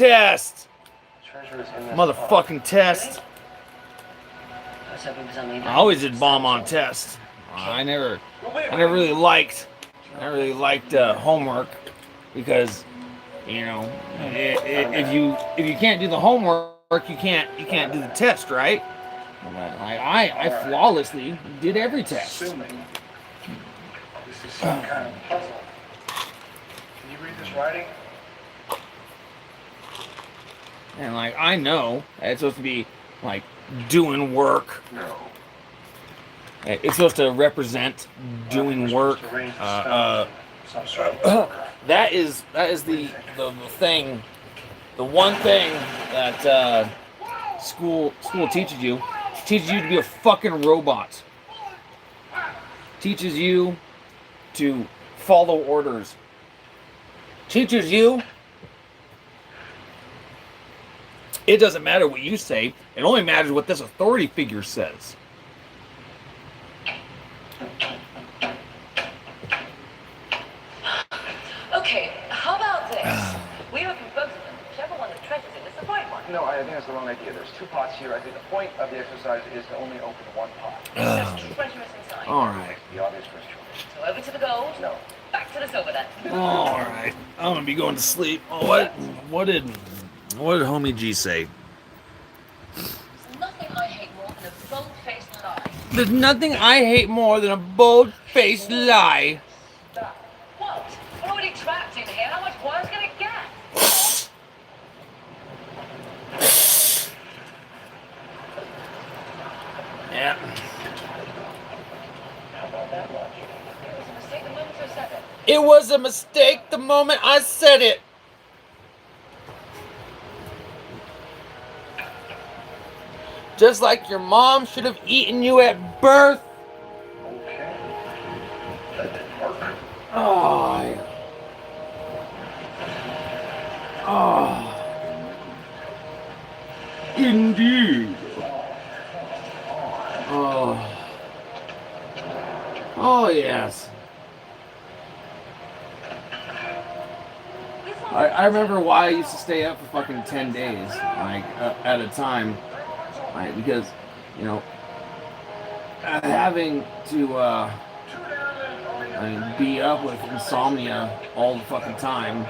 test. Motherfucking test. I always did bomb on test. I never really liked homework because if you can't do the homework, you can't do the test, right? I flawlessly did every test. Assuming this is some kind of puzzle. Can you read this writing? And I know it's supposed to be doing work. No. It's supposed to represent doing work. That is the thing, the one thing that school teaches you. It teaches you to be a fucking robot. Teaches you to follow orders. Teaches you it doesn't matter what you say. It only matters what this authority figure says. Okay, how about this? We open both of them. Whichever one that treasures it is the right one. No, I think that's the wrong idea. There's two pots here. I think the point of the exercise is to only open one pot. There's treasures inside. Alright. The obvious first choice. So over to the gold. No. Back to the silver then. Alright. I'm gonna be going to sleep. Oh, what did homie G say? There's nothing I hate more than a bold-faced lie. There's nothing I hate more than a bold-faced lie. What? We're already trapped in here. How much worse can it get? Yeah. How about that much? It was a mistake the moment I said it. It was a mistake the moment I said it. Just like your mom should have eaten you at birth. Okay. That didn't work. Oh. Oh. Indeed. Oh. Oh, yes. I remember why I used to stay up for fucking 10 days, at a time. Because, having to be up with insomnia all the fucking time.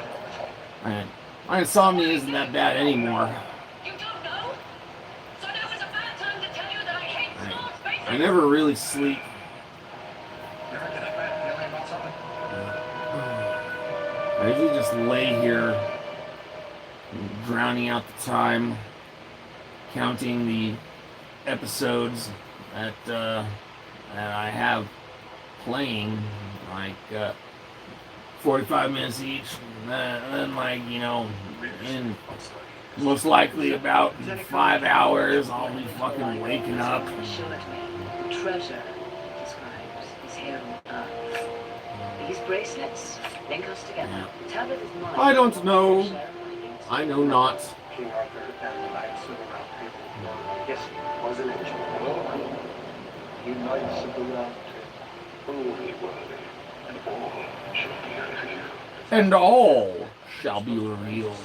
My insomnia isn't that bad anymore. You don't know? So now is a bad time to tell you that I hate small spaces? I never really sleep. You ever get a bad feeling about something? I usually just lay here, drowning out the time, counting the episodes that I have playing, 45 minutes each, and then in most likely about 5 hours, I'll be fucking waking up. Show it me. The treasure it describes is here on Earth. These bracelets link us together. Yeah. The tablet is mine. I don't know. I know not. King Arthur and the Knights of the Round Table. Yes, he was an angel. He Knights of the Round Table. Holy worthy, and all shall be revealed. And all shall be revealed.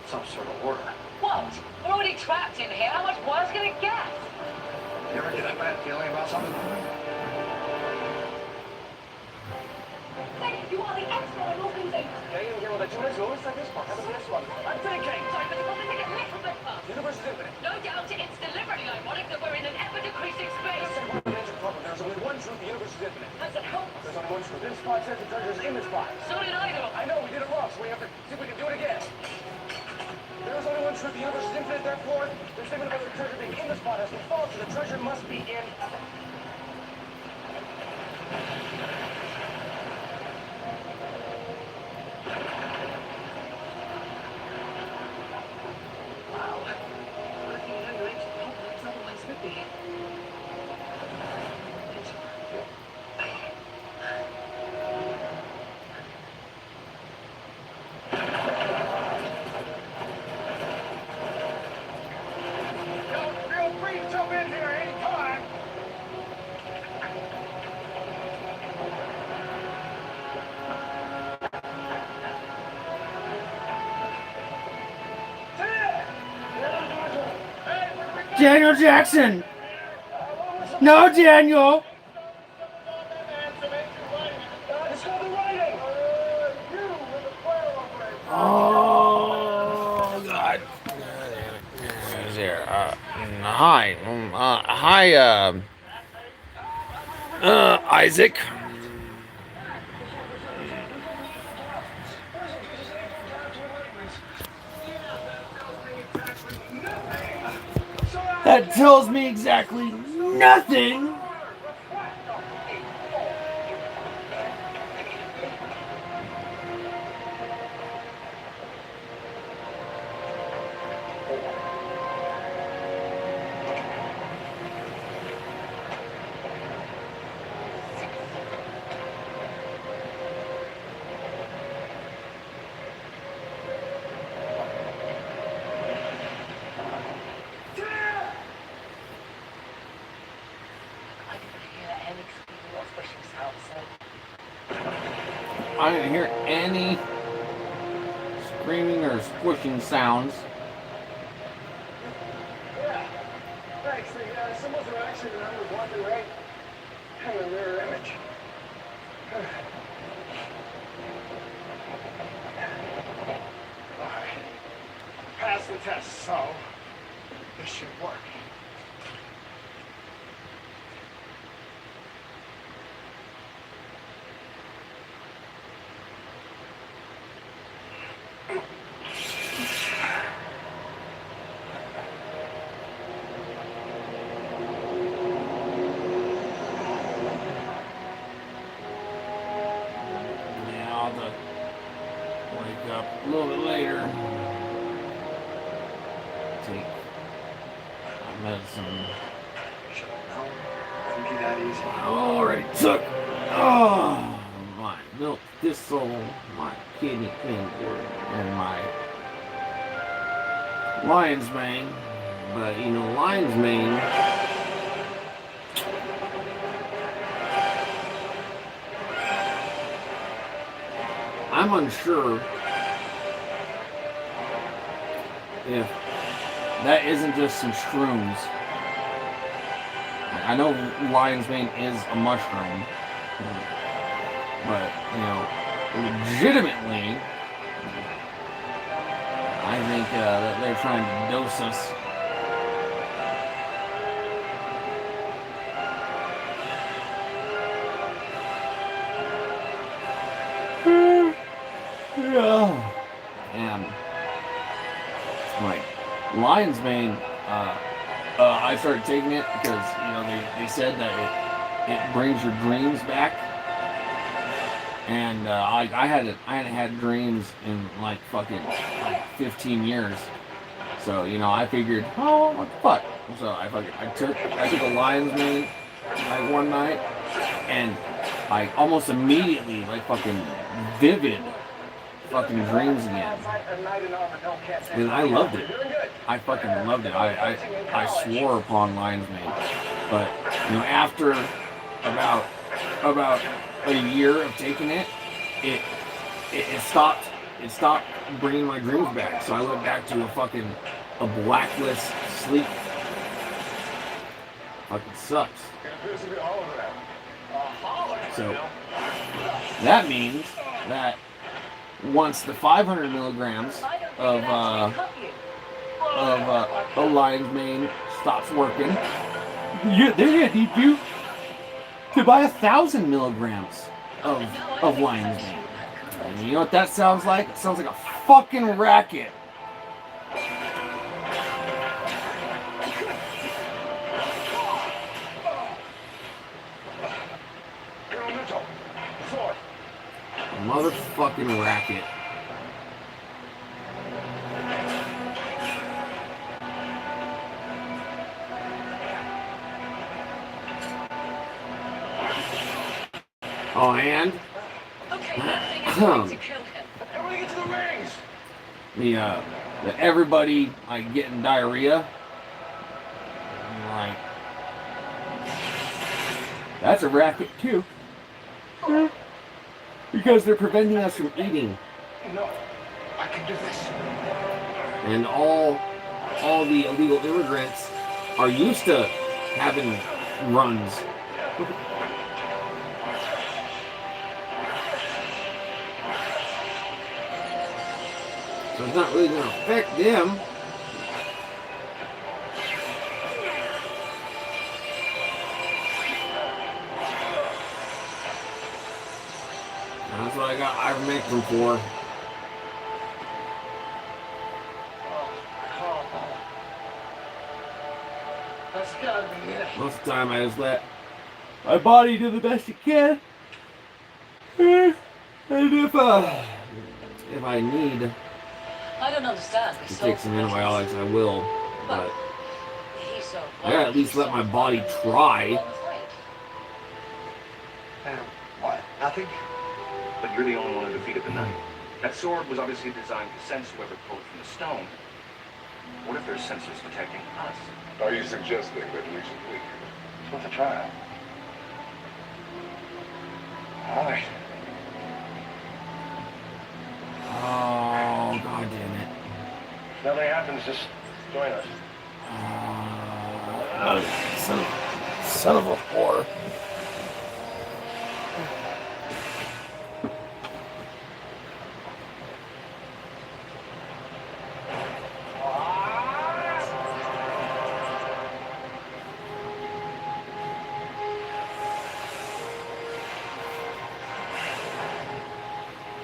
Some sort of order. What? We're already trapped in here. How much worse can it get? You ever get a bad feeling about something? Hey, you are the expert on all things things. Yeah, you know that you always like this part. Have a this one. I'm thinking. Sorry, but it's something to get a little bit fast. The universe is infinite. No doubt it's deliberately ironic that we're in an ever-decreasing space. Major problem. There's only one truth. The universe is infinite. How's that help? There's only one truth. This spot says the treasure is in this spot. So did I do. I know, we did it wrong, so we have to see if we can do it again. There is only one truth. The universe is infinite, therefore, the statement about the treasure being in the spot has been false, so the treasure must be in... Wow. What if you know your ancient complex otherwise would be? Feel free to jump in here anytime. Daniel Jackson! No, Daniel! Oh, God. There. Hi. Hi, Isaac. That tells me exactly nothing. I didn't hear any screaming or squishing sounds. Yeah. Thanks. Some other accident I was wondering, right? Hang a mirror image. Alright. Pass the test, so this should work. Wake up a little bit later. Take my medicine. Should have known. Couldn't be that easy. I already took my milk thistle, my kidney cleanser, and my lion's mane. But you know, lion's mane. I'm unsure if that isn't just some shrooms. I know lion's mane is a mushroom, but you know, legitimately, I think that they're trying to dose us. Yeah. And like lion's mane, I started taking it because you know they said that it brings your dreams back, and I hadn't had dreams in like fucking 15 years, so you know I figured, oh what the fuck, so I took a lion's mane like one night, and I almost immediately like fucking vivid fucking dreams again. And I loved it. I fucking loved it. I swore upon lion's mane. But you know, after about a year of taking it, it stopped bringing my dreams back. So I went back to a blacklist sleep. Fucking sucks. So that means that once the 500 milligrams of lion's mane stops working, they're gonna need you to buy 1,000 milligrams of lion's mane. And you know what that sounds like? It sounds like a fucking racket. Motherfucking racket. Oh, and Okay, Everybody get to the rings! the everybody like getting diarrhea. Like that's a racket too. Because they're preventing us from eating. No, I can do this. And all the illegal immigrants are used to having runs. So it's not really going to affect them. That's what I got ivermectin for. Let's go, yeah. Most of the time I just let my body do the best it can. And if I need I don't understand. to take some antibiotics, I will. But He's so I gotta at least let my body try. What? Nothing? But you're the only one who defeated the knight. That sword was obviously designed to sense whoever pulled from the stone. What if there's sensors detecting us? Are you suggesting that we should leave? It's worth a try. All right. Oh, god damn it. If nothing happens, just join us. Son of a whore.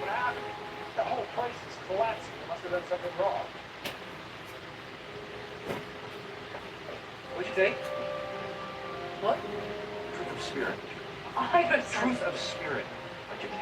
What happened? The whole place is collapsing. They must have done something wrong. What'd you take? What? Truth of spirit. Truth. Truth of spirit. What'd you take?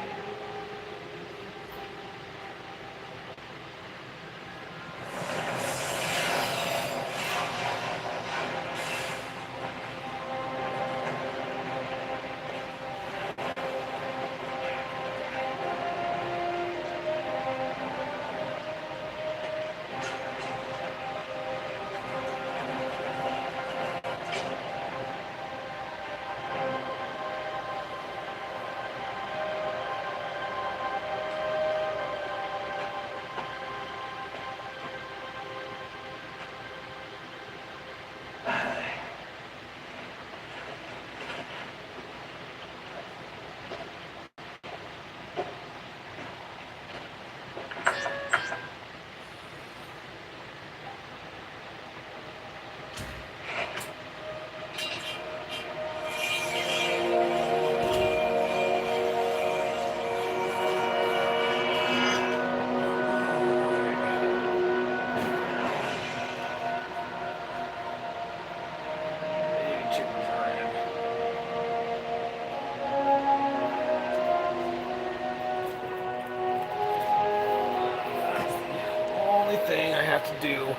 Thing I have to do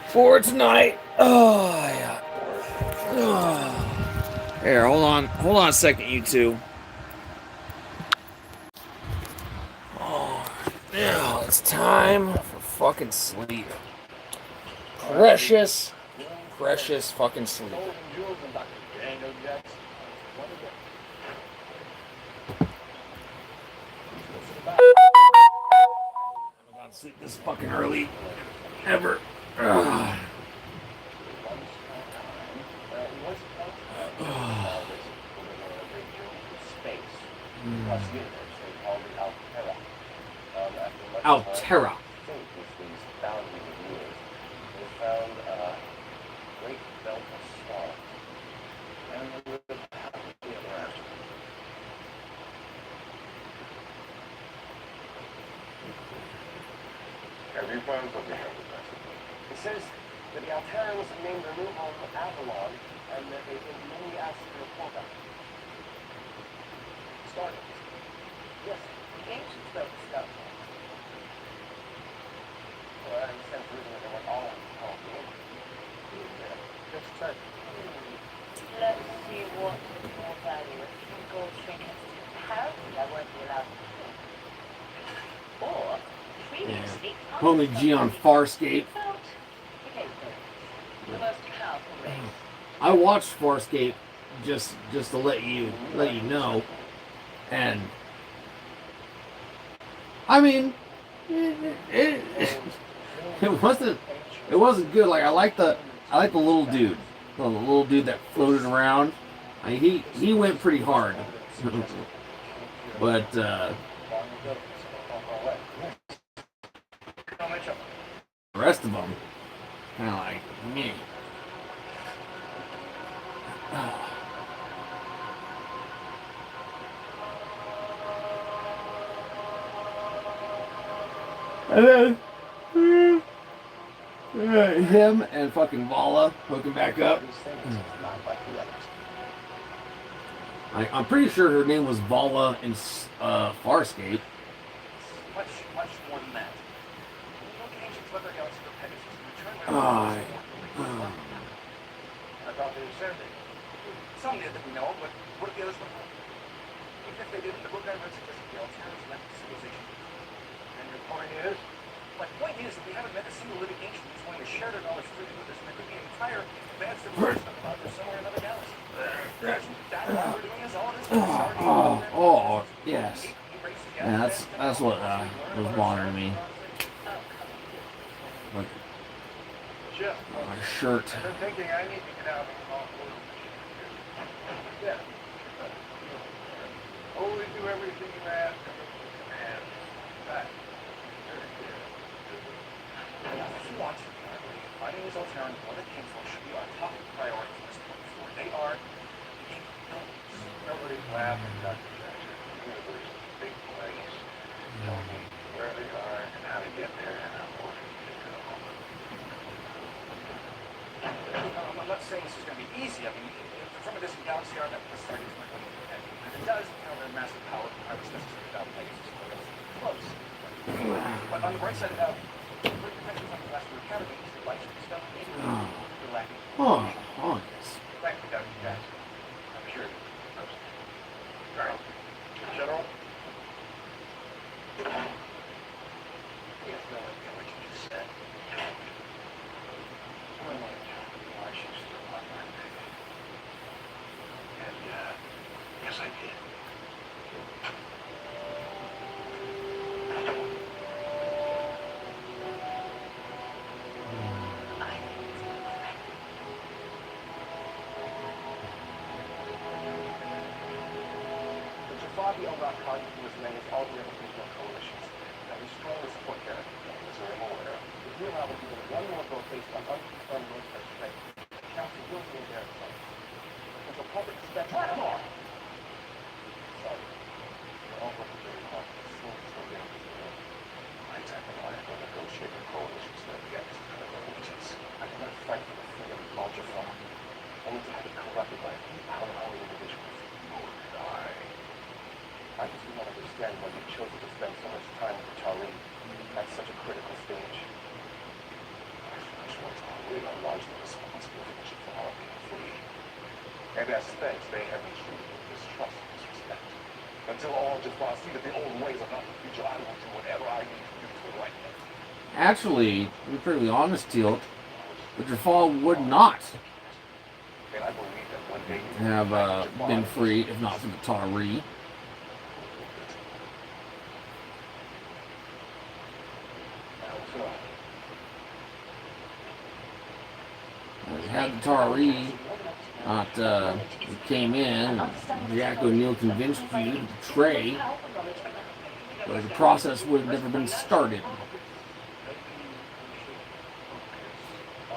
for tonight. Oh yeah. Oh. Here, hold on a second, you two. Oh, now it's time for fucking sleep. Precious fucking sleep. I haven't sleep this fucking early ever. Ugh. Altera. Have you found something out with that? It says that the Alterans named their new home Avalon, and that they think many astral porta. Stargate. Yes, the ancients built the scout home. Well, I understand originally they weren't all called the ancients. Let's check. Let's see what is more valuable. Gold trinkets. Apparently I won't be allowed to keep. Or previously Only G on Farscape. the most powerful race. I watched Farscape just to let you know, and I mean, it wasn't good. Like I like the little dude. The little dude that floated around. He went pretty hard. But the rest of them, kind of like me. And then him and fucking Vala hooking back up. I'm pretty sure her name was Vala in Farscape. Much more than that. When you look at ancient clever galaxy for Pegasus, and return Oh, I thought they said that. Some did that we know, but what if the others don't? Even if they didn't, the book I read suggested the alternatives left to civilization. And your point is? My point is that we haven't met a single living ancient who's willing to share their knowledge freely with us, and there could be an entire advanced civilization out there somewhere in another galaxy. That's why we're doing this all this. Yes. Yeah, that's what was bothering me. Like, Jim, my shirt. I've been thinking I need to get out of the whole world. Yeah. Always do everything you ask, everything you command. That. Very clear. If you want to, finding these alternatives, what it came from, should be our top priority from this point forward. They are the capabilities. Nobody's laughing, Dr. Jackson. The universe is a big place. Tell me where they are and how to get there, and I'm ordering you to go. I'm not saying this is going to be easy. I mean, from a distant galaxy, our network is starting to look like and it does, their massive power requires necessary without Pegasus to get close. But on the bright side of that, great potential from the last academy is the life stuff. Maybe we're lacking. Yes. Thank you, Dr. Jackson. I'm sure you know. Colonel. General. He has no idea what you just said. Someone wanted to tell me why she's still on my baby. And, yes, I did. The Jafadi al-Raqqadi who was laying all the other regional coalitions that we strongly support their as I am aware. If we allow them to get one more vote based on unconfirmed military strength, the council will be in their side. If the public expects more. Sorry. We're all working very hard to slow down this war. My type of life will negotiate with coalitions that get critical agents. I do not fight for the freedom of all Jafar. Only to have it corrupted by a few power-hungry individuals. I just do not understand why you chose to spend so much time with the Tali at such a critical stage. Those ones we are largely responsible for Jafar being free. And as thanks, they have been treated with distrust and disrespect. Until all Jafar see that the old ways are not the future, I will do whatever I need to do to right them. Actually, to be pretty honest, Teal, the Jaffa would not And I believe that one day have been free if not for the Tari. Had the Tari not came in, Jack O'Neill convinced you to betray, but the process would have never been started.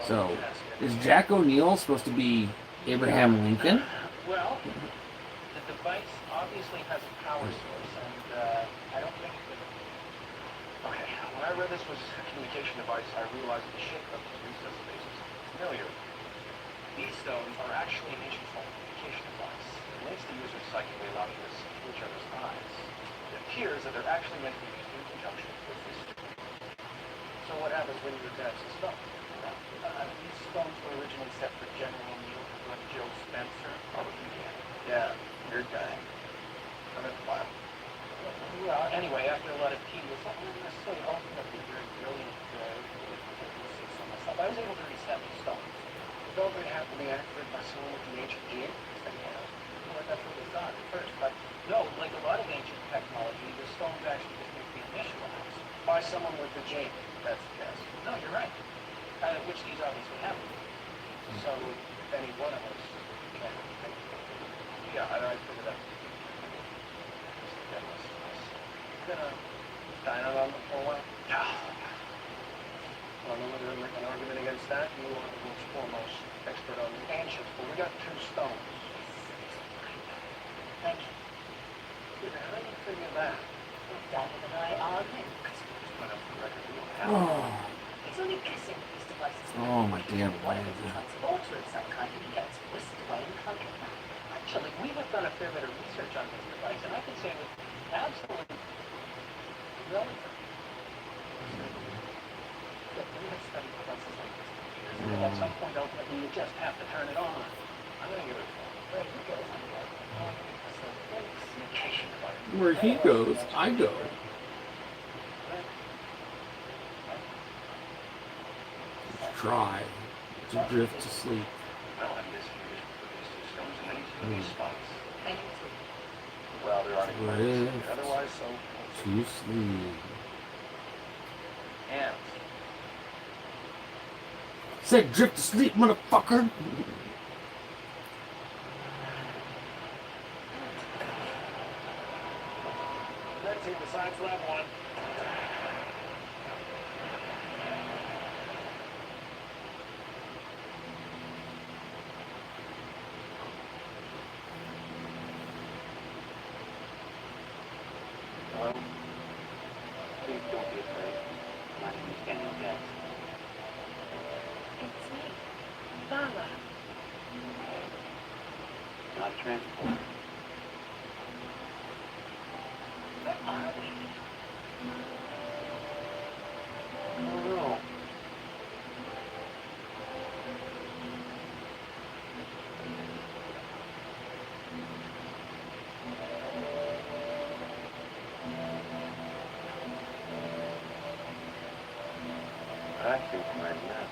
So, is Jack O'Neill supposed to be Abraham Lincoln? Well, the device obviously has a power source, and I don't think it could... Okay, when I read this was a communication device, I realized the shape of these recess spaces is familiar. These stones are actually an ancient form of communication device. It links the user's psychically, allowing them to see through each other's eyes. It appears that they're actually meant to be used in conjunction with this. So what happens when you attach the stone? These stones were originally set for General O'Neill and Joe Spencer. Yeah, weird guy. Well, anyway, after a lot of tedious, not necessarily ultimately very brilliant, I was able to reset the stones. Don't they have to be accurate by someone with the ancient gene? Well, that's what they thought at first, but no, like a lot of ancient technology, the stones actually just need to be initialized. By someone with the gene, that's the case. No, you're right. Which these obviously have. So if any one of us can, yeah, I figured that. Gonna dine out on the for a while? Yeah. Well, I'm going to make an argument against that. You are the world's foremost expert on ancients, but we got 2 stones. Thank you. How do you figure that? David and I are linked. Just put up the record we don't have. He's only guessing that these devices Oh, my damn one of leg. these transporter of some kind, and he gets whisked away and can't get back. Actually, we have done a fair bit of research on this device, and I can say with absolute relative. Look, we have studied devices like this for years, and at some point, ultimately, you just have to turn it on. I'm going to give it a go. Where he goes, I'm going. So, Communication device. Where he goes, I go. Try to drift to sleep. Well, I'm just here to put these 2 stones in any spots. thank you, too. Well, there aren't any Drift plans. Otherwise, so. to sleep. And Said drift to sleep, motherfucker. let's see besides lab 1. Hello? Please don't be afraid. My name is Daniel Getz. It's me, Lala. Not a transport. Where are we? Oh no. I think right now.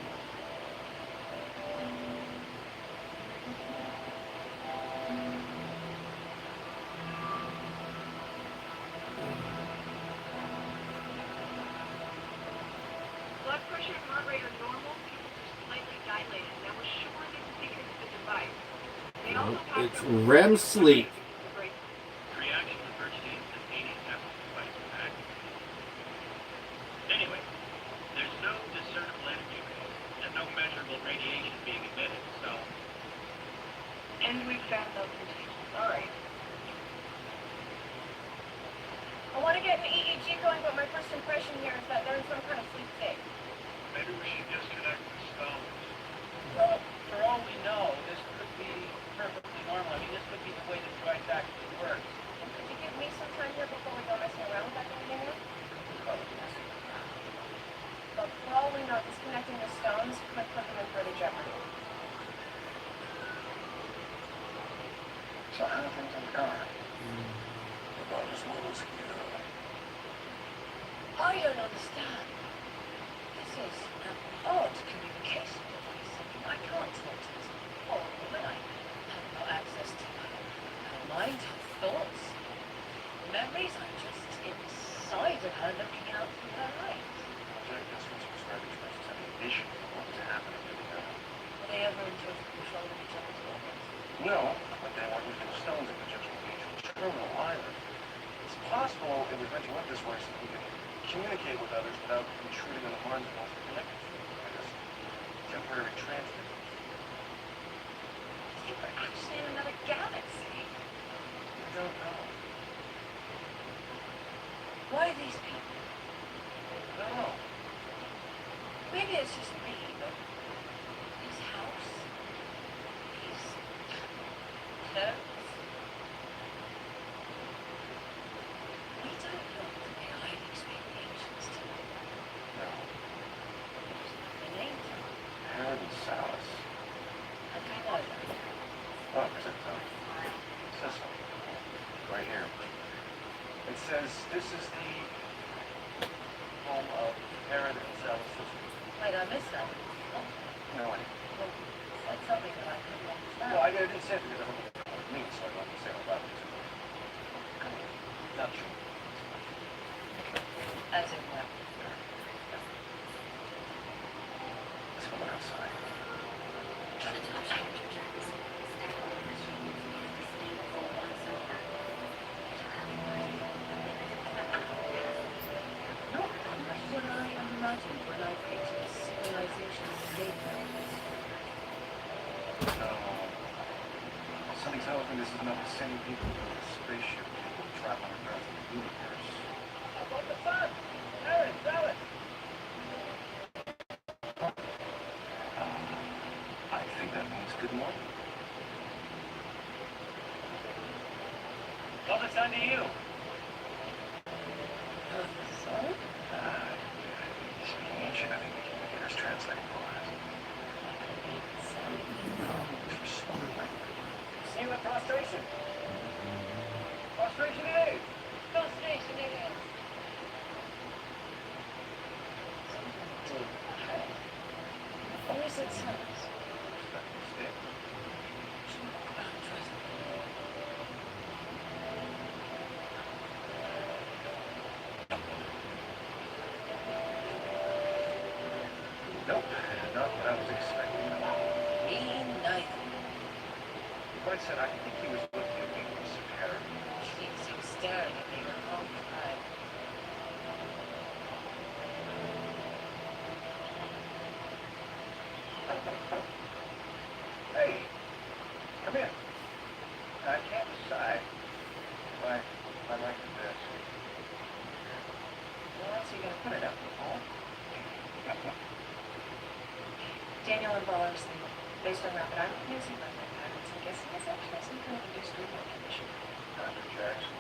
Blood pressure and heart rate are normal, just slightly dilated. Now we're sure this is because of the device. They also Nope, talked it's about REM sleep. Reaction refers to the instantaneous after the device is activated. Anyway, there's no discernible energy release and no measurable radiation being emitted, so And we found no contagion. All right. I want to get an EEG going, but my first impression here is that they're in some kind of sleep state. maybe we should disconnect the stones. Well, for all we know, this could be perfectly normal. I mean, this could be the way the device actually works. Could you give me some time here before we go messing around with that thing again? But for all we know, disconnecting the stones could put them in further jeopardy. So how do things in the car? About as well as here. I don't understand. This is an odd communication device. I can't talk to this poor woman. I have no access to her mind, her thoughts, memories. I'm just inside of her looking out through her eyes. Jack, this was prescribing devices have a vision of what was happening to the other. Were they ever in total control of each other's movements? No, but they weren't using stones in conjunction with mutual terminal either. It's possible it was meant to work this way so we can communicate with others without intruding on the minds of those connected to them. I guess temporary transfer. They were actually in another galaxy. I don't know. Why are these people? I don't know. Maybe it's just me, but his house, his clothes. We don't look the way I'd expect ancients to look. No. The names are. Herod and Salas. How do I know that? Oh, because it says so. Right here. It says this is the home of Herod and Salas' sister. Wait, I missed that. Oh, No, I well, that's something that I couldn't understand. Well, I didn't say it because I don't know what it means, so I don't say it about it. Not true. As in what? Let's go outside. And this is not the same people in the spaceship people traveling across the universe. How about the sun? Aaron, tell it. I think that means good morning. What's the sun to you? Sorry? Speaking ancient, I think the communicator's translating for us. See what prostration? Prostration it is. Frustration it is. Or is it sense? Nope, not what I was expecting. Me neither. But I said I think he was looking at me with superiority. Jeez, he was staring at me the whole time. Hey, come in. I can't decide if I like this. Where else are you going to put it up, Paul? Daniel and Ball are asleep. Based on rapid eye movements and movement patterns, I'm guessing it's actually some kind of induced dreaming condition. Dr. Jackson,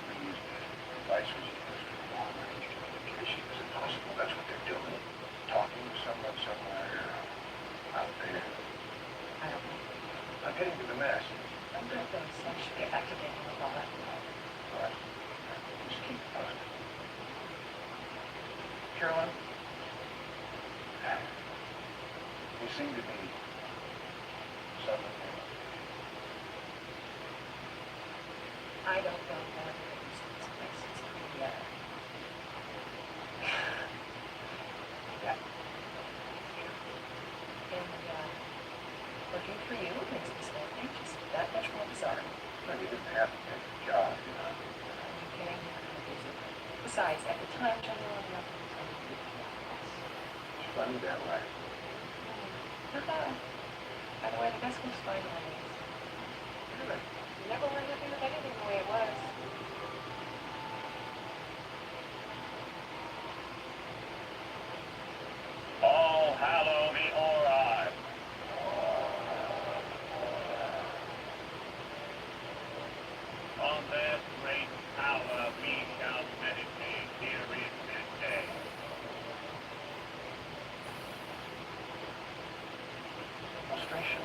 please, the device was used for long-range communication. Is it possible that's what they're doing? Talking to someone somewhere out there? I don't know. I'm heading to the mess. I'm good, though, so I should get back to Daniel and Ball after that. All right. Just keep posted. Caroline? You seem to be something new. I don't know more than these places. Yeah. Yeah. And, working for you makes this whole thing just that much more bizarre. Well, you didn't have to take the job, you know. Are you kidding? Besides, at the time, General and nothing was going to be It's funny that way. not bad. By the way, the desk was fine always. Really? You never were happy with anything the way it was. All hallow the Ori. On that great power we shall meditate herein this day. Frustration.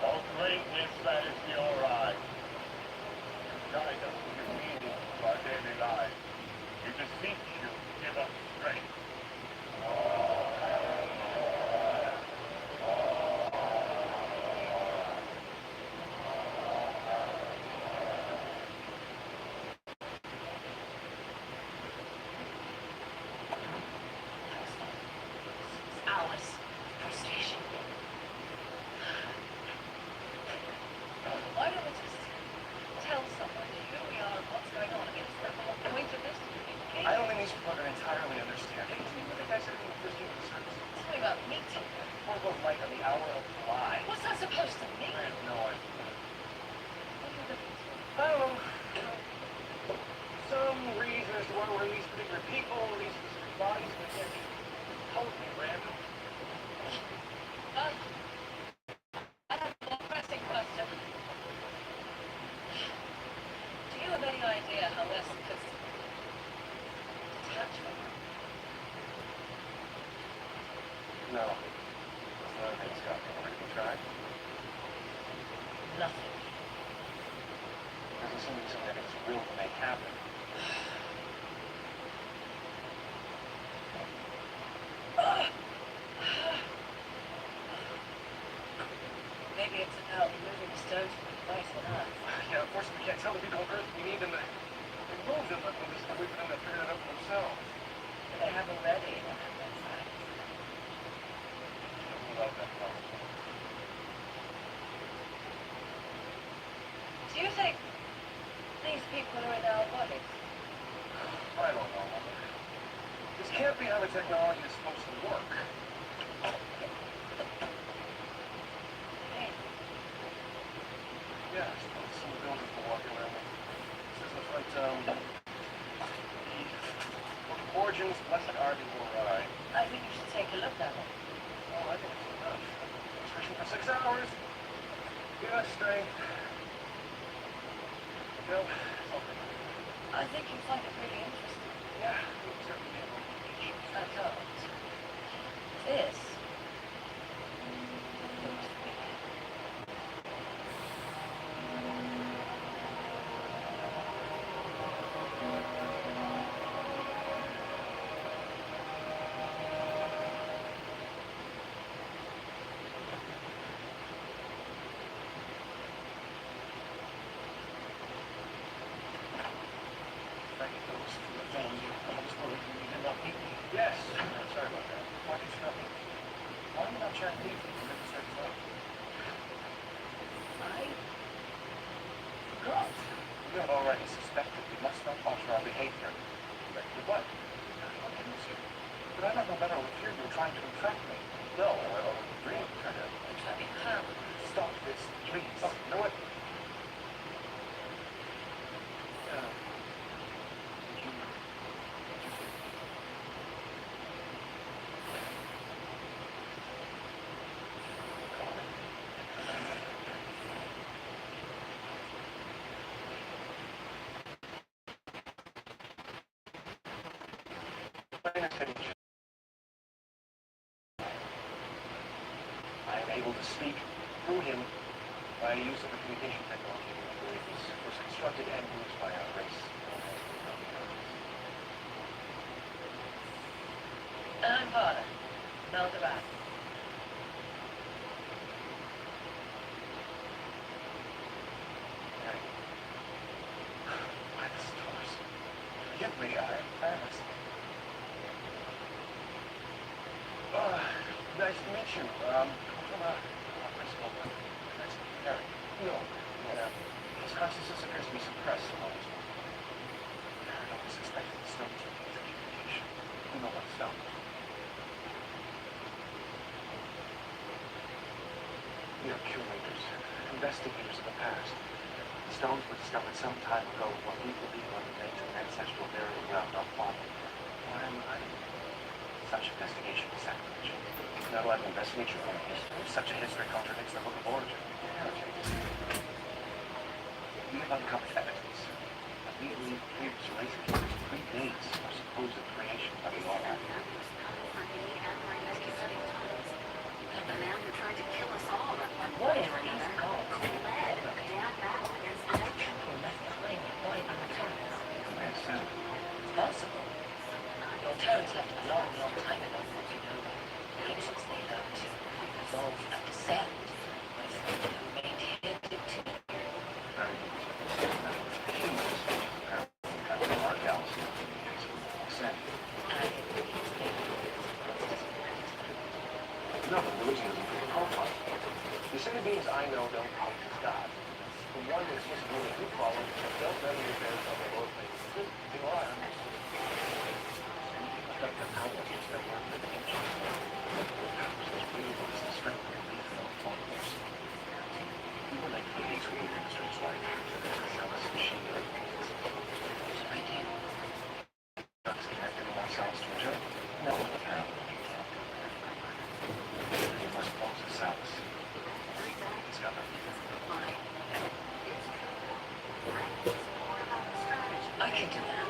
All greatness that is the Ori. Guide us to the meaning of our daily lives. We beseech you, give us strength. Hours. Frustration. Why don't we just tell somebody who we are and what's going on? I mean, it's the whole point of this communication. I don't think these people are going to entirely understand. Hey, do you know the guy said he was doing the service? Something about meeting. Or was like on the hour of July? What's that supposed to mean? I have no idea. What are you looking for? I don't know. Some reason as to why we're in these particular people, these specific bodies, but can't be totally random. I have a pressing question. Do you have any idea how we're supposed to detach from them? No. That's another thing, Scott. Have you tried? Nothing. Doesn't seem to be something that is real to make happen. Maybe it's about moving stones from place on Earth. Yeah, unfortunately, we can't tell the people on Earth we need them to move them, but we'll just wait for them to figure it out for themselves. They have already. We love that problem. can't be how the technology is supposed to work. Hey, Yeah, I suppose some buildings will walk around with. This is the front, the Origins, Blessed Arby will ride. I think you should take a look at it. Oh, I think it's enough. Especially for 6 hours. Yeah, strength. Build something. I think you'll find it really interesting. Yeah, we can certainly be able to teach. I can't. This looks weird. Thank you, Phyllis. Thank you. I was worried you did not meet me. Yes. Sorry about that. Why did you not meet me? Why are you not chatting deeply? You never said so. I forgot. You have already suspected. We must not alter our behavior. Suspected what? I'll use you. But I have no better with fear you were trying to entrap me. No, I only dreamed. How? Stop this, please. Oh, you know what? I am able to speak through him by use of the communication technology we believe was constructed and used by our race. I'm Vada. Malgabat. Okay. By the stars. Forgive me, I am fast. Nice to meet you. I'm from a principal. That's Harry. No. Yeah. His consciousness appears to be suppressed among us. I was expecting the stones from the communication. You know what stone? We are curators, investigators of the past. The stones were discovered some time ago when we believe underneath an ancestral burial ground on planet. Why am I? Such investigation is sacrilege. Not allowed to investigate your own history. Such a history contradicts the Book of Origin. We have uncovered evidence that we believe previous race killers predates our supposed creation by the All-Mighty. The man who tried to kill us all at one What point if or these another gods led a damn battle against are nature. people left behind in body materials? Yes, sir. It's possible. Your parents left a long, long time ago, you know. The ancients they learned to evolve and descend. What if they remained here to Humans have our galaxy descent. No, but religion isn't for the profile. The same beings I know don't call it God. The one that's just really do follow don't know the affairs of the Lord things. Good, they are. But the power is that we're living in. Those really was the strength of belief in all followers. We were like babies who were ministers like Alice and she I do. Ducks connecting ourselves to each other. No, apparently. You must pose as Alice. Discover. I can do that.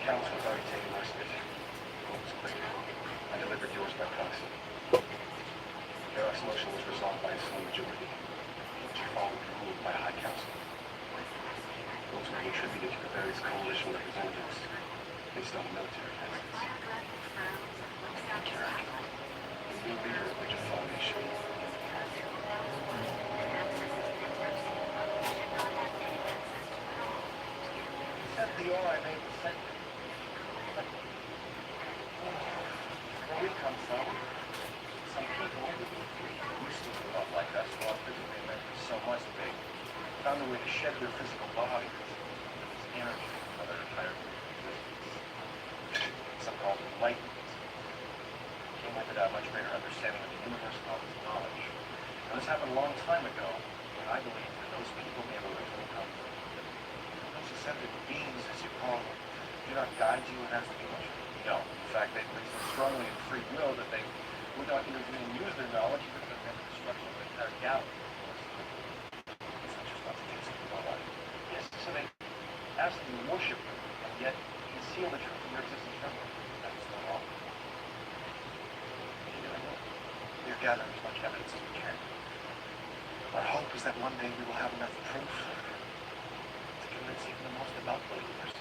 Council has already taken my spit. It was quick. I delivered yours by proxy. Chaos motion was resolved by a small majority. All ruled by High Council. Those will be attributed to the various coalition representatives based on military estimates. Carrick, the new leader of the Jaffa Nation. Said the I made the sentence. Where we come from, some people used to live off like us, who are physically affected so much that they found a way to shed their physical bodies. This energy, another higher existence. Some call it enlightenment. Came with it a much greater understanding of the universe and all its knowledge. Now, this happened a long time ago, and I believe that those people may have originally come from those ascended beings, as you call them, do not guide you, and that's the emotion. No. In fact, they believe so strongly in free will that they would not intervene and use their knowledge even if it meant the destruction of the entire galaxy. It's not just about the things of your life. Yes, so they ask you to worship them, and yet conceal the truth of your existence from them. That's not wrong. You're doing it. We're gathering as much evidence as we can. Our hope is that one day we will have enough proof to convince even the most devout believers.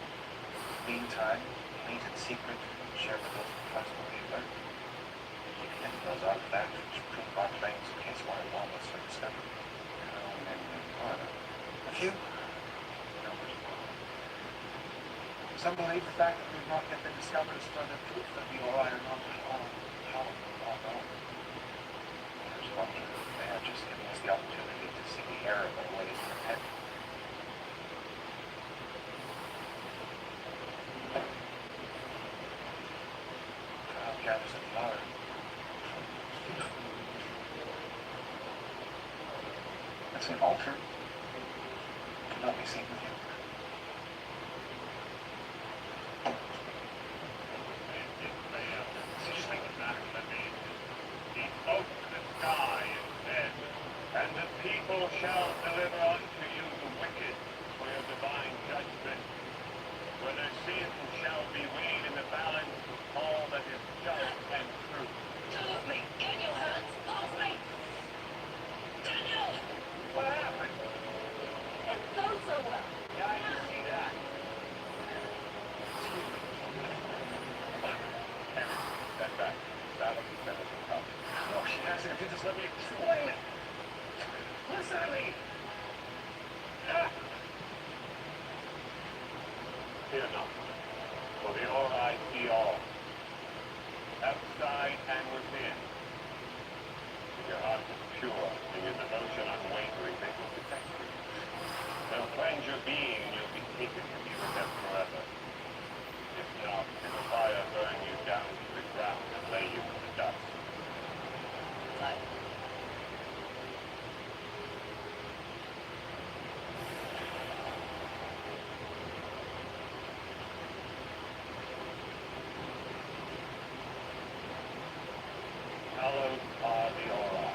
Meantime, meet in secret, share with those who trust believer, keep hidden those artifacts which prove our claims in case one or more of us are discovered. A few? Numbers. Some believe the fact that we've not yet been discovered is further proof that the Ori are not all known. Others wonder if they are just giving us the opportunity to see the error of their ways and repent. Gathers at the altar. That's an altar. Cannot be seen with you. Just make it matter to me. He spoke to the sky and said, and the people shall deliver unto you the wicked for your divine judgment. Where their sin shall be weighed in the balance with all that is just and true. Move me! Get your hands off me! Daniel! What happened? It's going so well. Yeah, I can see that. Step back. Stop and finish the cup. No, she hasn't. If you just let me explain it. Listen to me. Fear not, for the Ori see all, outside and within. If your heart is pure and your devotion unwavering, they will protect you. They'll cleanse your being and you'll be taken from you with them forever. If not, then the fire burn you down to the ground and lay you in the dust. Like, Hallowed are the Ori.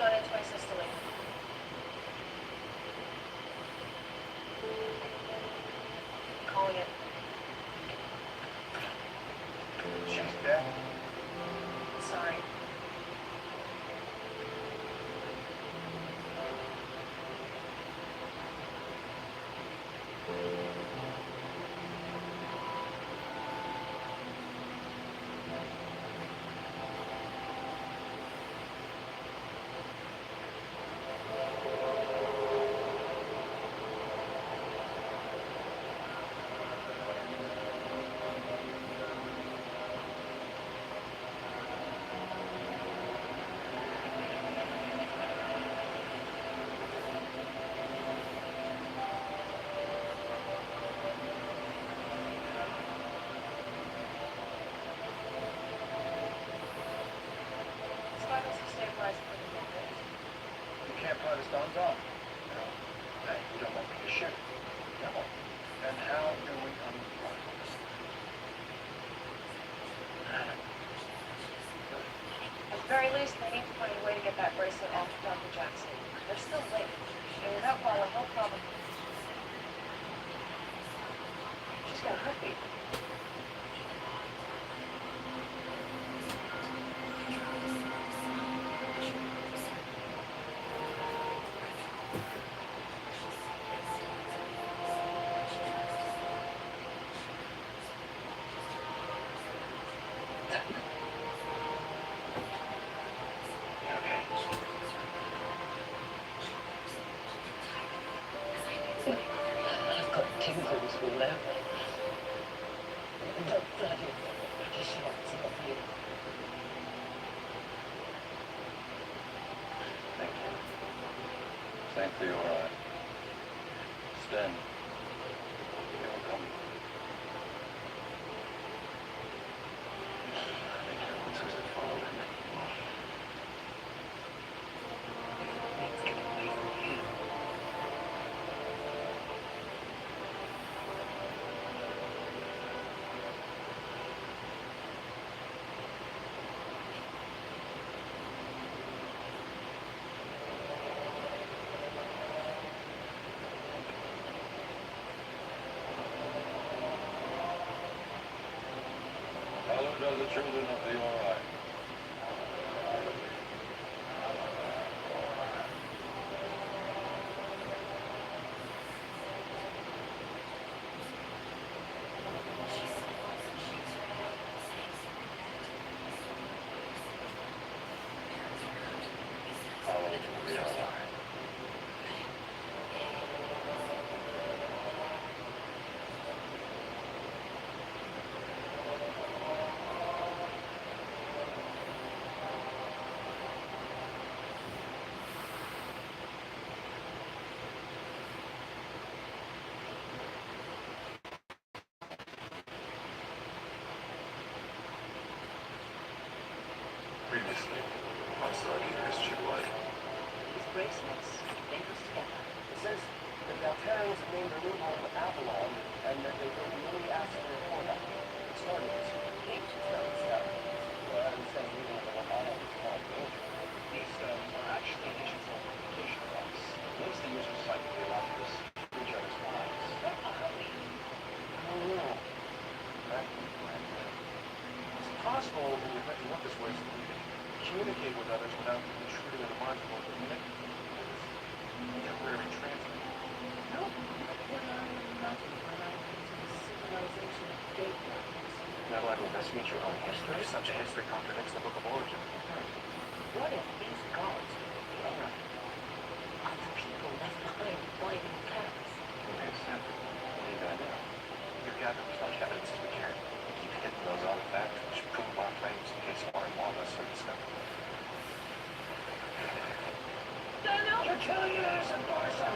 gone into my systole. Calling it. She's dead. Sorry. Vitals are stabilizing for the moment. You can't put his guns on. No. Hey, you don't want me to shoot. No. Then how do we unplug this? At the very least, they need to find a way to get that bracelet off of Dr. Jackson. They're still late. And without Paula, he'll probably... She's got a heartbeat. I've got tingles all over. Don't bloody shots off you. Thank you. Thankfully, you're all right. Stand. You're coming. I think everyone says to follow him. Let's get away from you. Follow does the children of the all right. Follow the all right. Previously, on Stargate SG-1. These bracelets, they go together. It says that the Alterians have named their new home Avalon, and that they will be only asked to report on it. Stargates. Well, it says leaving it on all is called danger. These are actually digital communication box. Once the user's psychically allowed to receive each other's lives. What are we? I don't know. It's possible that we might work this way so that we can communicate with others without intruding on the minds of our community. Temporary transfer. No. We're not even nothing. We're not into the civilization of gateway. Not allowed to investigate your own history. Such a history contradicts the Book of Origin. What if these gods are the people left behind blind in Paris? Maybe it's separate. What are you gonna do? You're gathering as much evidence as we can. Keep hitting those artifacts which prove our claims in case foreign lawless are discovered. You're killing your innocent person!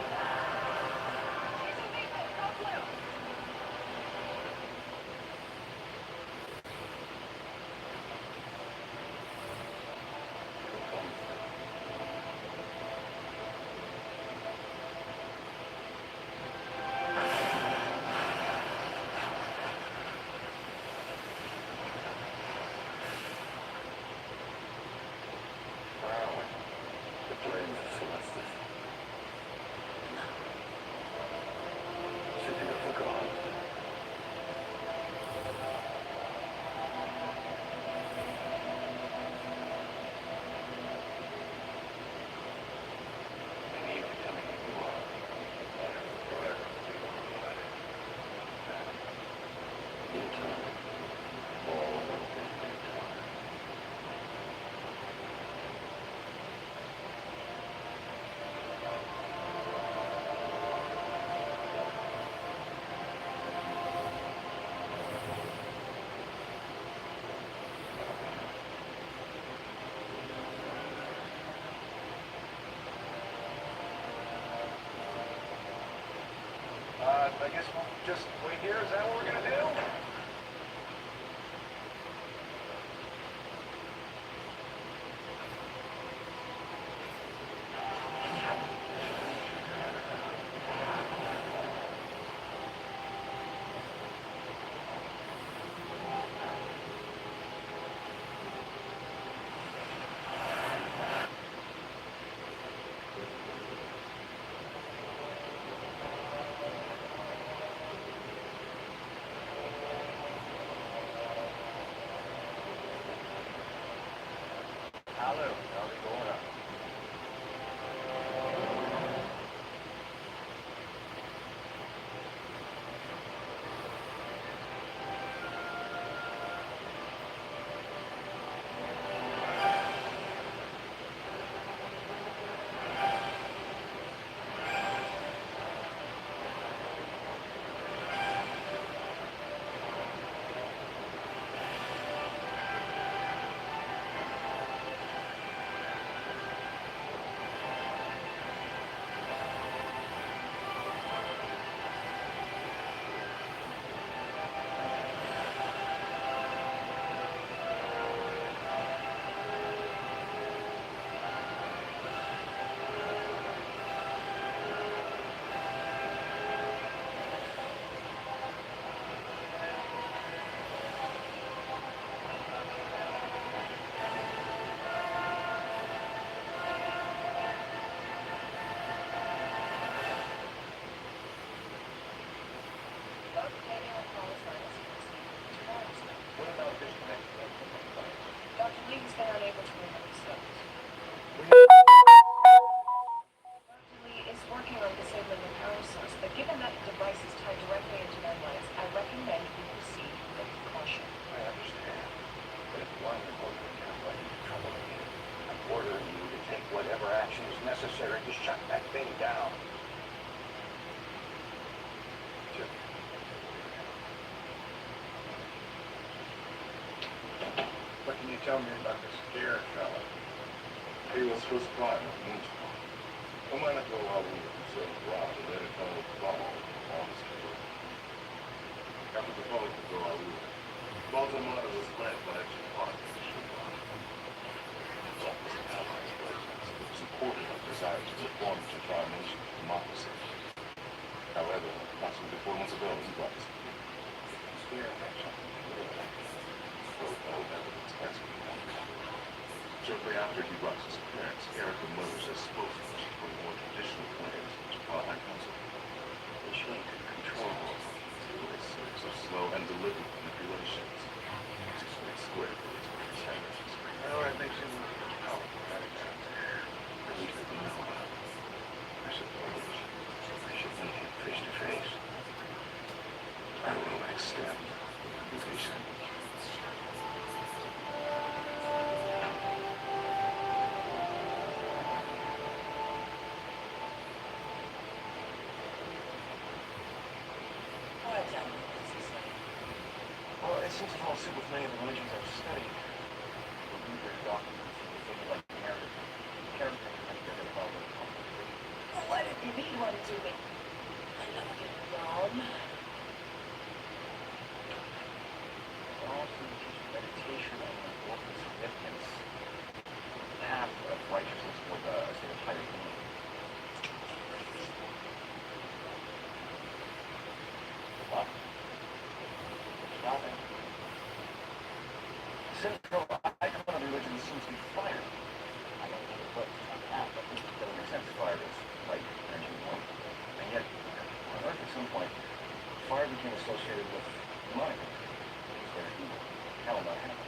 I guess we'll just wait here. Is that what we're gonna do? Hello, how's it going up? What about disconnecting them from the device? Dr. Lee has been unable to remove cells. Dr. Lee is working on disabling the power source, but given that the device is tied directly into their minds, I recommend you proceed with caution. I understand. But if one or the other run into trouble again, I'm ordering you to take whatever action is necessary to shut that thing down. Chip. What can you tell me about this scared fella? He was first partner, Moonstone. Come on and go out with him, so Rob, and let it come with the ball. After the public to go out with him. Baltimore was led by Jim Parker. Supported a desire to reform the trinational democracy. However, approximately 4 months ago, he got Scared had something to do with it. no evidence has been uncovered. Shortly after he brought his appearance, Eric emerged as spokesman for more traditional players to call High Council. Which he could control. Through a series of slow and deliberate manipulations. To make square for its challenges. Well, that makes him powerful, that example. At least they know about it. I suppose I should meet him face to face. I will extend the invitation. Well, it seems to fall suit with many of the religions I've studied. The Hebrew documents and the things like narrative. Character and many other problems. Well, why didn't you need one to me? I love you, Mom. All through meditation and important significance. The path of righteousness toward a state of higher being. What? Nothing. Central icon of religion seems to be fire. I don't know what that, but it doesn't make sense. Fire is light, energy, warmth. And yet, on Earth at some point, fire became associated with demonic. Things that are evil. Hell, not heaven.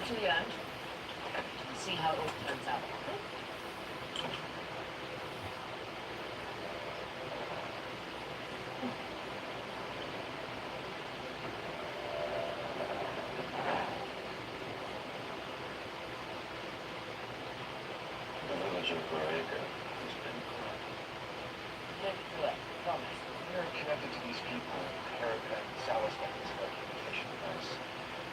To the end. See how it all turns out. The village of Borrega has been corrupt. Get to it. Promise. You're connected to these people, Herod and Salas, like this communication device.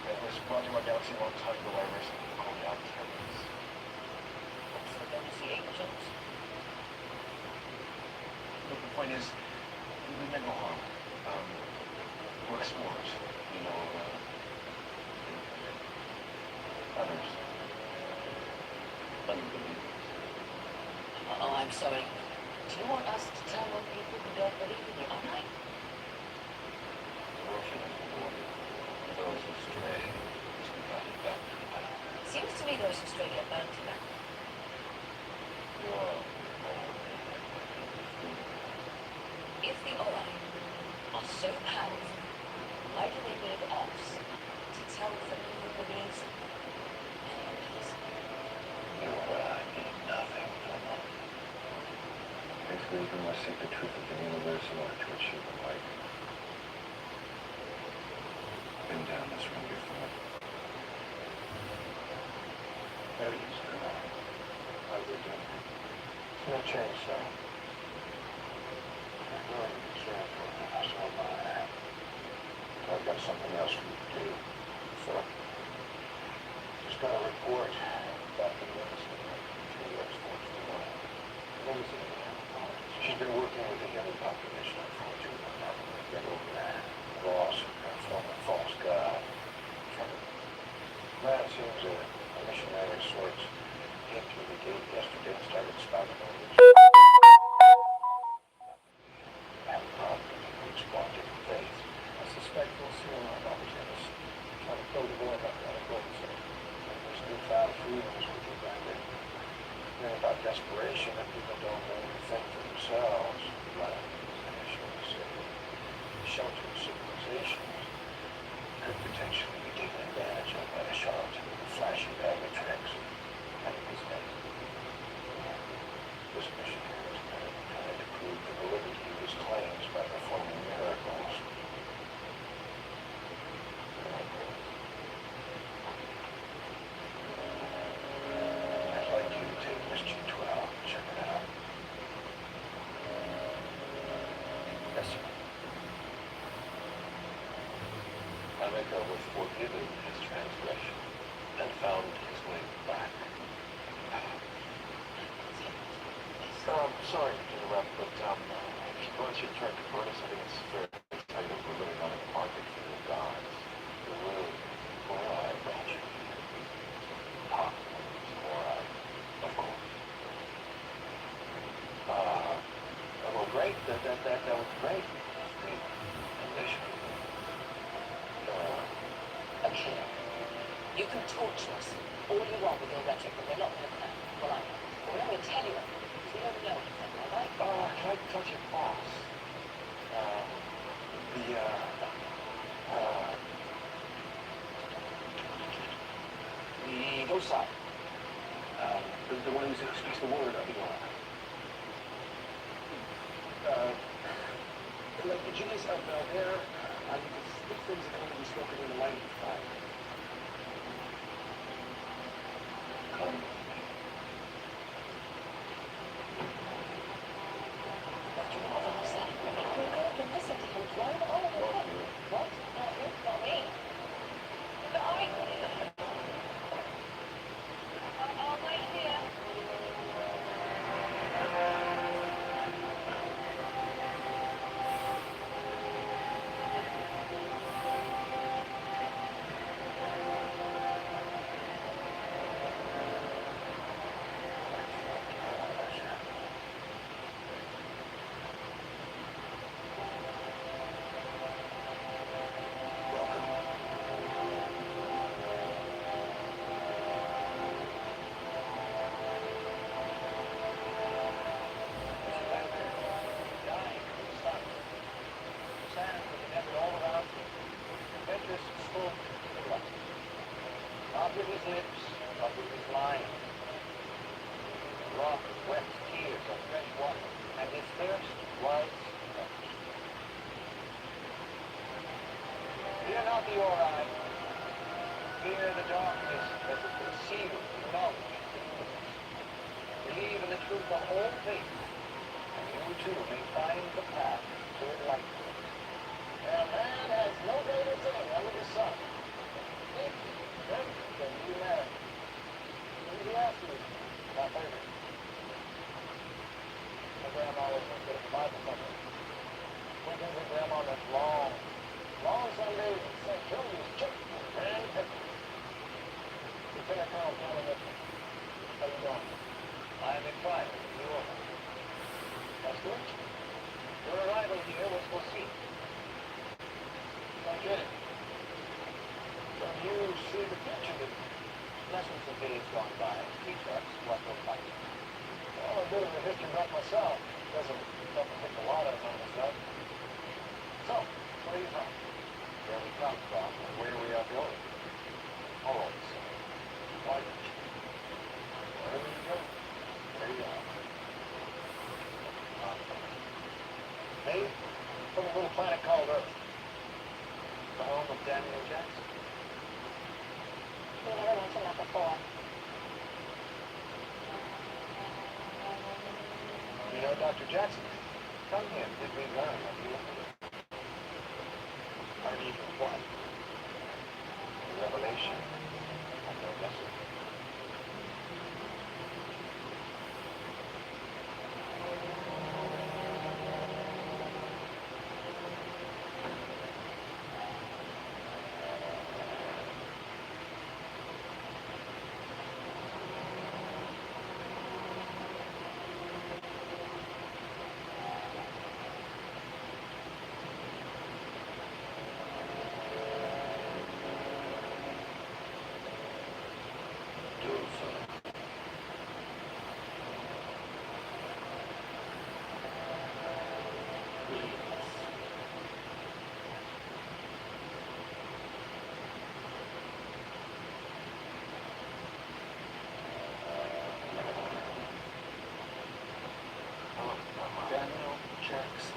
It was brought to our galaxy a long time ago by a race called the is, we meant no harm. We're explorers, you know, others, unbelievers. Oh, I'm sorry. Do you want us to tell on people who don't believe in you? All right. Worship is rewarded. Those who stray is invited back to the path. Seems to me those who stray get burned to death. You're If the Ori are so powerful, why do they need us to tell them who believes in them? Anyways, you or I need nothing from them. Basically, you must seek the truth of the universe in order to achieve enlightenment. Been down this road before. Very used to that. How we doing? No change, sir. I'm really careful. So am I. I've got something else for you to do. Sir? Just got a report back in Wednesday. 3 years, 421. Wednesday. She's been working with the human population, unfortunately. Been over that. Loss and former false god. That seems a missionary of sorts. Came through the gate yesterday and started spouting language. Have a problem with spawn different faiths. I suspect we'll see a lot of opportunists trying to build a boy up on a boat. So there's newfound freedoms with you back there. Hearing about desperation that people don't know anything for themselves. Right. Sheltered civilizations could potentially be taken advantage of by the charlatan with flashy bag of tricks. And these days, this missionary is trying to prove the validity of his claims by performing miracles. I'd like you to take SG-12 and check it out. Yes, sir. Amica was forgiven his transgression and found his way back. Sorry to interrupt, but once you turn to Curtis, I think it's fair to tell you that we're really not in the market for new gods. We're really, well, I got you. Alright, of course. Well, great. That was great. okay. You can torture us all you want with your rhetoric, but we're not going to crack. Well, I know. But we're not going to tell you anything, because we don't know anything, all right? Can I touch your boss? The ghost side. The one who speaks the word of the Lord. Like the genius of there, I think these things are going to be spoken in the light of fire. Come. What do you want to say? We're going to listen to him drone all over the book. What? Not you, not me. But I'll wait here. Not with his lips, but with his mind. Rock wept tears of fresh water, and his thirst was quenched. Fear not the Ori. Fear the darkness that is concealed in knowledge. Believe in the truth of all things, and you too may find the path to enlightenment. And man has no greater thing under the sun. Then you marry. Easy after you. Not later. My grandma was a bit of a Bible thumping. history buff myself. Doesn't pick a lot of on this stuff. So, what do you think? Where we come from and where we are going? All of us. Why don't you? Wherever you go, there you are. Hey, from a little planet called Earth. The home of Daniel Jackson. You never mentioned that before. You know Dr. Jackson? Come here, did we learn what you were doing? Or even what? The revelation of your destiny. Daniel Jackson.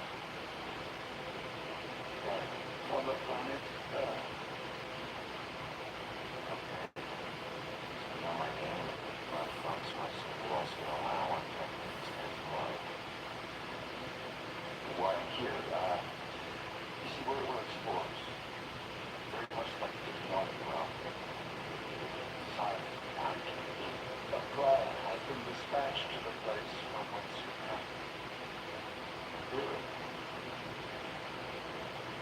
From the planet Earth. Okay. So now my name, my folks must have lost it all how I'm getting this guy's life. Why I'm here, you see, we're explorers. Very much like digging on the ground. Sorry, how can it be? The plan has been dispatched to the place from whence you come. Really?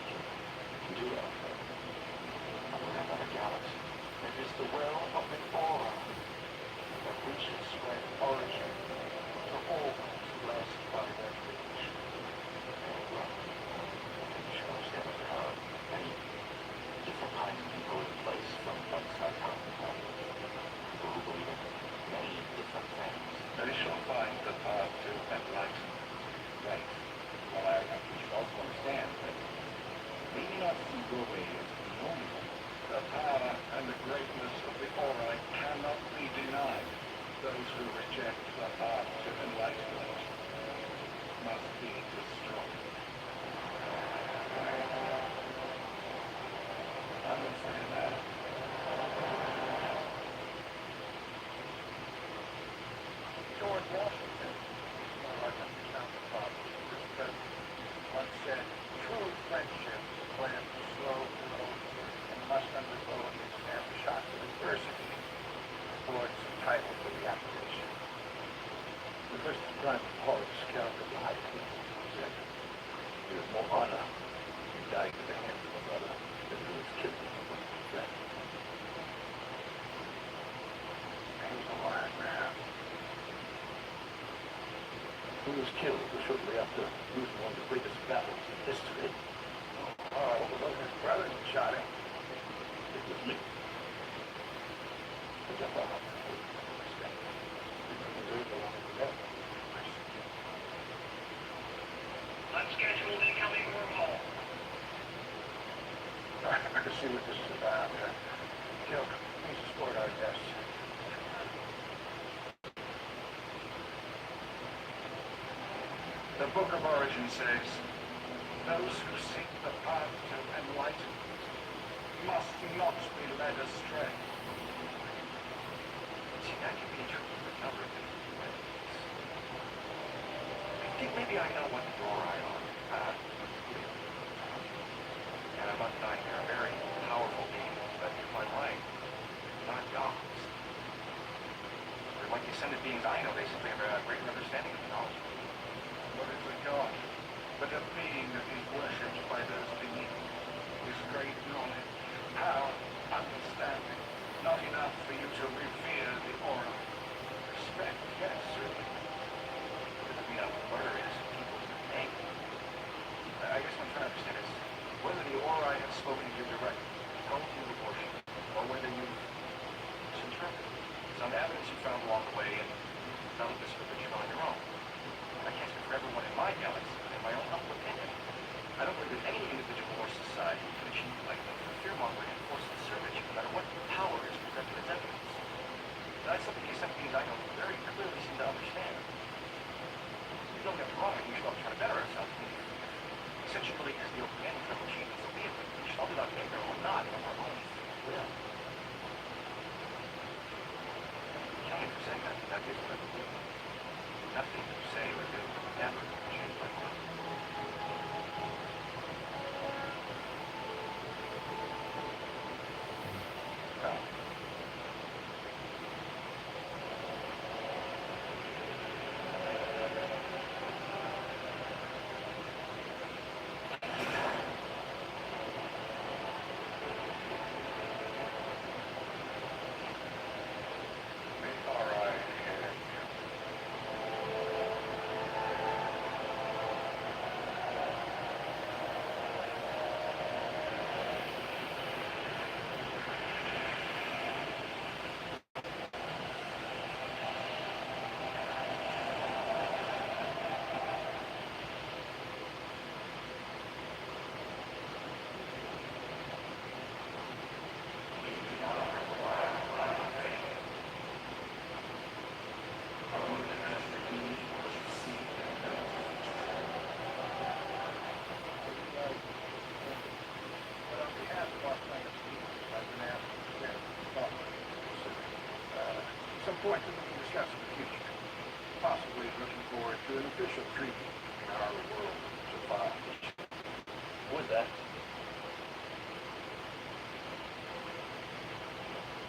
You can do that. From another galaxy. It is the well of the aura that reaches great origin to all those blessed by their creation. And well, it shows that there are many different kinds of people in place from outside come. People who believe in many different things. They shall find the path to enlightenment. Right. Well, I we should also understand that maybe not see your way as the only one. The power and the greatness of the aura cannot be denied. Those who reject the path to enlightenment must be destroyed. I'm afraid of that. George Washington, our counterpart of this president, once said, true friendship plants slow growth and must undergo the snapshot of adversity before it's entitled to the appellation. The first prime poet scoundrel the high people said, it is more honor to die at the hands of a brother than to his killed with a friend. He's a lion, man. He was killed shortly after losing one of the greatest battles in history. Oh, it wasn't his brother who shot him. It was me. But I thought I would respect. Because I really belonged to them. Unscheduled incoming wormhole. I can see what this is about. Gil, please escort our guests. The Book of Origin says, those who seek the path to enlightenment must not be led astray. See, that can be true in a number of different ways. I think maybe I know what door I'm on. And I'm not denying there are very powerful beings that use my mind, not gods. They're like the ascended beings I know. They simply have a greater understanding of the knowledge. What is a god? But a being that is worshipped by those beneath with great knowledge, power, understanding, not enough for you to revere the aura. Respect, yes, certainly. Doesn't mean I'm murdering innocent people's name.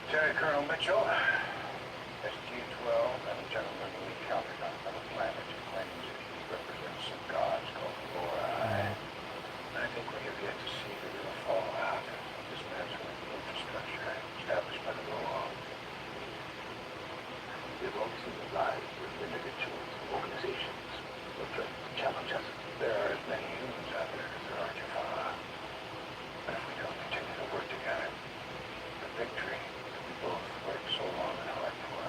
Lieutenant Colonel Mitchell, SG-12, and a gentleman we encountered on another planet who claims that he represents some gods called Ori. I think we have yet to see the real fallout of dismantling the infrastructure established by the law. We've all seen the lives of individuals and organizations who have tried to challenge us. There are as many humans out there as there are Jafar. But if we don't continue to work together, the victory that we both worked so long and hard for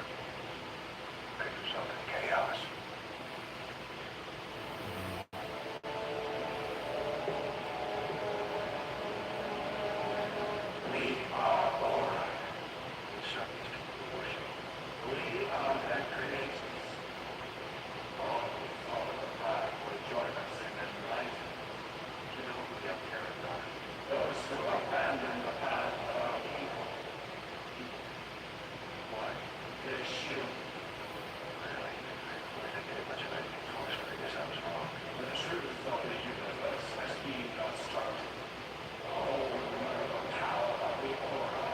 could result in chaos. We are Aura. The Stargate people worship. We are their creations. All who follow the path will join us in enlightenment. You know who the apparent are. Those who abandon the path of evil. Why? They should. Really? I didn't get much of anything for us, but I guess I was wrong. The truth of the universe has been not started. All remember the power of the Aura.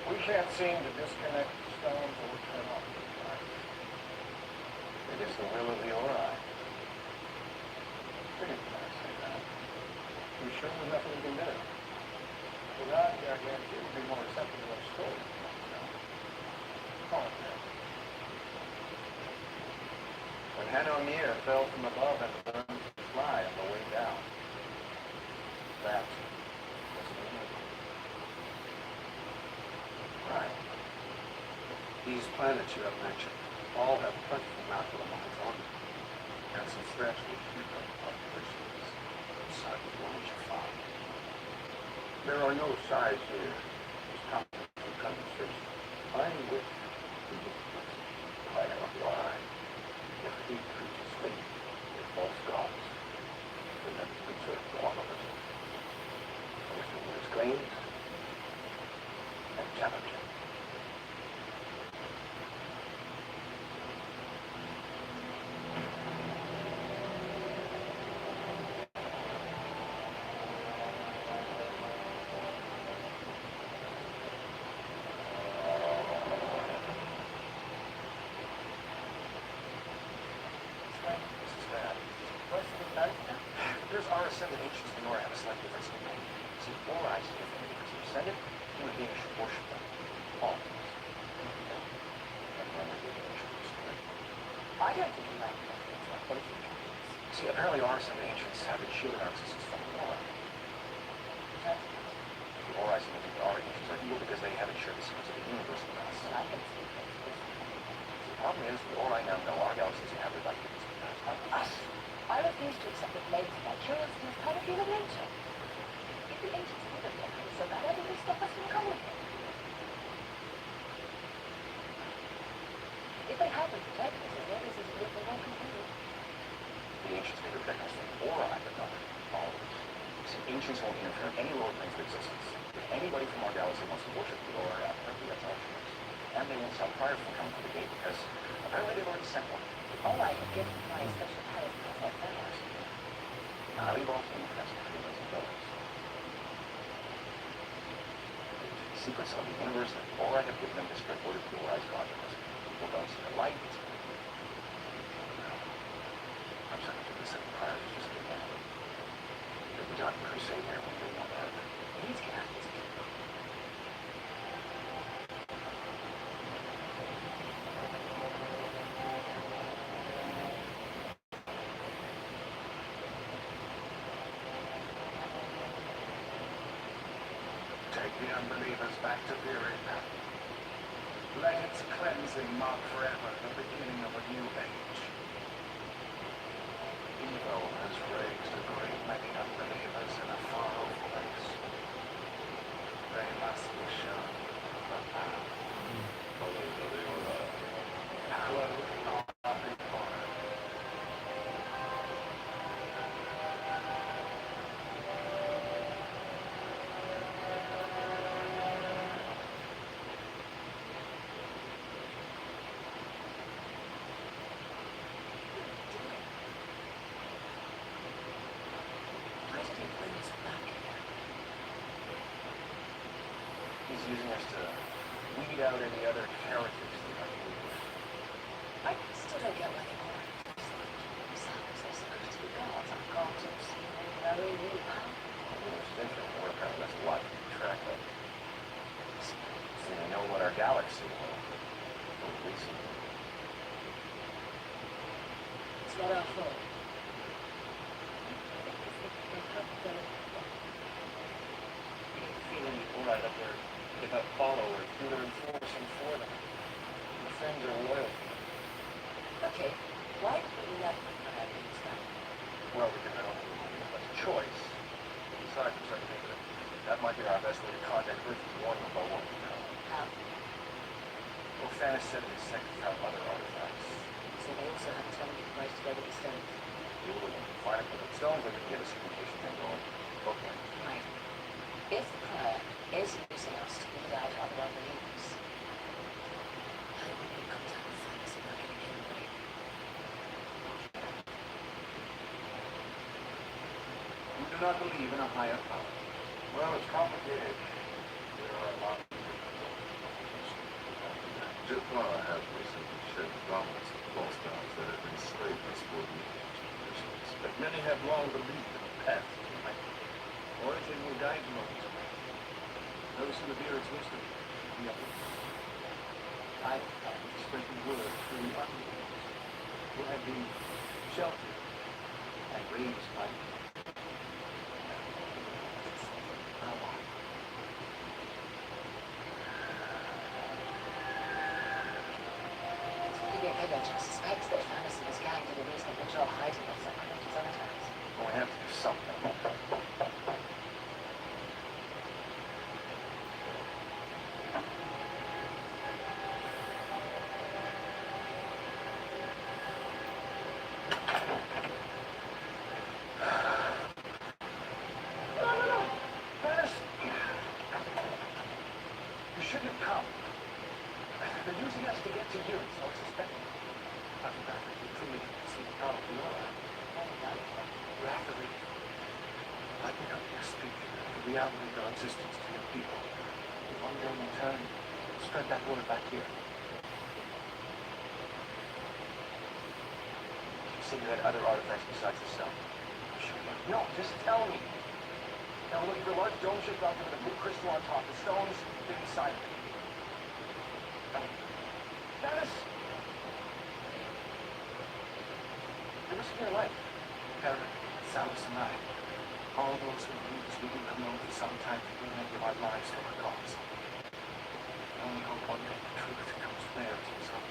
We can't seem to disconnect the stones or turn off the light. It is the will of the Ori. Pretty nice, say that. We sure there's nothing we can do. Without I guarantee we'd be more receptive to our story. Call it that. When Hanomir fell from above and learned to fly on the way down, that was the miracle. Right. These planets you have mentioned all have plentiful natural mines on them, and some substantially human populations outside the ones you found. There are no sides here. This topic of conversation. I'm with the planet of lie. If he preaches faith in false gods, then that is considered all of us. Everything is claims and challenging. There's RSM that ancients in Nora have a slight difference in name. See, Ori is different because you send it, human beings should worship them. All of us. I don't think you like things like what if you can. See, apparently RSM and ancients have been shielding our existence from Ori. The Ori seem to think the ancients are evil because they haven't shared the secrets of the universe with us. I can see that. The problem is, the Ori now know our galaxy is inhabited by humans because of us. I refuse to accept that blames my curiosity is part of human nature. If the ancients would have kept things so bad, I would stop us from coming here. If they had been protected us, then this is a bit more complicated. The ancients may protect us from Ori, but not all of us. See, ancients won't interfere in any lower planes of existence. If anybody from our galaxy wants to worship the Ori, apparently that's our choice. And they won't stop prior from coming to the gate because apparently they've already sent one. All I have given my special talent because I found. Now, we've also been protected from humans and villains. The secrets of the universe that Ori have given them to spread word of the Ori's godliness. People don't see the light. I'm sorry to this and prior to just getting out. If we got crusade here, we didn't want to have it. These characters. Take the unbelievers back to Viren. Let its cleansing mark forever the beginning of a new age. Evil has raised a great many unbelievers in a far-off place. They must be shown the power. Power of the Ori. using us to weed out any other heretics that might be with. I still don't get why they call it. Besides, they're supposed to be gods. Our gods have seen very new power. It's infinite work out. That's a lot to keep track of. So we know what our galaxy will release. It's not our fault. Feeling all right up there without followers, do their enforcing for them. The friends are loyal. Okay, why did we let them come out of these guys? Well, we can have a choice. Besides, I think that might be our best way to contact Earth and warn them about what we know. How? Well, Fannis said in his second found other artifacts. So they also have a telling device to go with the stones. You would find it with the stones, they could get a communication thing going. Okay. Right. If the prior is using us to weed out other unbelievers, how do we get in contact with Fannis if we're getting anybody? You do not believe in a higher power. Well, it's complicated. There are a lot of different Jitwa have recently shed garments of false gods that have enslaved us for generations. But many have long believed in the path to enlightenment. Origin will guide you on this way. Those who revere its wisdom, the upward. I have spreading word through the unbelievers who have been sheltered and raised by me. Maybe I suspect that Fannis and his gang did a reasonable job hiding us at his artifacts. Well, we have to do something. No. Fannis! You shouldn't have come. They're using us to get to you, so I suspect. After that, we truly see the problem we are. You have to leave. Let me come here speak the reality of our existence to your people. If one day in turn, spread that word back here. You said you had other artifacts besides yourself. No, just tell me. Now, look, your large dome-shaped object with a blue crystal on top, the stones fit inside of it. Fannis! You're risking your life. Aaron, Salas, and I, all those who believe us, we have known for some time that we may give our lives for our cause. I only hope one day the truth comes clear to us all.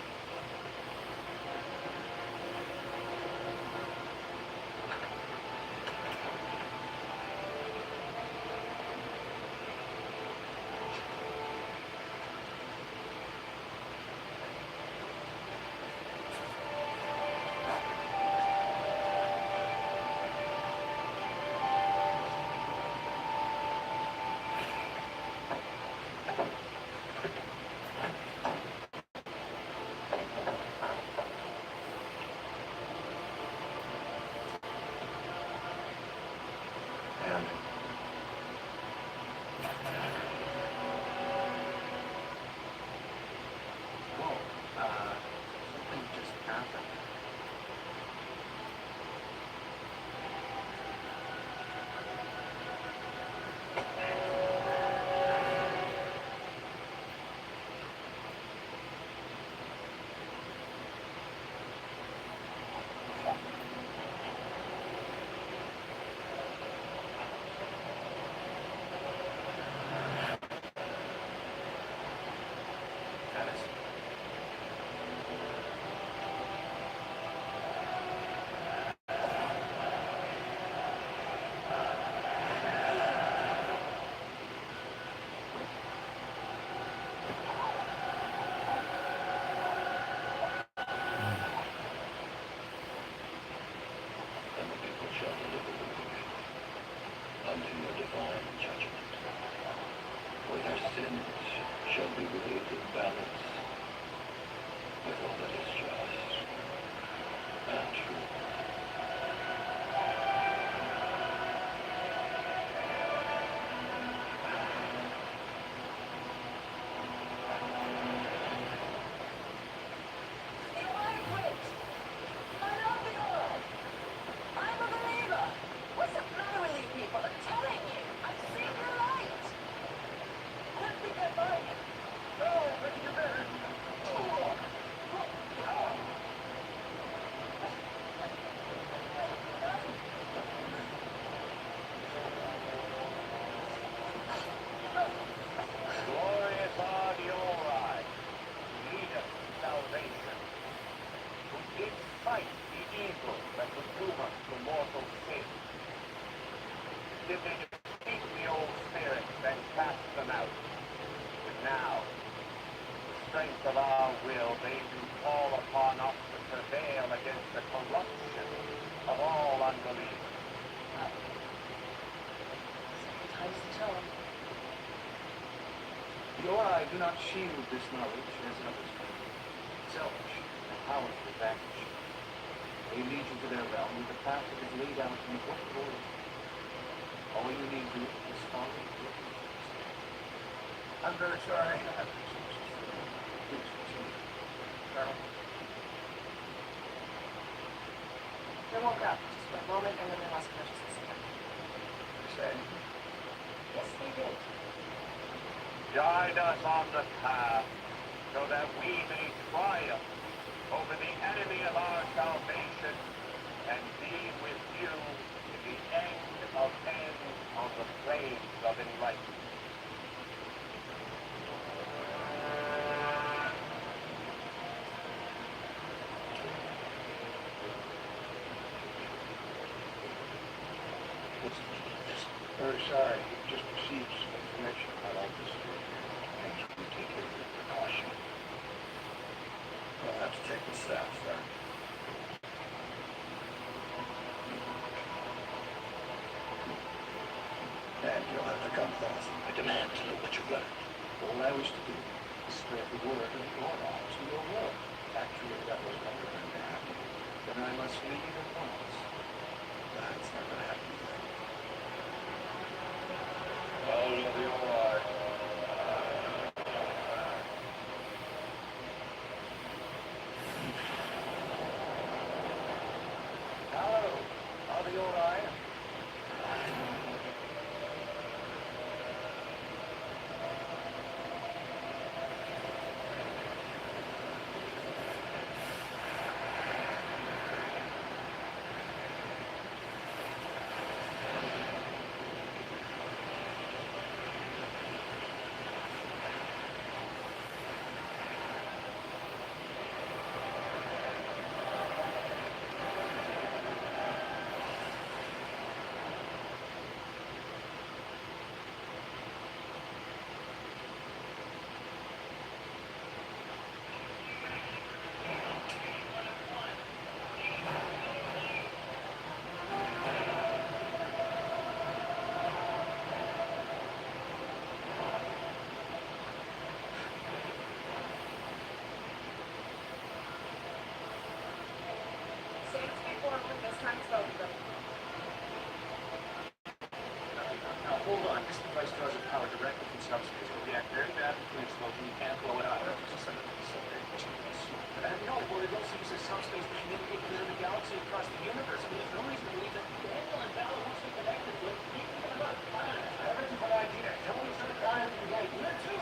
And Whoa, something just happened. Fannis. and the people shall deliver the weak unto your divine judgment. For their sins shall be weighed in balance with all that is just and true. strength of our will may do call upon us to prevail against the corruption of all unbelief. Time's the charm. You or I do not shield this knowledge as others do. Selfish and powerful advantage. They lead you to their realm with the path that is laid out in the book of order. All you need to do is follow it. I'm very sorry. Please continue. Colonel, They woke up just for a moment and then they lost consciousness again. you say? Yes, they did. Guide us on the path so that we may triumph over the enemy of our salvation and be with you in the end of the flames of enlightenment. Very sorry. We've just received some information about all this. Things we take every precaution. We'll have to take the staff, sir. And you'll have to come with us. I demand to know what you've learned. All I wish to do is spread the word of your law to your world. Actually, that was never going to happen. Then I must leave at once. That's not going to happen either. All of your life. Hello, are you all right? Same as before, but this time it's both of them. Now, hold on. This device draws its power directly from subspace. It'll react very badly to smoke, and you can't blow it out. No, well, it also uses subspace to communicate within the galaxy across the universe. I mean, there's no reason to believe that Daniel and Val, once we connected to it, even think about planets. That's a good idea. Tell me some kind of the idea, too.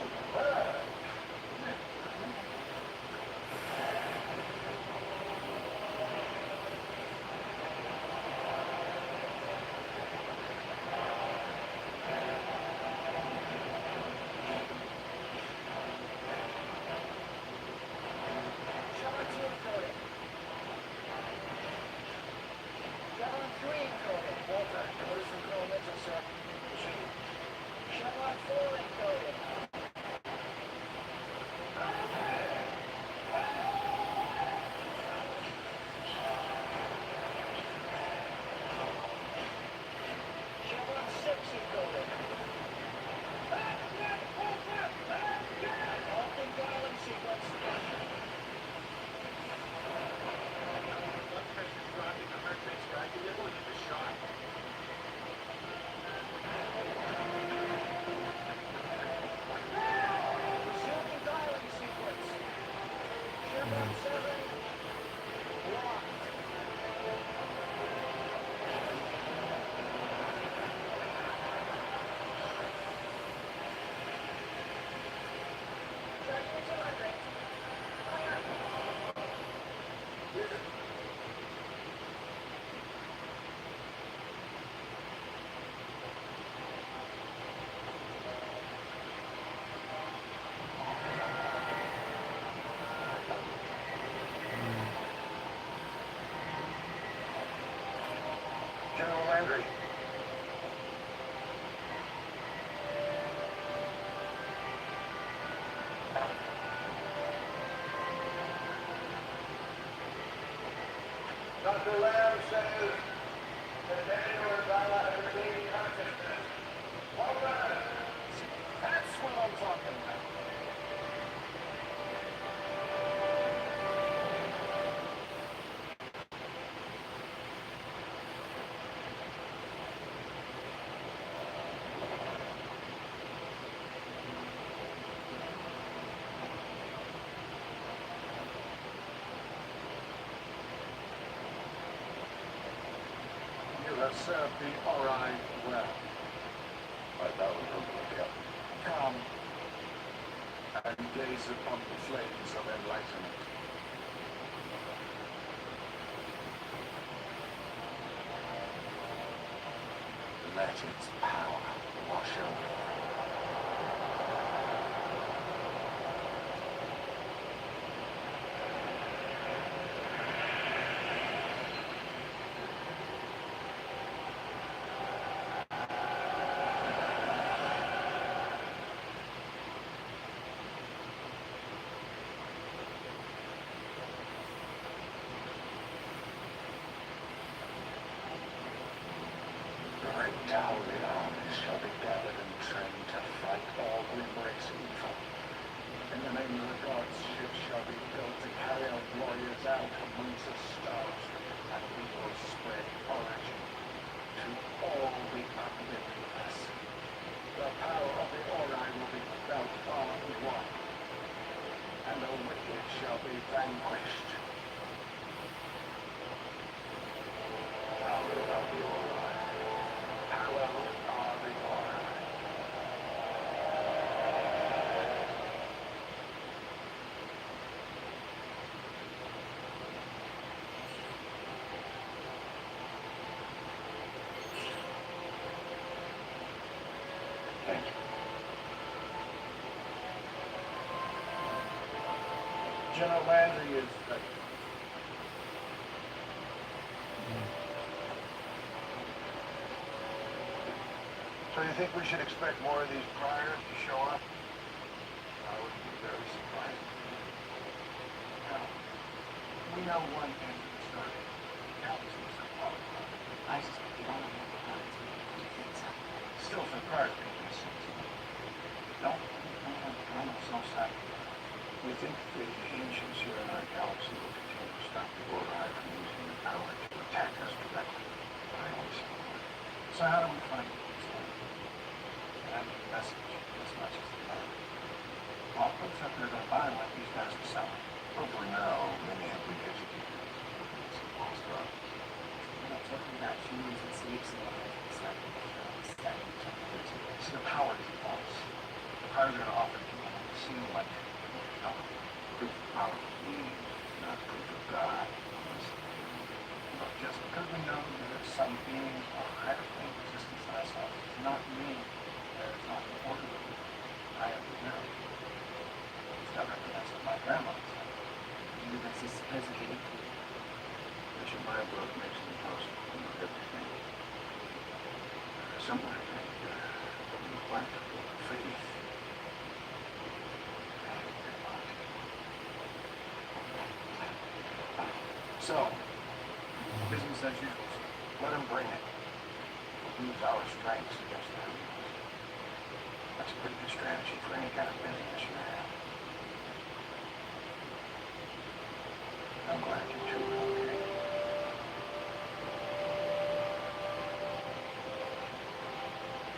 Chevron 2 encoded. Chevron 3 encoded. Walter, notice some Colonel Mitchell, sir. Chevron 4 encoded. Chevron 6 encoded. Halting dialing sequence. Blood pressure's dropping, the heart rate's rising. You're going to get a shot. Resuming dialing sequence. Chevron 7. Locked. Tracking to heart rate. Fire. General Landry. Dr. Lamb says that Daniel and Vala have regained consciousness. Well done. That's what I'm talking about. You have served the Ori well. I thought we were going to help. Come and gaze upon the flames of enlightenment. Let its power wash over you. Great towering armies shall be gathered and trained to fight all who embrace evil. In the name of the gods, ships shall be built to carry our warriors out amongst the stars, and we will spread origin to all the omnivorous. The power of the Ori will be felt far and wide, and the wicked shall be vanquished. Power of the Ori. Power of the Ori. Thank you. General Landry is ready. So you think we should expect more of these priors to show up? I would be very surprised. Now, we know one thing from the Stargate galaxies are qualified. I suspect you don't know what happens when you think so. Still for priors making a sense. No, no side. We think the ancients here in our galaxy will continue to stop the Ori from using their power to attack us directly. I always say that. So how do we find it? And the message as much as the money. Well, what's up they're going to buy like these guys are selling? Hopefully now, many have been educated. It's a lost art. We're not talking about humans and snakes and all that. It's like studying technology. See, the power defaults. The powers are going to offer people what seem like proof of power of being, not proof of God. But just because we know there is some being or higher plane of existence than ourselves does not mean there is not an order. I am the mirror. It's not recognized by my grandmother's time. You guys are supposedly equal. Bishop Meyerberg makes it impossible to know everything. Someone I think neglect faith. So, business as usual. Let him bring it. We'll use our strengths against them. That's a pretty good strategy for any kind of business you have. I'm glad you two are okay.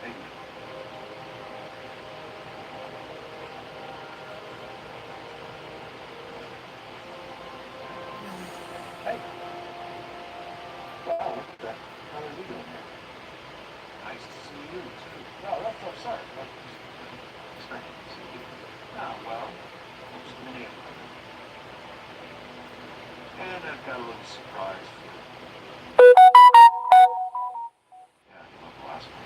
Hey. Hey. Wow, what the hell are you doing here? Nice to see you, too. No, I'm sorry. I was expecting to see you. Oh, well, just a minute. And I've got a little surprise for you. Yeah, well, the last one.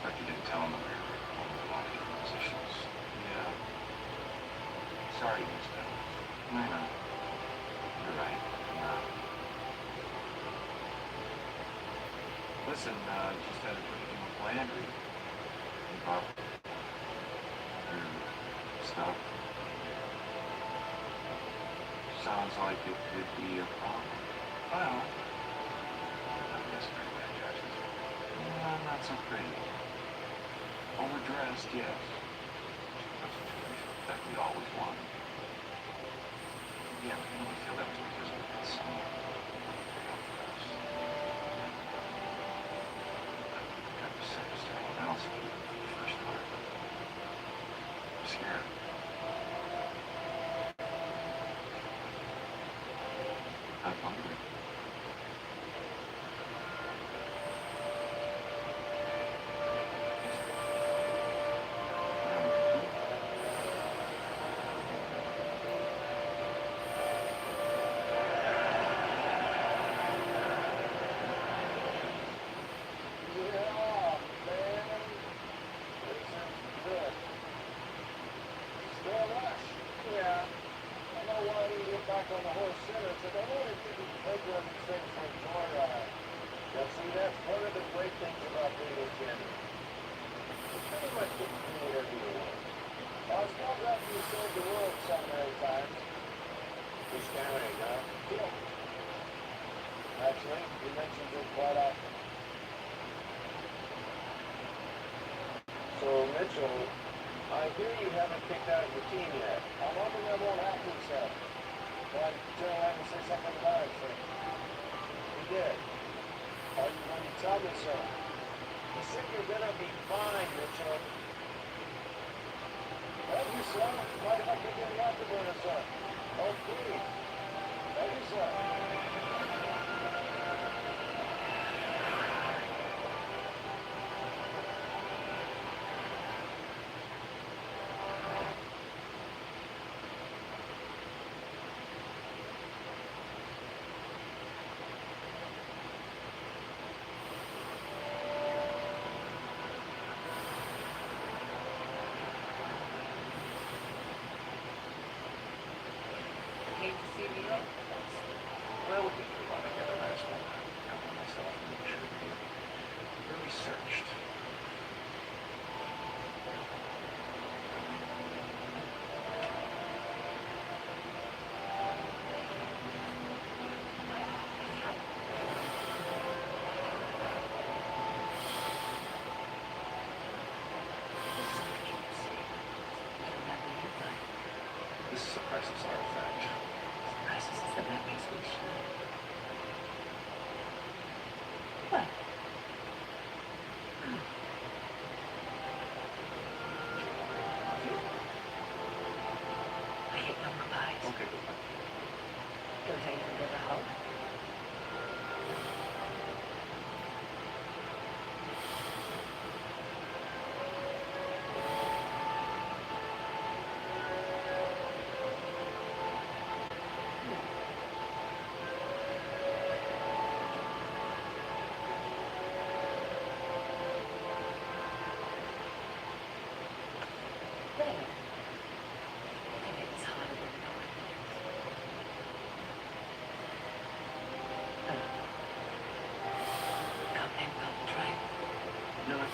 But you didn't tell him that we were all in a lot of different positions. Yeah. Sorry you missed that. I know. You're right. Yeah. Listen, just had a quick thing with Landry. About your stuff. Sounds like it could be a problem. Well, I guess pretty bad, Jackson. Not so pretty. Overdressed, yes. That we always want. Yeah, but we feel that was because of that song. Got the sickest anyone else when we first started. I'm scared. I'm hungry. Actually, you mentioned it quite often. So, Mitchell, I hear you haven't picked out your team yet. I'm hoping that won't happen, sir. But General had to say something about it, sir. He did. Are you going to tell me, sir? He said you're going to be fine, Mitchell. Thank you, sir. Might have to get the afterburner, sir. Oh, please. Thank you, sir. Hate to see me up. Well, we can put together last one. Cover myself and make sure you're researched. This is a priceless artifact. Priceless is the memories we share. What? I hate number pies. Okay, goodbye. Don't I even give a hug? There. And it's harder than knowing it is. Come and come try. No, I don't.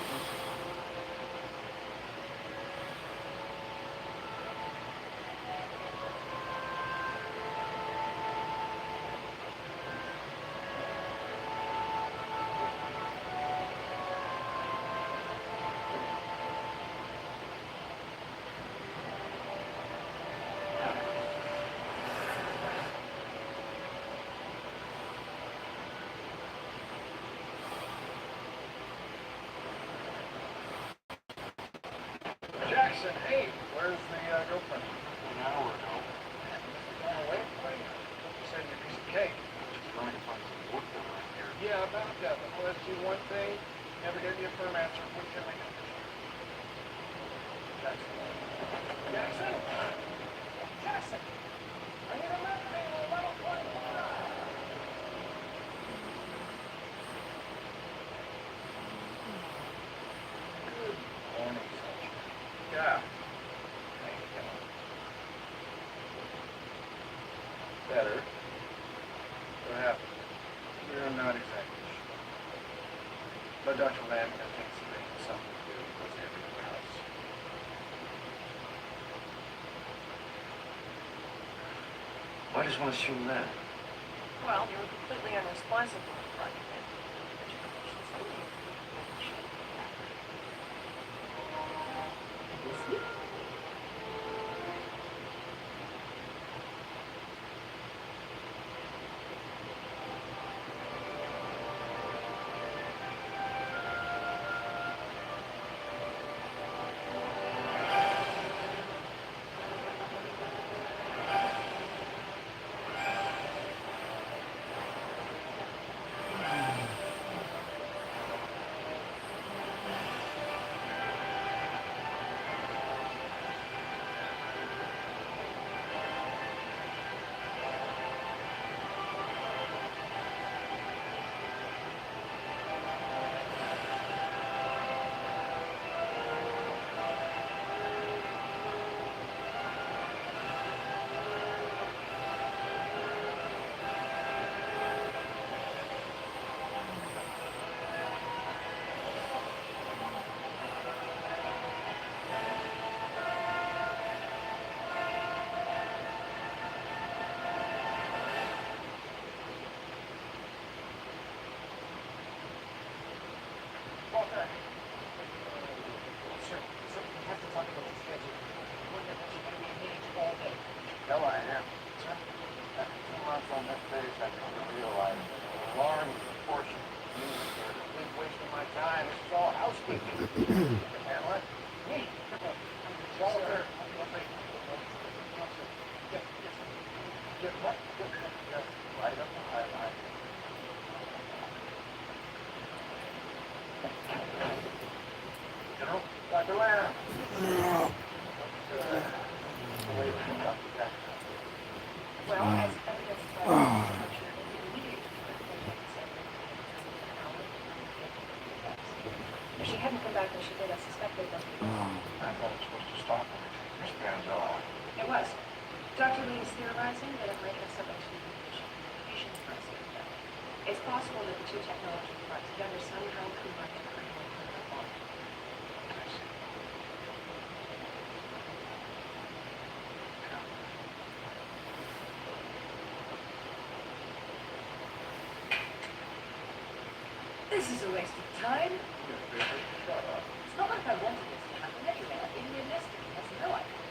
Jackson, hey, where's the girlfriend? An hour ago. Gone away? You said your piece of cake. Just trying to find some work done around here. Yeah, about that. The whole SG-1 thing. Never gave me a firm answer. What can I do? Jackson. Jackson? Jackson! I need a map table, level 21. Good morning, Sergeant. Yeah. How you doing? Better. What happened? You're not exactly sure. But Dr. Lamkin thinks it has something to do with everything else. I just want to assume that. Well, you were completely unresponsive when you brought him in. Walter. Sir, we have to talk about the schedule. We're going to be engaged all day. No, I am. Sir, after 2 months on this base, I've come to realize that an alarming proportion of humans are a big waste of my time. This is all housekeeping. Handle it? Me? Walter. Get what? Just light up the highlight. General? Dr. Lamb. Well, as evidenced by the structure in the immediate if she hadn't come back when she did, I suspect they'd done it. I thought it was supposed to stop when it wristbands off. It was. Dr. Lee is theorizing that it might have something to do with communication process. It's possible that the two technologies brought together somehow combined to create one protocol. This is a waste of time. It's not like I wanted this to happen anyway. I think you missed it. That's no idea.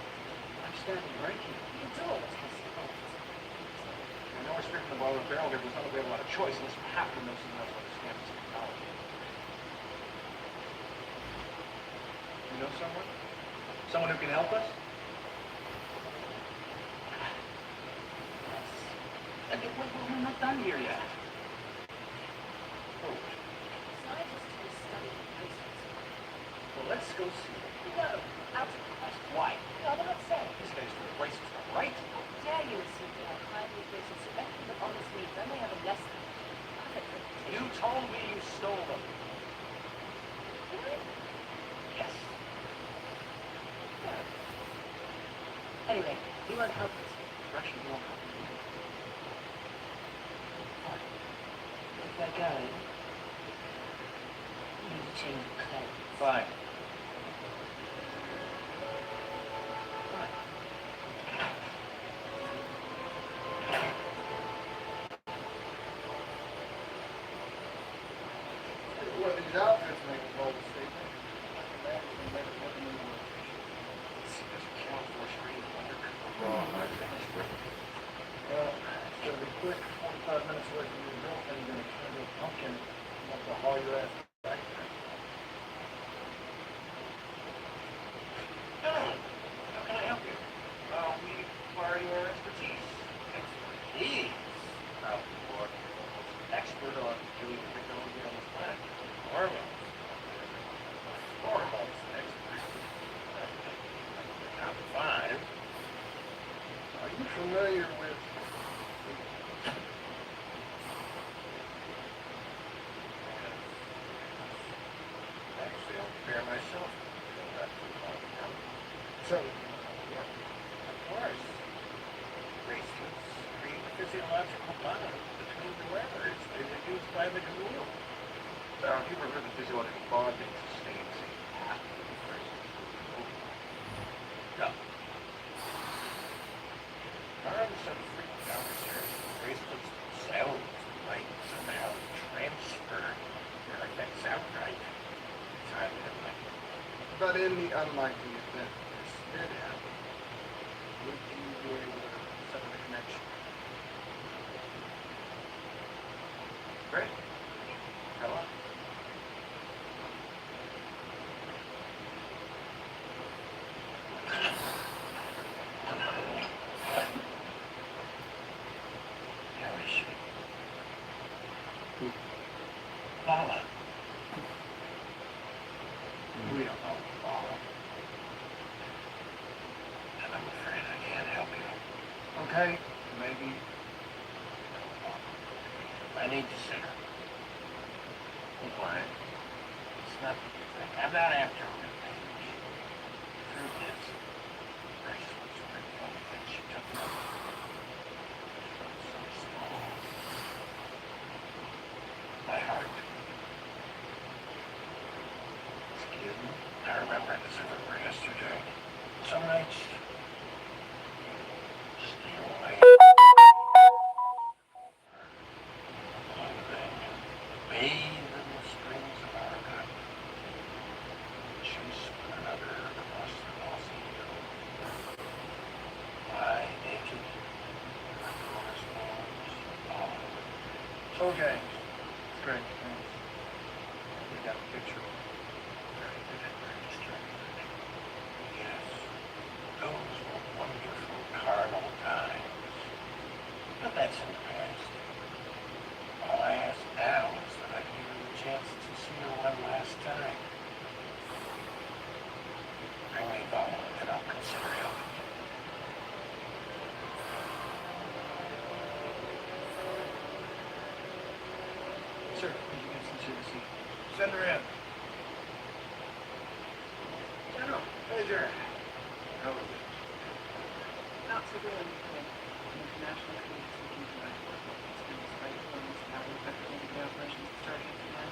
I'm standing right here. You do all this possible. I know we're speaking the bottom of the barrel here, but there's not a lot of choice unless we have to know something else understand this technology. You know someone? Someone who can help us? We're not done here yet. Scientists who study places. Well, let's go see. No, out of the question. Why? No, they're not saying. These days for the races, right? How dare you assume that our kindly places so anything but honest needs only have a less than perfect reputation. You told me you stole them. Really? Yes. No. Anyway, you won't help us. Actually, you won't help me. If I go, you need to change your clothes. Fine. Well, these outfits make a bold statement. That is a better looking than the There's a count for screen undercover raw. Well, it's gonna be quick. 45 minutes away from your girlfriend, you're gonna turn into a pumpkin. You want to haul your ass back there. How can I help you? We require your expertise. Expertise? Oh, Lord. Expert on doing technology on this planet. Hormones. Hormones expert. Top 5. Are you familiar with Actually, I'll prepare myself. so? Of course. Bracelets create a physiological bond between the wearers. They were used by the guru. Have you ever heard of physiological bond being sustained, say, after the first move? No. Arms and freak down the stairs. Bracelets sail in the unlikely event this did happen, would you be able to sever the connection? Great. Hello. How is she? Paula. We don't know. And I'm afraid I can't help you. Okay, maybe. I need to see her. Why? It's not what you think. I'm not after her revenge. Truth is, Grace was really the only thing she took from me. So small. My heart. Excuse me? I remember it as if it were yesterday. Some nights, steal away. One thing, bathe in the springs of our gut. Chase one another across the mossy hill. Lie naked, forest bones, all Okay. It's great. Thanks. We got a picture. very good and very distracting. Yes, those were wonderful carnal times. But that's in the past. All I ask now is that I give you a chance to see her one last time. Bring me Paula, and I'll consider helping you. Sure. You can see your receipt. Send her in. General. Hey, Jared. How was it? Not so good. The international community is looking for my work. It's been despite loans and how we effectively the operations at Stargate SG-1.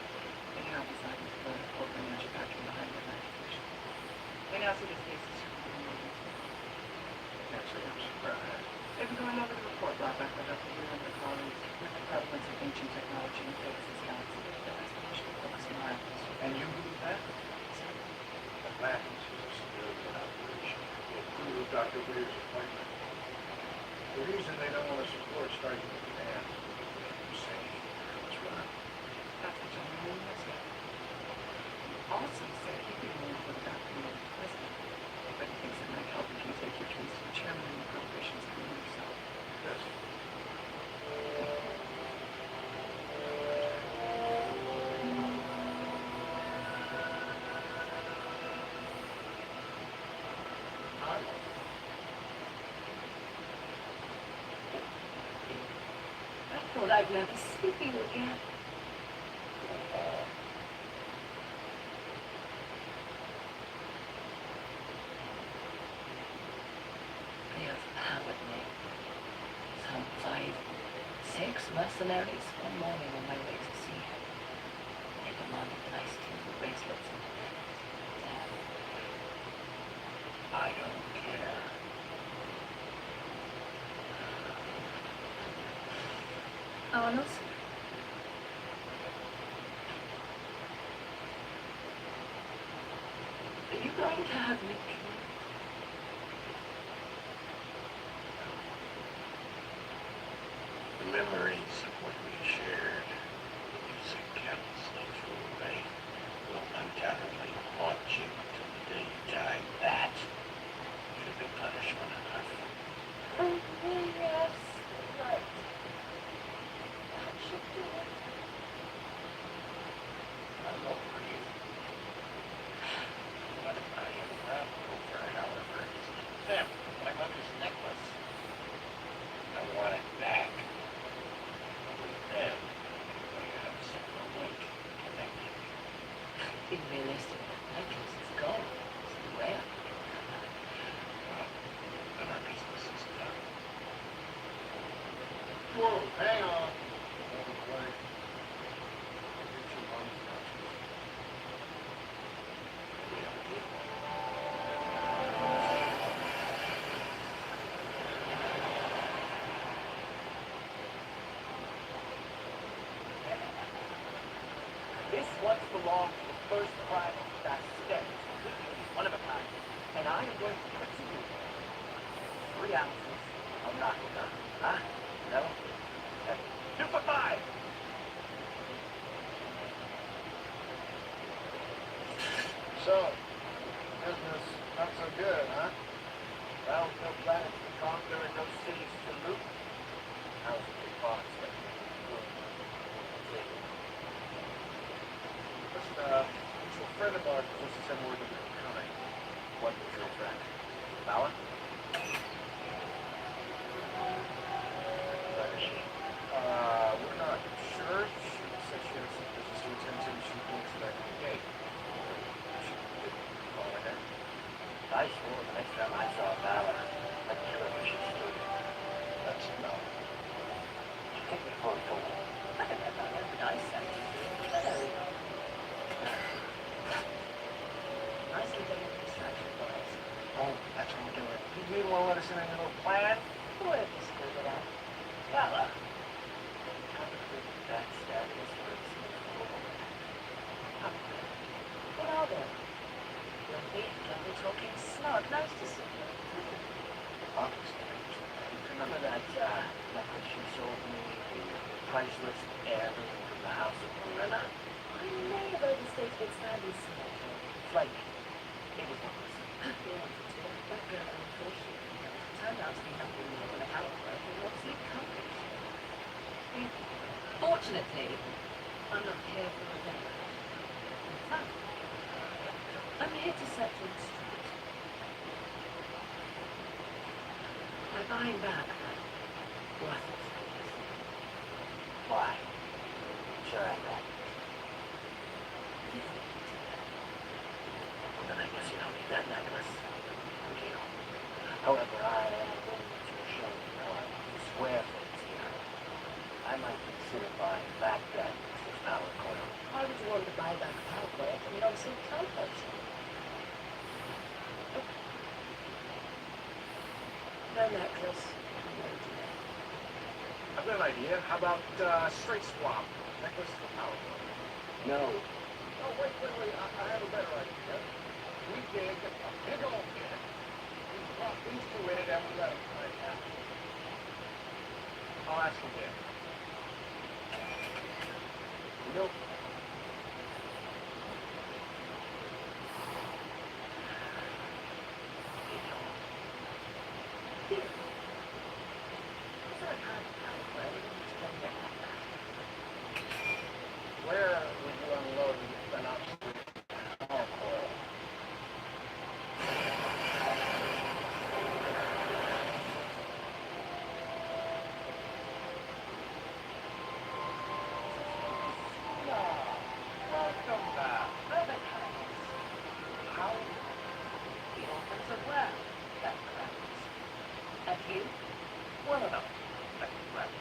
They have decided to put a corporate manufacturing behind their acquisition. They now see this case as super emergency. Actually, I'm surprised. They've been going over the report brought back by Dr. Wu and her colleagues with the prevalence of ancient technology in Pegasus Galaxy. Their estimation focus on miracles. And you believe that? So, Atlantis is a civilian operation. It approved of Dr. Weir's appointment. The reason they don't want to support Stargate Command is saying it's run. that's what John Moon said. He also said he'd be willing to put Dr. Wu in prison, but he thinks it might help if you take your case to the chairman of the appropriations committee yourself. Yes. I thought I'd never see you again. They have hammered me. Some 5, 6 mercenaries one morning on my way to see him. They demanded that I steal the bracelets and then I don't care. honest. Are you going to have me killed? The memories of what we shared, using countless through away, will undoubtedly haunt you until the day you die. That should be punishment enough. Oh, yes, right. That should do it. I'm over you. What am I unraveled for, however, is them, my mother's necklace. I want it back. With them, we have some link connecting. Be realistic. That necklace is gone. It's rare. Well, then our business is done. Whoa, hang on. Hold it, play. I'll get your mom's vouchers. We have a deal. This once belonged to the first private that stepped. One of and I am going to put to you 3 ounces of knuckle gun. Huh? No? Okay. 2 for 5! So, business not so good, huh? Battlefield planets to conquer and no cities to loot. How's the big box? Listen, mutual friend of ours was supposed to send word that we were coming. What mutual friend? Bauer? Where is she? We're not sure. She said she has some business to attend to. She thinks that the gate. She didn't call her there. I swore the next time I saw Bauer, I'd kill her where she stood. That's no. She take me for a fool. I don't know about that, but I said, very nicely done with distraction, boys. Oh, that's what we're doing. You didn't want to let us in on your little plan? We'll just figure it out. Bella. Backstab is What are they? You're talking snot. Nice to see you. Remember that necklace you sold me, the priceless heirloom from the House of Morena? I may have overstated its value slightly. Like, it was worthless. That girl, unfortunately, turned out to be nothing more than a housewife who wants to accomplish. Fortunately, I'm not here for revenge. In fact, I'm here to set things straight. By buying back worthless things. Why? Sure, I know. You think you do that? Well, then I guess you don't need that necklace. Deal. However, I am willing to show you how I want to square things here. I might consider buying back that Mrs. Power Coil. Why would you want to buy back power quick when you don't see television? No necklace, no delay. I've got an idea. How about straight swap? Necklace for Power Coil. No. Oh, wait. I have a better idea. We dig a big old pit. We drop these two in it and we let them play. I'll ask again. Nope. Where would you unload an obsolete power coil? Welcome back. Perfect kindness. How? The orphans are well. That crackers. And you? Well enough. Thank you, Brad.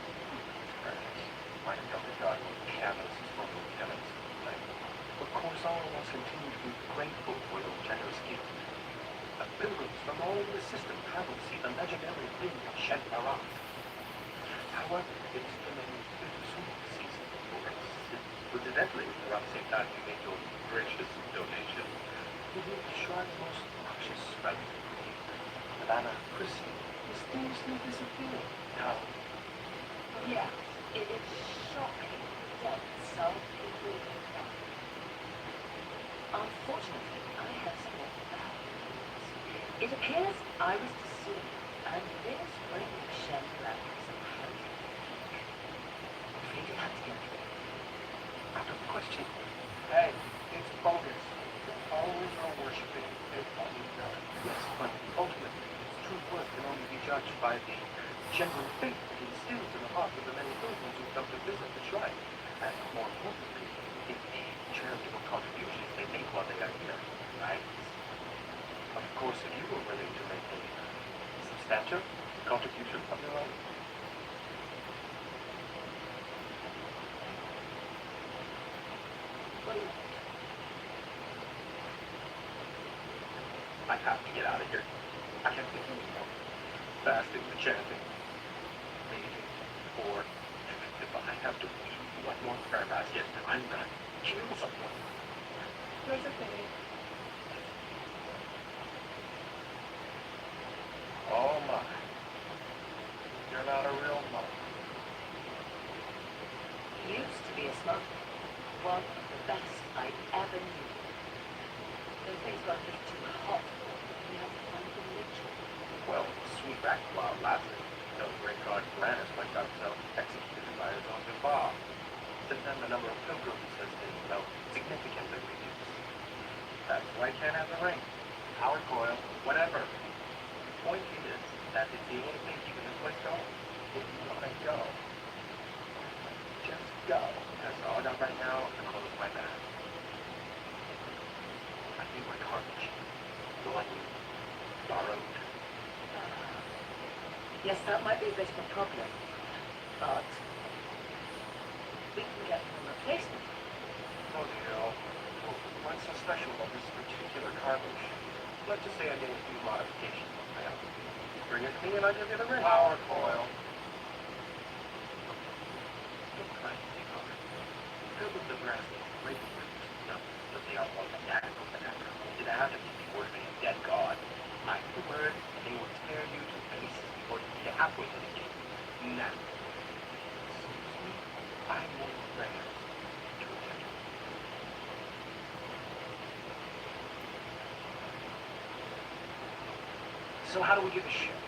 My younger daughter was careless as well as careless. Of course, all of us continue to be grateful for your generous gift. Pilgrims from all over the system travel to see the legendary ring of Shenparan. However, it is becoming bittersweet season for us. Incidentally, around the same time you made your gracious donation. We will shrine most precious relic. Havana Chrissy mysteriously disappeared. How? Yeah, it is shocking that so completely wrong. Unfortunately, I have some more bad news. It appears I was deceived, and this ring of Shenparan is apparently fake. I'm afraid you'll have to get it. Out of question. Hey, it's bogus. Always are worshipping it only done. Yes, but ultimately, its true worth can only be judged by the genuine faith it instills in the hearts of the many pilgrims who come to visit the shrine. And more importantly, in the charitable contributions they make while they are here. Right? Of course, if you were willing to make a substantial contribution of your own. What do you think? I have to get out of here. I can't think anymore. Fasting, chanting, reading, or if I have to eat one more prayer basket, I'm gonna kill someone. There's a pity. not a real monk. He used to be a smuggler. One of the best I ever knew. Those things got a bit too hot for him. He had to find religion. Well, sweet back wild Lazarus. No great god Uranus might got himself executed by his own cabal. Since then, the number of pilgrims has been, well, significantly reduced. That's why I can't have the ring. Power coil, whatever. The point is that it's the only thing keeping this place going. If you want to go, just go. Because all I got right now is the clothes my bag. I need my card machine. The one you borrowed. Yes, that might be a bit of a problem. But we can get him a replacement. Oh, hell. Well, what's so special about this particular card machine? Let's just say I did a few modifications on my own. Bring it to me and I'll give you the ring. Power coil. What kind of thing are it? Good with the brass, great with the no, but they are all tactical. Did I have to be worshiping a dead god? I the word, and they will tear you to pieces before you get halfway to the gate. Now, excuse me, I'm one of the prayers to protect you. So how do we get the ship?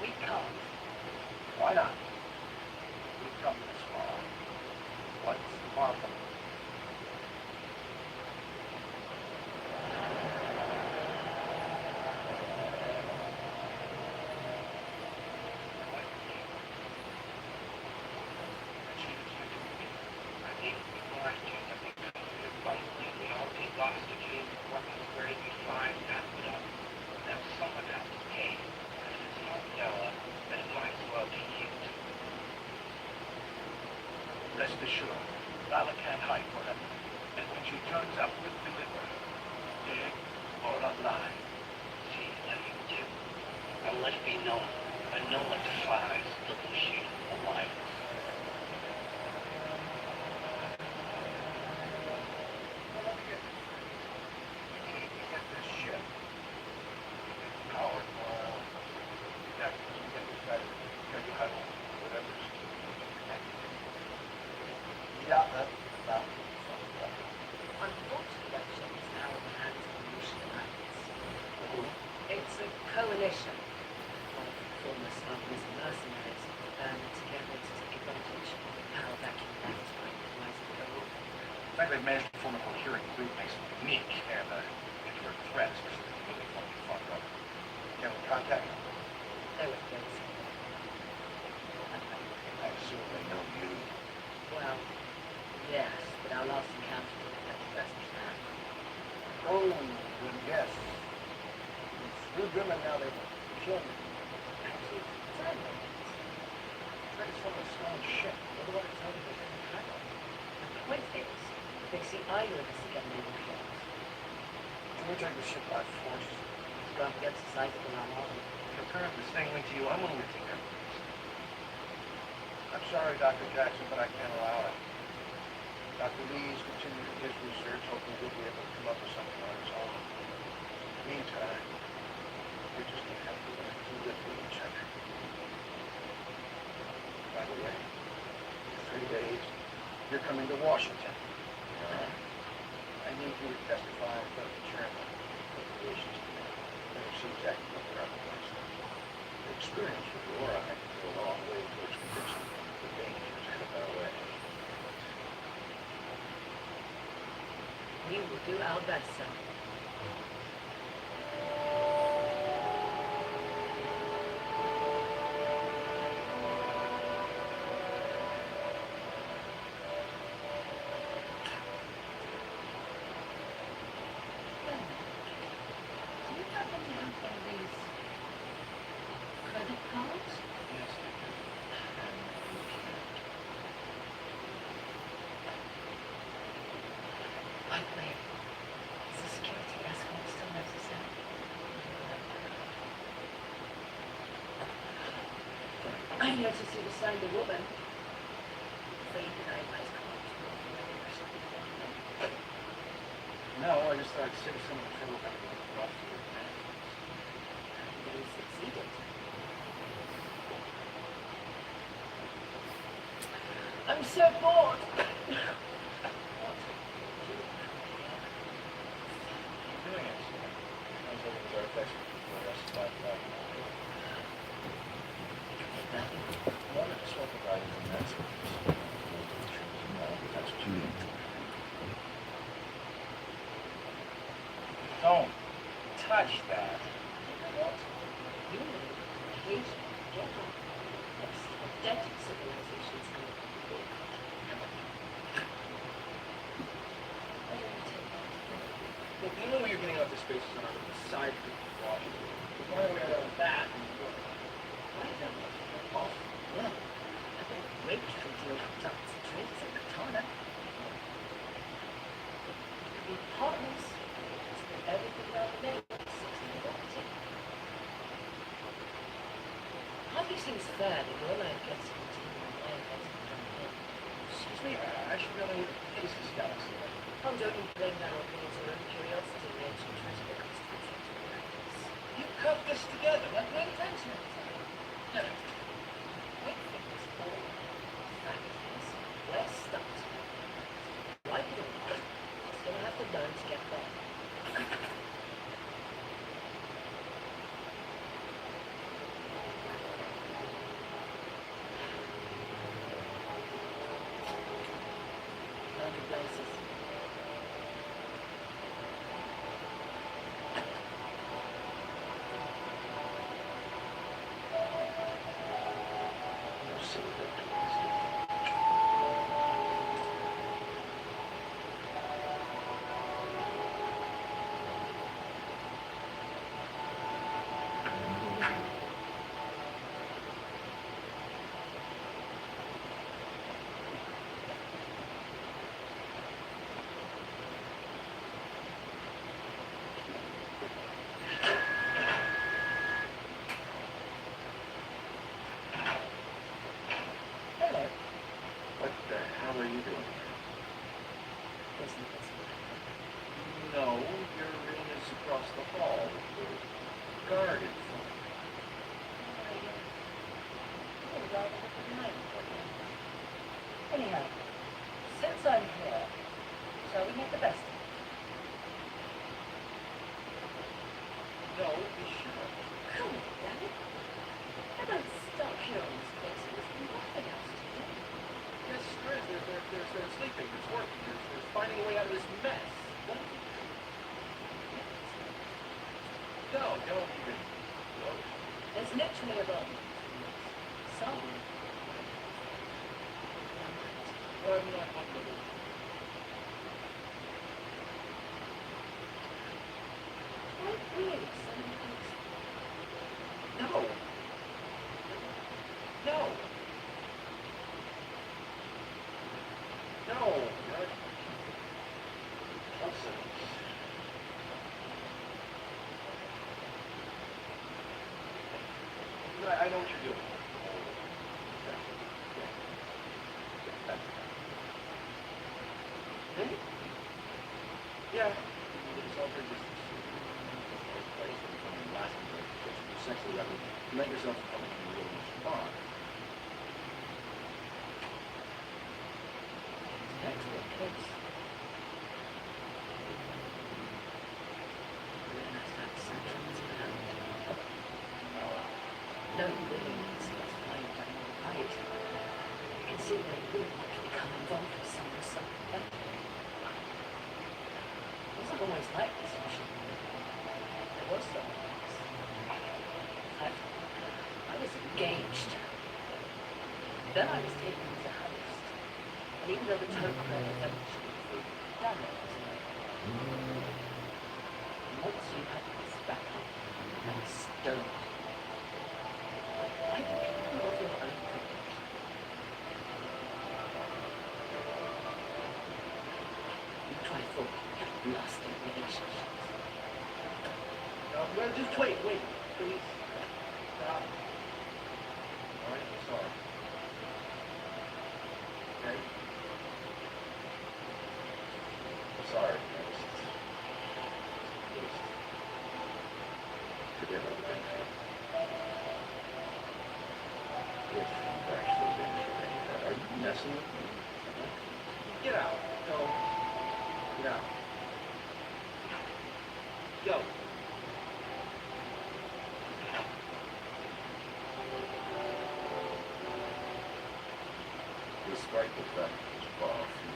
We can't. Why not? We've come this far. What's the problem? Rest assured, Lala can't hide forever. And when she turns up with the liver, dead or alive, See, let me do. And let it be known, I know what defies the Lucian alliance. Well, let me get this straight. You need to get this ship. Power coil. That you get this guy to tell you how to whatever's connected. Yeah, that's about it. Unfortunately, that ship is now in the hands of the Lucian Alliance. It's a coalition of former smugglers and mercenaries banded together to take advantage of the power vacuum that is by utilizing gold. the fact they've managed to form a coherent group makes them unique and introvert threat, especially if they really want to be fucked up. Can we contact them? They were close. I assume they know you. Well, yes, but our last encounter took place first hand. Oh, good guess. It's real good now they killed me. Actually, it's silent. I just want to smell shit. Otherwise, how do they get the track on? The point is, if they see either of us together, they will kill us. Can we take the ship by force? It's going against the sizable armada. If your parent is staying linked to you, I'm willing to take that risk. I'm sorry, Dr. Jackson, but I can't allow it. Dr. Lee's continuing his research, hoping he'll be able to come up with something on his own. Meantime, we're just going to have to learn to live with each other. By the way, in 3 days, you're coming to Washington. I need you to testify in front of the chairman of the Relations Committee. Better see exactly what they're up against. The experience with your eye can go a long way towards convincing them of the dangers headed our way. We will do our best, sir. Do you happen to have one of these credit cards? Yes, I do. By the way, is the security escort still necessary? I noticed you signed a woman. So you denied my card. No, I just thought I'd save some of the trouble by getting across to your parents. You succeeded. I'm so bored. Doing it. Sounds like it was our effects for the rest of my life. One of the supervisors in that space. That's cheating. Don't touch that. You hate get on. Extended civilizations and Look, you know you're getting out to space is on the side of the water. Why are we out of that? well, I think great to deal with concentrates and katana. Be partners. Everything about the name is 60-40. Hardly seems fair that your land gets to continue and mine gets to come in. Excuse me, I should really face this galaxy. Oh, don't you blame that opinions or own curiosity in ancient transport constitutions or practice? You cut this together. Like no intention. Wait for this all. Fact is, we're stuck. Like it or not, it's gonna have to learn to get better. Other places. Hello. What the hell are you doing? Isn't this No, your room is across the hall. Guarded from. Anyhow, since I'm here, shall we make the best of it? No, be sure. Come on, damn it. I don't stuck here on this place. There's nothing else to do. Yes, there is. There's sleeping, there's working, there's finding a way out of this mess. What? No, don't even. There's literally a lot. So, I'm not comfortable. quite really sometimes. No. No. No. Listen. I know what you're doing. Hmm? Yeah. It's all pretty distance. Place from the last place. Sexually, I mean, you let yourself come into a real respond. Excellent case. No, really, it's not fine, right? You can see where you would like to become involved with something better. It wasn't always like this, usually. There was something else. I was engaged. Then I was taken as a host. And even though the token eventually proved damaged, once you had this back up and stoned, like the people of your own privilege. You try to have lasting relationships. No, well, just wait, please. Stop. All right, I'm sorry. Okay? I'm sorry. Forgive everything. If you've actually been through any of that Are you messing with me? Get out. Go. Get out. Go. Despite the fact that it's far from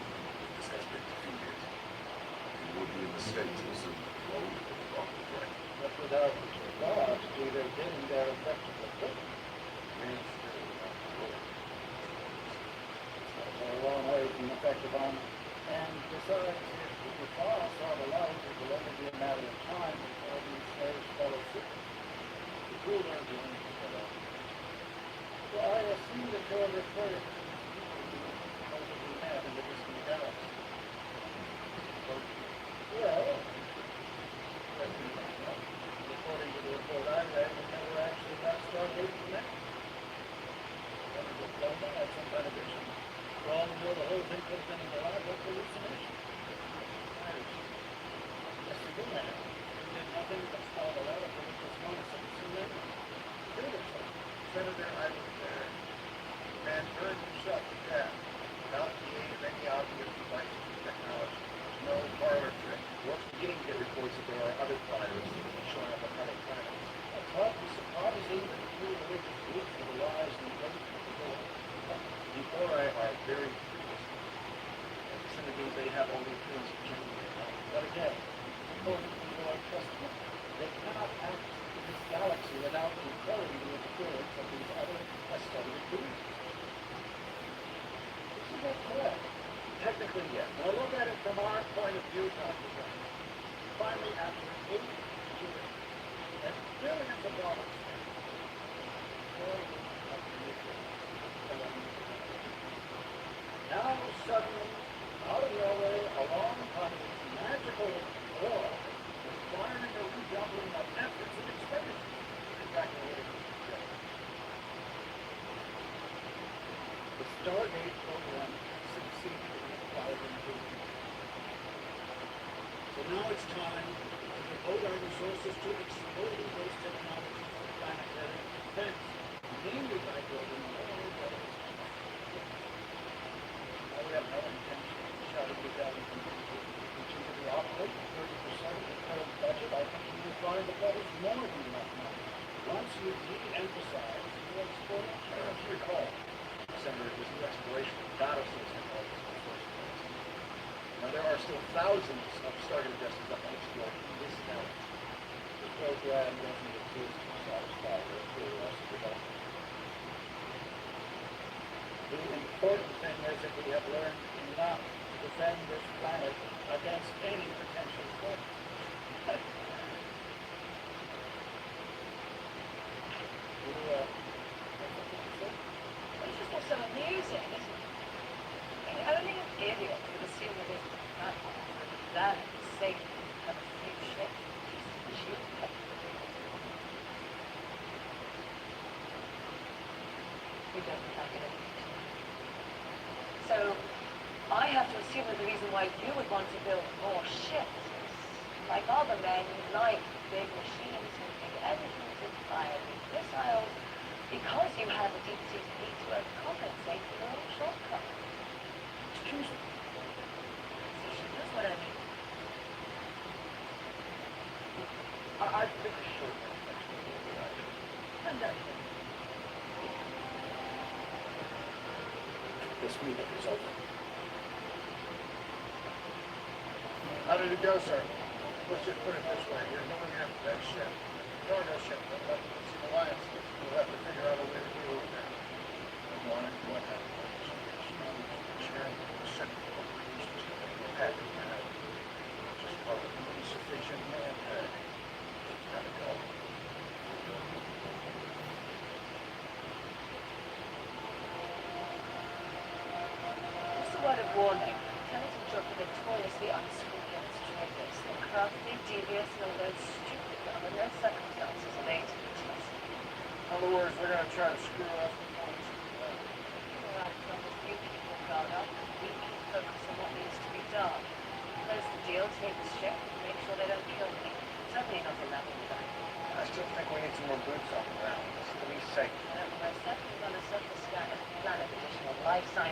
this has been defeated, it would be a mistake to assume that the road is off the track. But without regards to their getting their effective equipment. It's a long way from effective armor. And besides, if the boss are allowed, it will only be a matter of time before these slaves follow suit. The crew aren't going to get up. Well, I assume that you're referring to the people who supposedly have in the distant galaxy. Well, according to the report I read, we never actually got Stargate connected. Whether the diploma had some kind of issue, wrong or the whole thing could have been an elaborate hallucination. Mr. Booman did nothing but follow the letter from this nonsense and then killed himself. Senator, I was there and heard him shut the down without the aid of any obvious devices or technology. No parlor trick. What's beginning to get reports that there are other flyers showing up on other planets. It's hardly surprising that the new religious groups have lies and faith of the Lord. The Ori are very curious. Some of these, they have all the appearance of genuine. But again, according to your Testament, they cannot act in this galaxy without incurring the interference of these other custodial beings. Isn't that correct? Technically, yes. Now look at it from our point of view, Dr. Brown. Finally, after 8 years and billions of dollars spent, now suddenly, out of nowhere, along comes this magical war, requiring a redoubling of efforts and expenditures. Exactly what it is. The Stargate program succeeded in acquiring improvements. So now it's time to devote our resources to exploiting those technologies for planetary defense, mainly by building more weapons. Now we have no intention of shutting it down completely. Continue to operate at 30% of the current budget. I think you will find that that is more than enough money. Once you de-emphasize your exploration, If you recall, Senator, it was the exploration of battlefield technologies in the first place. Now, there are still thousands of Stargate vessels that unexplored in this galaxy. the program doesn't exist to satisfy their curiosity. The important thing is that we have learned enough to defend this planet against any potential threat. It's just not so amusing, isn't it? I mean, only an idiot would assume that this platform would land safely and have a few ships to shoot at. We don't have it. So, I have to assume that the reason why you would want to build more ships is, like other men, you like big machines and big engines and fire big missiles, because you have a deep-seated need to overcompensate for your own shortcomings. Excuse me. So she knows what I mean. I think we should. And then, This meeting is over. How did it go, sir? Let's just put it this way. You're going after that ship. Cargo ship that left the Alliance. We'll have to figure out a way to deal with that. What happened? Sharing the Senate appropriations that they had to have. Just part of the insufficient manpower. Gotta go. just a word of warning. Lieutenant and Jock are notoriously unscrupulous traitors. They're crafty, devious, and although stupid, under no circumstances are they to be trusted. In other words, they're going to try to screw us before we screw them. All right, so as you keep your guard up, we keep focus on what needs to be done. Close the deal, take the ship, and make sure they don't kill me. Certainly not in that way. I still think we need some more boots on the ground. It's to be safe. And most definitely run a surface scan of the planet, additional life signs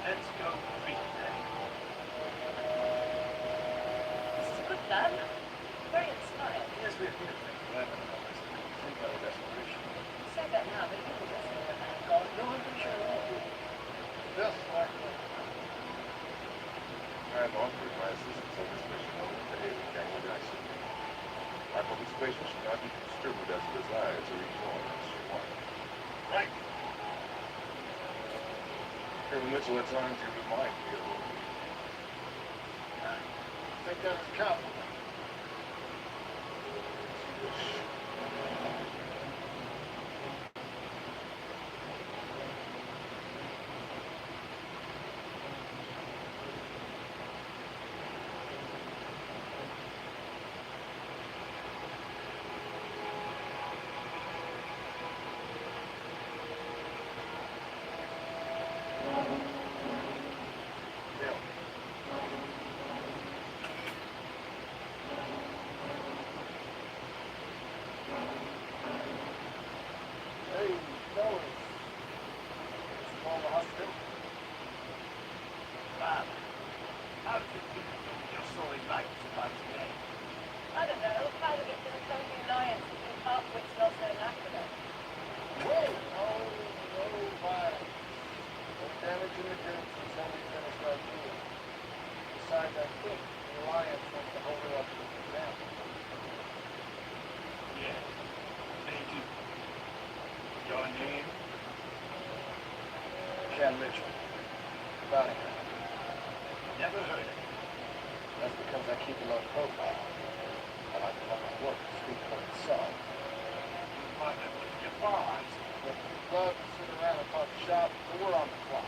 Let's go free. This is a good plan. Very inspired. Yes, we appear to think the weapon of this think about a desperation. You say that now, but you will see when I'm gone. No, I'm pretty sure it won't be. Just like that. I'm offered my assistance on this mission over to Haley Galaxy. My participation should not be construed as a desire to rejoin SG-1. Right. Colonel Mitchell at times you remind me of him. Take that as a compliment. Hey, fellas. Small hospital. Bob, how did you think your story like about today? I don't know. How to get to the Tony Alliance and half which lost their accident. Wait! No violence. No damage in the goods until we finish our deal. Besides, I think the Alliance wants to hold her up to the example. Yes, they do. Your name? Ken Mitchell. Bounty hunter. Never heard of it. That's because I keep a low profile. I like to let my work speak for itself. Partner with your boss. But we love to sit around and talk shop, but we're on the clock.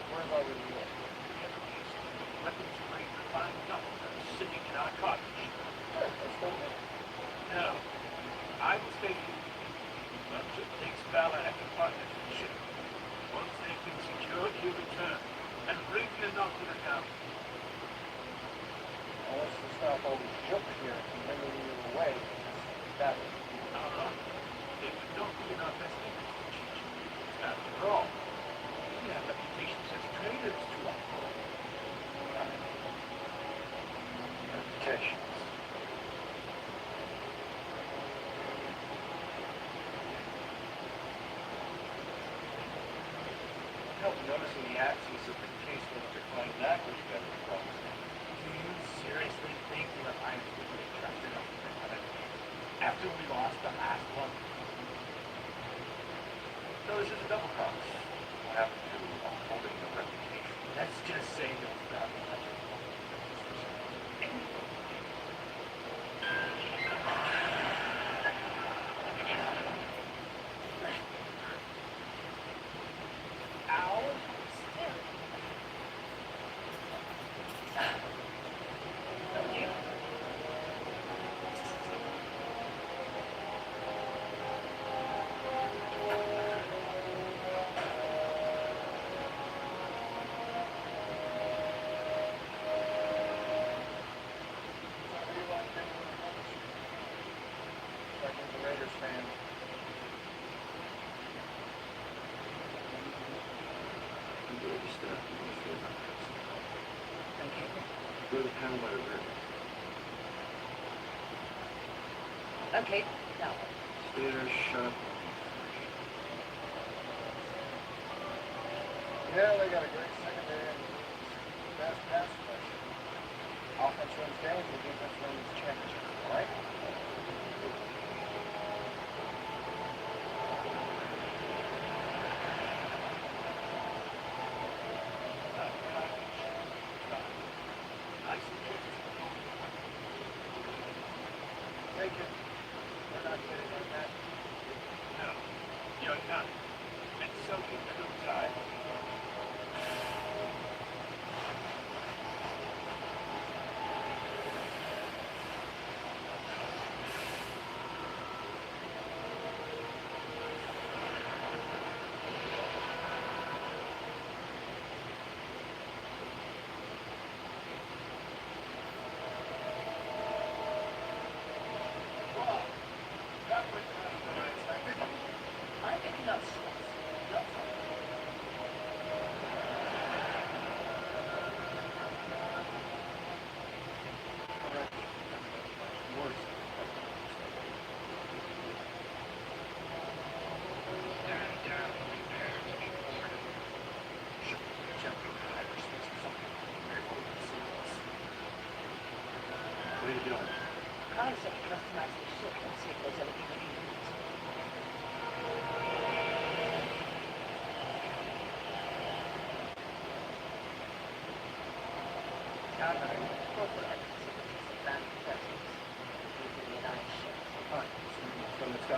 Where's our reward? Weapons grade refined double sitting in our cottage. Sure, let's go get it. No, I will stay here. But it takes valor and partnership. Once they've been secured, you return and bring the knock to the town. Now let's just stop all this junk here and bringing you away. That way. It would not be in our best interest to cheat you. After all, we have reputations as traitors to our cause. Reputations. Help noticing the absence of tasteful declined language better from. Do you seriously think the Alliance would be trusted enough to prevent it after we lost the last one? So this is a double cross. What happened to upholding the reputation? Let's just say you're proud of that. Ow. Still. Thank you. What do you like doing with the publisher? Like as a Raiders fan. I'm going to start with the Okay. Go to the panel by the river. Okay. Now. Stairs shut. Yeah, they got a great secondary and best pass rush. Offense wins games, and defense wins championships, right? Take it. We're not kidding like that. No, you're not. And so you could die. doing? I'll set the customize the ship and see if there's anything that you need. Gathering corporate activities of band presence, using the night shift. Fine. So let's go.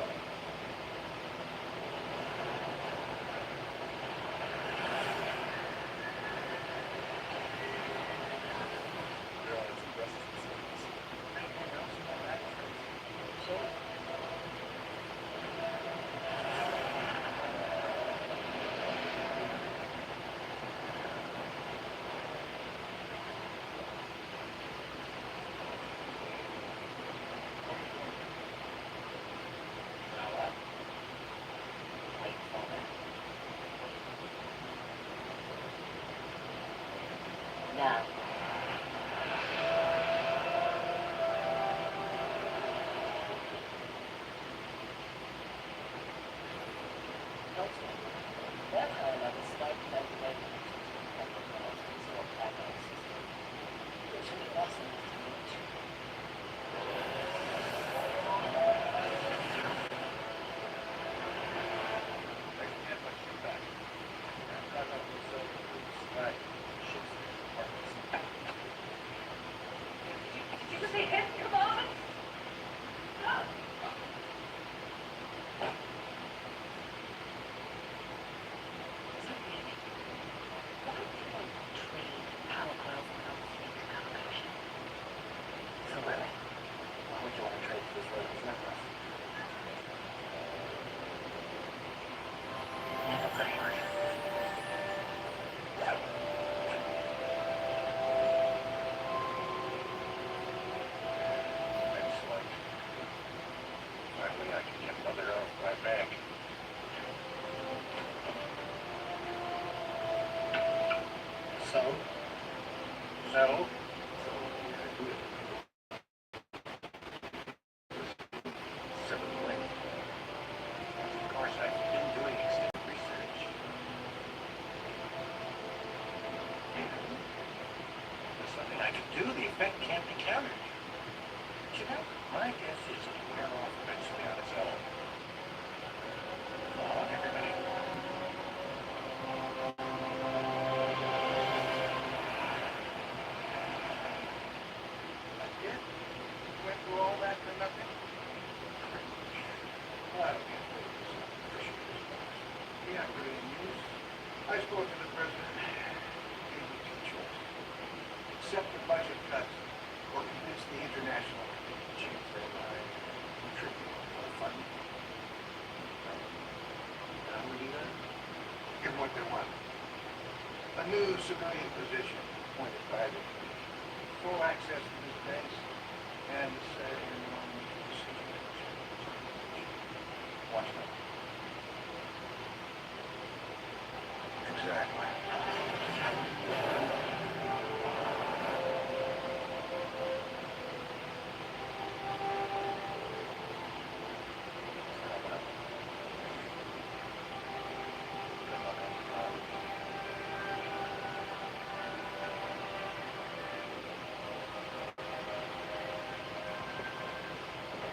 There are two vessels facilities. Sure. Wait for it. Now. That's how I love a slight motivated which will be awesome to meet you. I can get my ship back. And drive up to the like ship's apartments. Did you say hit? Come on! Is that really? Why do you want to trade power coils and other things to allocation? So really, why would you want to trade for this lady's necklace? Never very much. It's like, finally I can get mother off my back. So? So, certainly. Of course, I've been doing extensive research. There's something I can do. The effect can't be countered. But you know, my guess is it'll wear off eventually on its own. So long, everybody. That's it? You went through all that for nothing? Well, I don't get it. Appreciate it. Yeah, really news. I spoke to the president. Gave me two choices. Accept the budget cuts or convince the international to change their mind and contribute to the fund. How would you do that? Give them what they want. A new civilian position appointed by the committee. Full access to this base and say on decisions. Watch them. Exactly.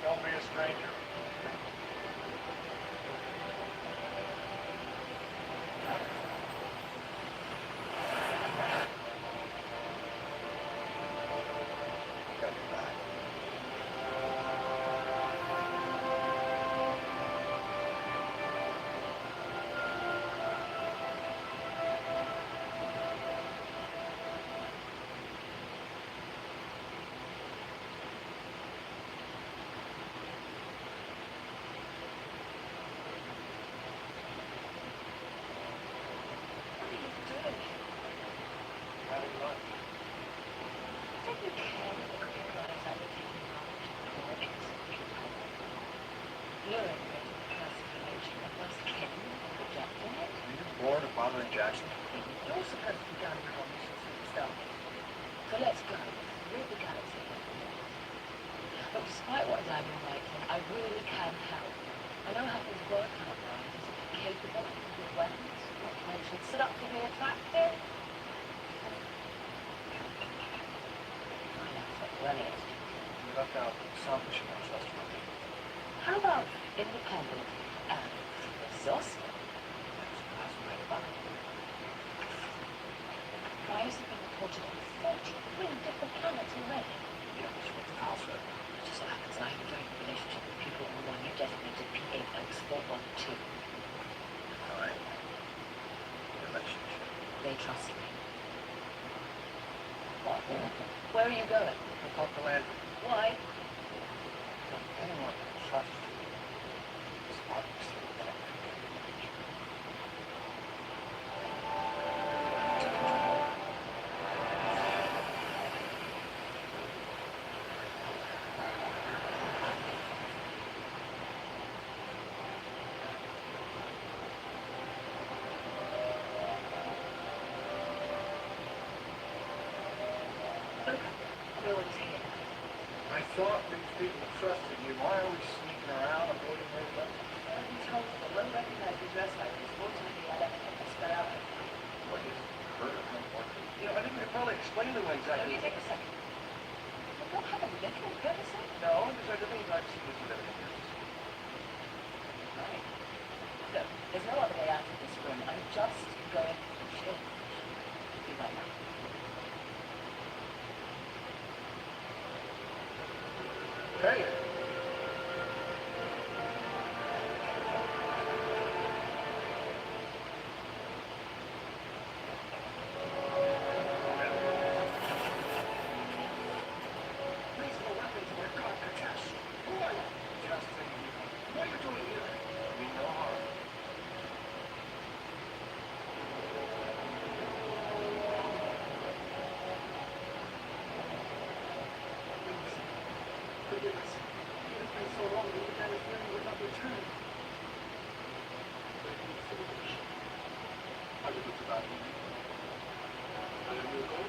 Don't be a stranger. Got your back. What are you doing? Having lunch. Don't you care that the criminals are taking knowledge of the origins of people? Luring them into the classification of us kin and rejecting it? Are you bored of bothering Jackson? You're supposed to be done with our mission since the start. So let's go. Rid the galaxy of the mess. But despite what I've been writing, I really can help. I know how things work outside. Is capable of good weapons, not to mention set up to be attractive. I know, it's not the earliest. With work out selfish and untrustworthy. How about independent and resourceful? That's what I thought. Why has it been reported on 43 different planets already? Yeah, that's what the file said. It just so happens I have a very good relationship with people on the one you designated P8X412. Fine. Relationship. They trust me. What? Where are you going? Look off the landing. Why? If anyone can trust you, it's obviously that No one's here. I thought these people trusted you. Why are we sneaking around, avoiding their left? You told me the one recognized your dress like this. Fortunately, I left it spread out. What is her? You know, I think we could probably explain to them Let exactly. me take a second. What happened? Did anything good to say? No, because I believe I've seen this with everything else. Right. Look, there's no other way out of this room. I'm just going to change. Be right back. Hey! Reasonable weapons were caught, Katesh. Who are you? Just saying. What are you doing here? Mean no harm. Forgive us. It has been so long that we had a feeling without return. Foolish. I think it's about you. I am your goal.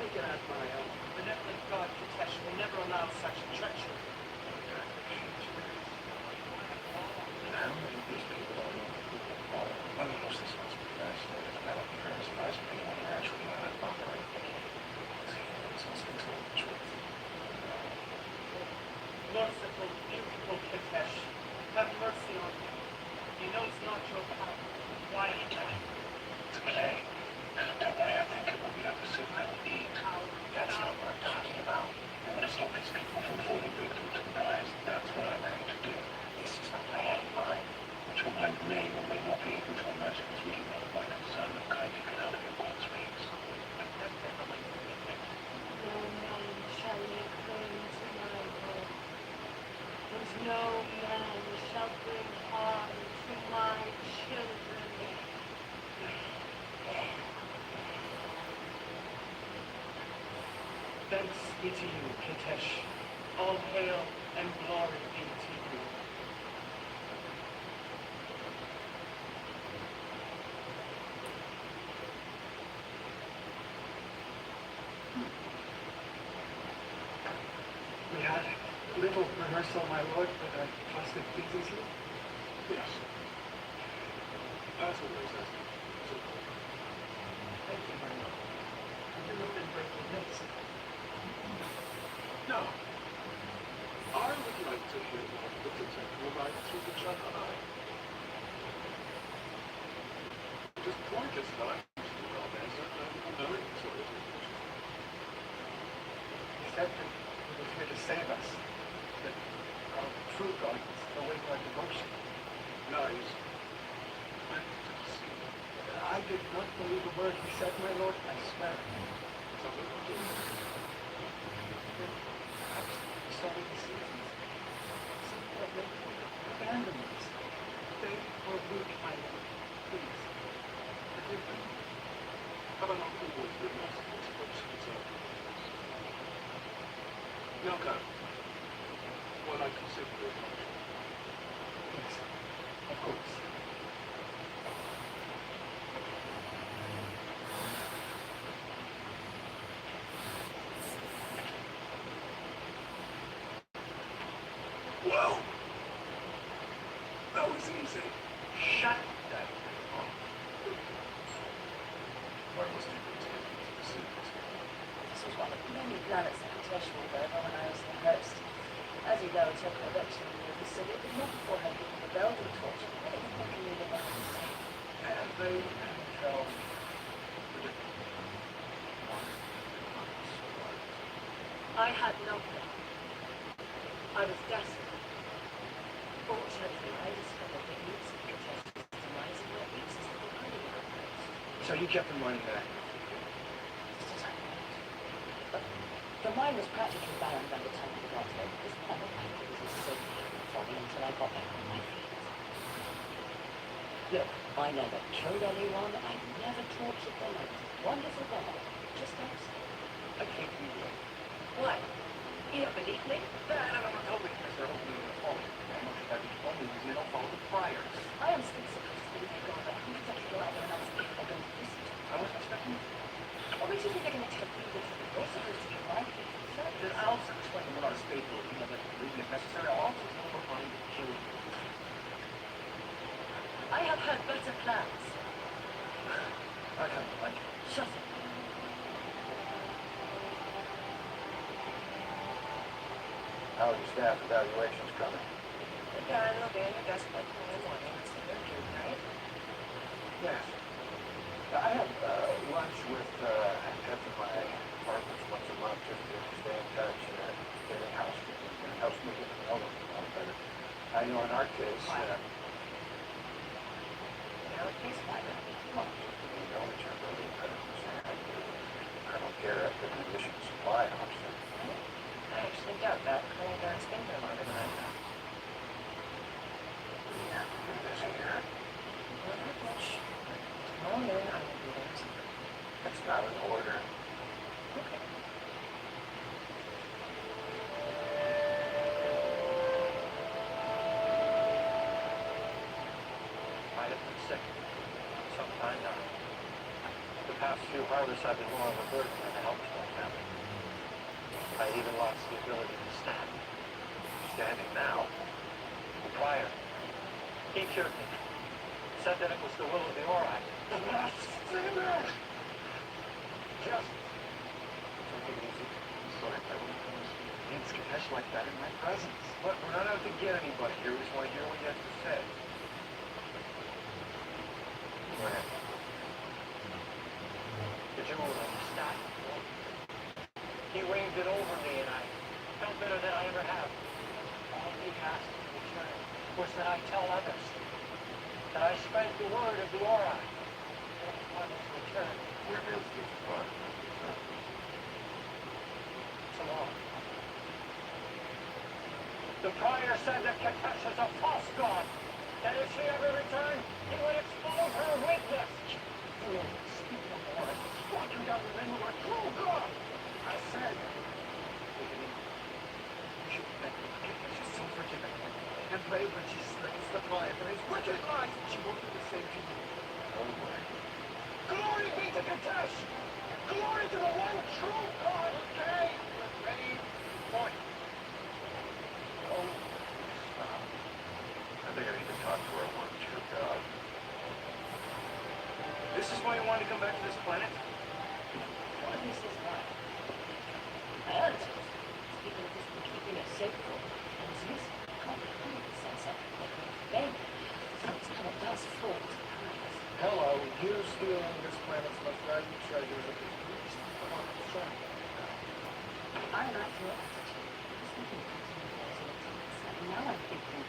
Take it as my own. Benevolent God, Katesh, will never allow such treachery. How many of these people are one of those this must be fascinating. I don't care as far as anyone who actually know how to operate. It's also the truth. Merciful, beautiful Katesh, have mercy on him. He knows not your power. Why he died. It's okay. Don't worry, I think it will be up to sit and eat. That's not what I'm talking about. I'm going to stop these people from falling victim to the lies. That's what I'm going to do. This is not my own mind, which will I may or may not be able to imagine is really not my concern of kindly get out of your God's ways. No man shall lay claim to my word, and no man shall bring harm to my children. Thanks be to you, Katesh. All hail and glory be to you. We had little rehearsal, my lord, but I trust it pleases you. Yes. As always, as you very much. You have been breaking this. No. I would like to hear what the detective right through the junk eye. Just point us not to romance and knowing to it. He said that he was here to save us. That our true God was awake our devotion. Lies. Meant to deceive. I did not believe a word he said, my lord. I swear. Some of them do. Perhaps so many seasons. Some of them abandoned us. They were weak, my lord. Please, forgive them. Have I not always been merciful to those who deserve it? Yoko, what I consider your function. Yes, of course. Well, that was easy. Shut that. Why must you continue to deceive us? This was one of many planets that was vegetable over when I was the host. As you know, it took an election in the city, but not before I given the Belgian torch. What the fuck are you about to say? And they fell. I had nothing. I was desperate. Fortunately, I discovered that music contests demise and what uses the money outpost. So you kept in mind that. Just as I thought. But the mine was practically barren by the time we got there. This other paper was a safe haven for me until I got back on my feet. Look, I never killed anyone. I never tortured them. I was a wonderful guy. Just outside. I think you will. Why? You don't believe me? No, totally, because they're opening the phone. And what you have to tell me is you don't follow the priors. I am still supposed to believe in God, but who does that go out there and ask if they're going to listen to me? I wasn't expecting you. What makes you think they're going to tell you this? You're supposed to be my people. Then I'll explain what our state will be, that reason if necessary. I'll also tell them we're trying to kill you. I have had better plans. I kind of like it. Shut up. How are the staff evaluations coming? Yeah, it'll be in your desk by tomorrow morning. It's the third year, right? Yes. I have lunch with heads of my apartments once a month just to stay in touch and getting housekeeping. It helps me get to know them a lot better. I know in our case, In our case, why not? Come on. you know that you're really Colonel Garrett, the munitions supply officer. I actually doubt that. Colonel Garrett's been here longer than I thought. Yeah, you're busy here. Well, not much. Tomorrow noon, I will be there too. That's not an order. Okay. I have been sick. Some time now. The past few harvests I've been more of a burden than a help to my family. I even lost the ability to stand. Standing now. The prior. He cured me. Said that it was the will of the Ori. The last sinner! Just take it easy. Sorry, I will promise you. It's Ganesh like that in my presence. Look, we're not out to get anybody here. We just want to hear what you have to say. Go ahead. The jewel of the staff. He waved it over me and I felt better than I ever have. All he asked in return was that I tell others. That I spread the word of the Ori. That upon his return. Where is this part? Tomorrow. The prior said that Katesh is a false god. That if she ever returned, he would expose her weakness. Fool, speak no more. Walking down the men who are true god. I said, take it easy. You should thank Katesh is so forgiving. And brave when she slays the prior for his wicked lies. She won't do the same to you. No way. Glory be to Katesh! Glory to the one true God! Okay? Ready? Point. Oh, stop. I think I need to talk to our one true God. This is why you wanted to come back to this planet? One of this is right. My answer is people have just been keeping it secret. And Zeus can't be 100% certain that we're baby. So it's kind of does fall to praise. Hello, you stealing this planet's most valued treasures at the least concern. I like your attitude. I was thinking of continuing as an attendance, and now I'm thinking,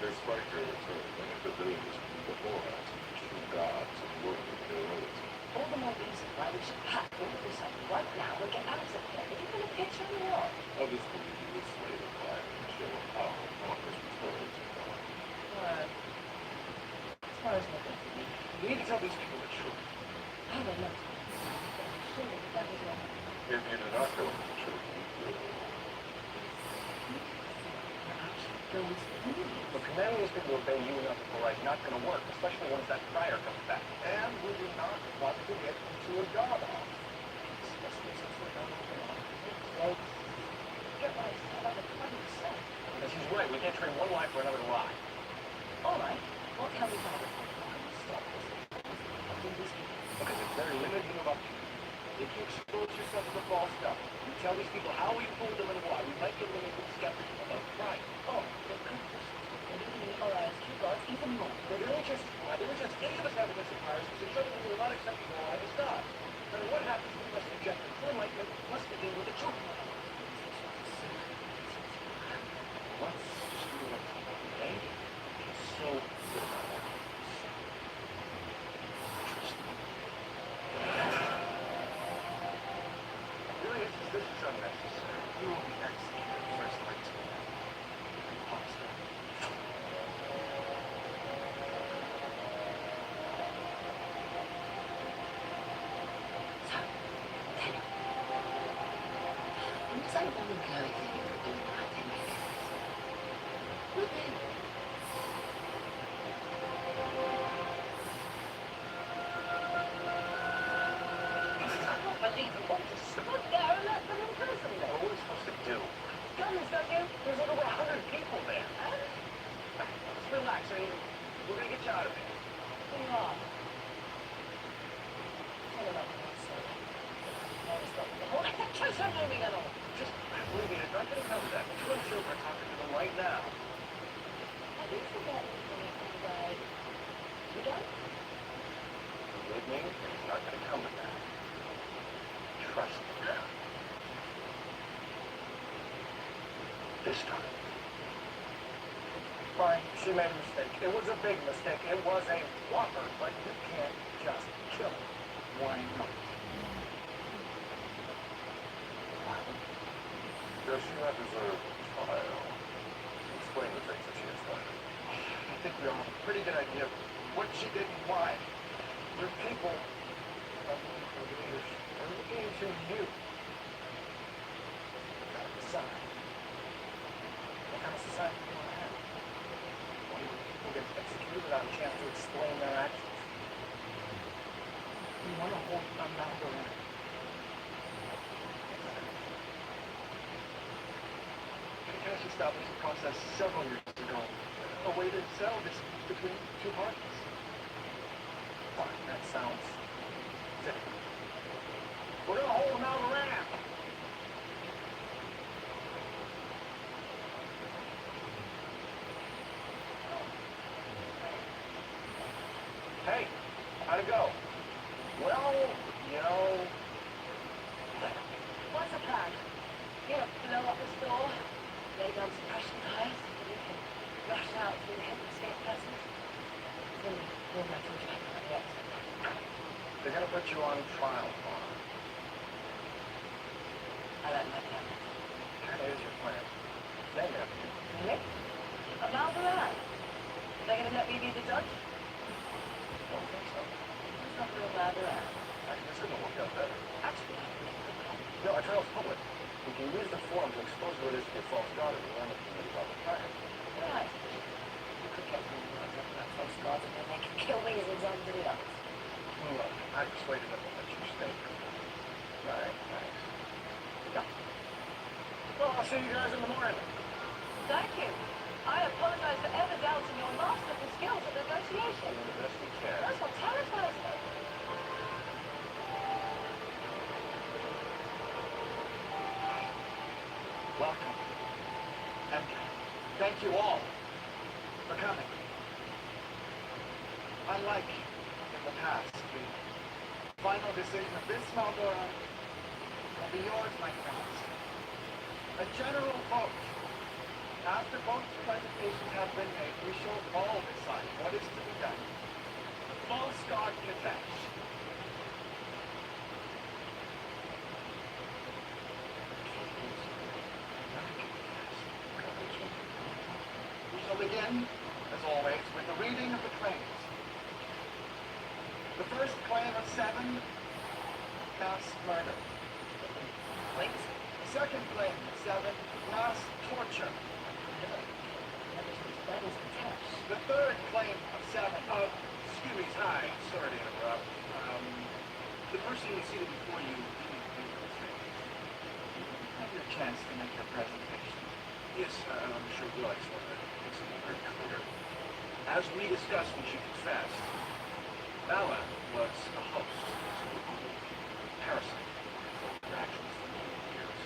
Their striker returned one of the billions before us, true gods and worthy of their loyalty. all the more reason why we should pack all of this up right now and get out of here. Are you going to pitch on the wall? Others believe you will slay the fire and show how Marcus returns to God. Well, as far as looking for me, You need to tell these people the truth. I would love to. Surely that was wrong. If you do not tell them the truth, you will. Going to me. But commanding these people to obey you and nothing for right is not going to work, especially once that friar comes back. And we do not want to get into a god off. Especially since we're not moving on. Get what I said about the 20%. Because he's right, we can't trade one lie for another lie. All right, what can we do to stop this? I'll do this people. Because it's very limited about you. If you expose yourself to the false stuff, you tell these people how we fooled them and why, we might get them a little skeptical about it. Right. Oh, the goodness. Believing our eyes to God even more. The religious any of us have been surprised because it's something we will not accept the lie as God. No matter what happens, we must reject it. For enlightenment must begin with the truth. Let's just do it. Okay? It's so good. Really, this is unnecessary. You will be executed first light. Once I want to go everything you could do right then, Within. I can't believe you want to stood there and let them imprison me. What are we supposed to do? Guns, don't you? There's like over 100 people there. Just relax, Amy. We're gonna get you out of here. Who you are? Tell him I'm not sorry. Never stop the whole case I'm moving at all. Just believe me, it's not gonna come to that. The two of you are talking to them right now. Have you forgotten anything right? You don't? Believe me, it's not gonna come to that. Trust me. This time. Fine, she made a mistake. It was a big mistake. It was a whopper, but you can't just kill it. Why not? Does she not deserve trial? Explain the things that she has done. I think we all have a pretty good idea of what she did and why. Your people, your leaders, are looking to you. You gotta decide. What kind of society do you want to have? One where people get executed without a chance to explain their actions. You want to hold them down to them. Kakashi established the process several years ago. A way to settle this between two parties. Fine, that sounds good. We're gonna hold them out of the ramp. Hey, how'd it go? Well, you know, What's the plan? You know, blow up the store, lay down suppression ties, and we can rush out through the heavy escape passage. Then we'll go to the exit. they're gonna put you on trial tomorrow. I like my plan. Here's your plan. Name it. Really? About the land. They're going to let me be the judge? Don't think so. It's not real bad around. I guess it'll work out better. Actually, I think it's okay. No, our trial's public. We can use the forum to expose who it is to be a false god and learn the community about the fire. Right. You could get me that false gods and then they can kill me as everybody else. Look, I persuaded them to let you stay. Right, thanks. Yeah. Well, I'll see you guys in the morning. Thank you. I apologize for ever doubting your masterful skills at negotiation. Doing the best we can. That's what terrifies me. Thank you all for coming. Unlike in the past, the final decision of this Maldora will be yours, my friends. A general vote. After both presentations have been made, we shall all decide what is to be done. The false god Katesh. We shall begin, as always, with the reading of the claims. The first claim of 7, mass murder. Wait. The second claim of 7, mass torture. That is the test. The third claim of 7, Excuse me, hi. Sorry to interrupt. The person seated before you didn't do those things. have your chance to make your presentation. Yes, I'm sure will. I just wanted to make something very clear. As we discussed when she confessed, Bala was a host, a parasite, for actually for many years.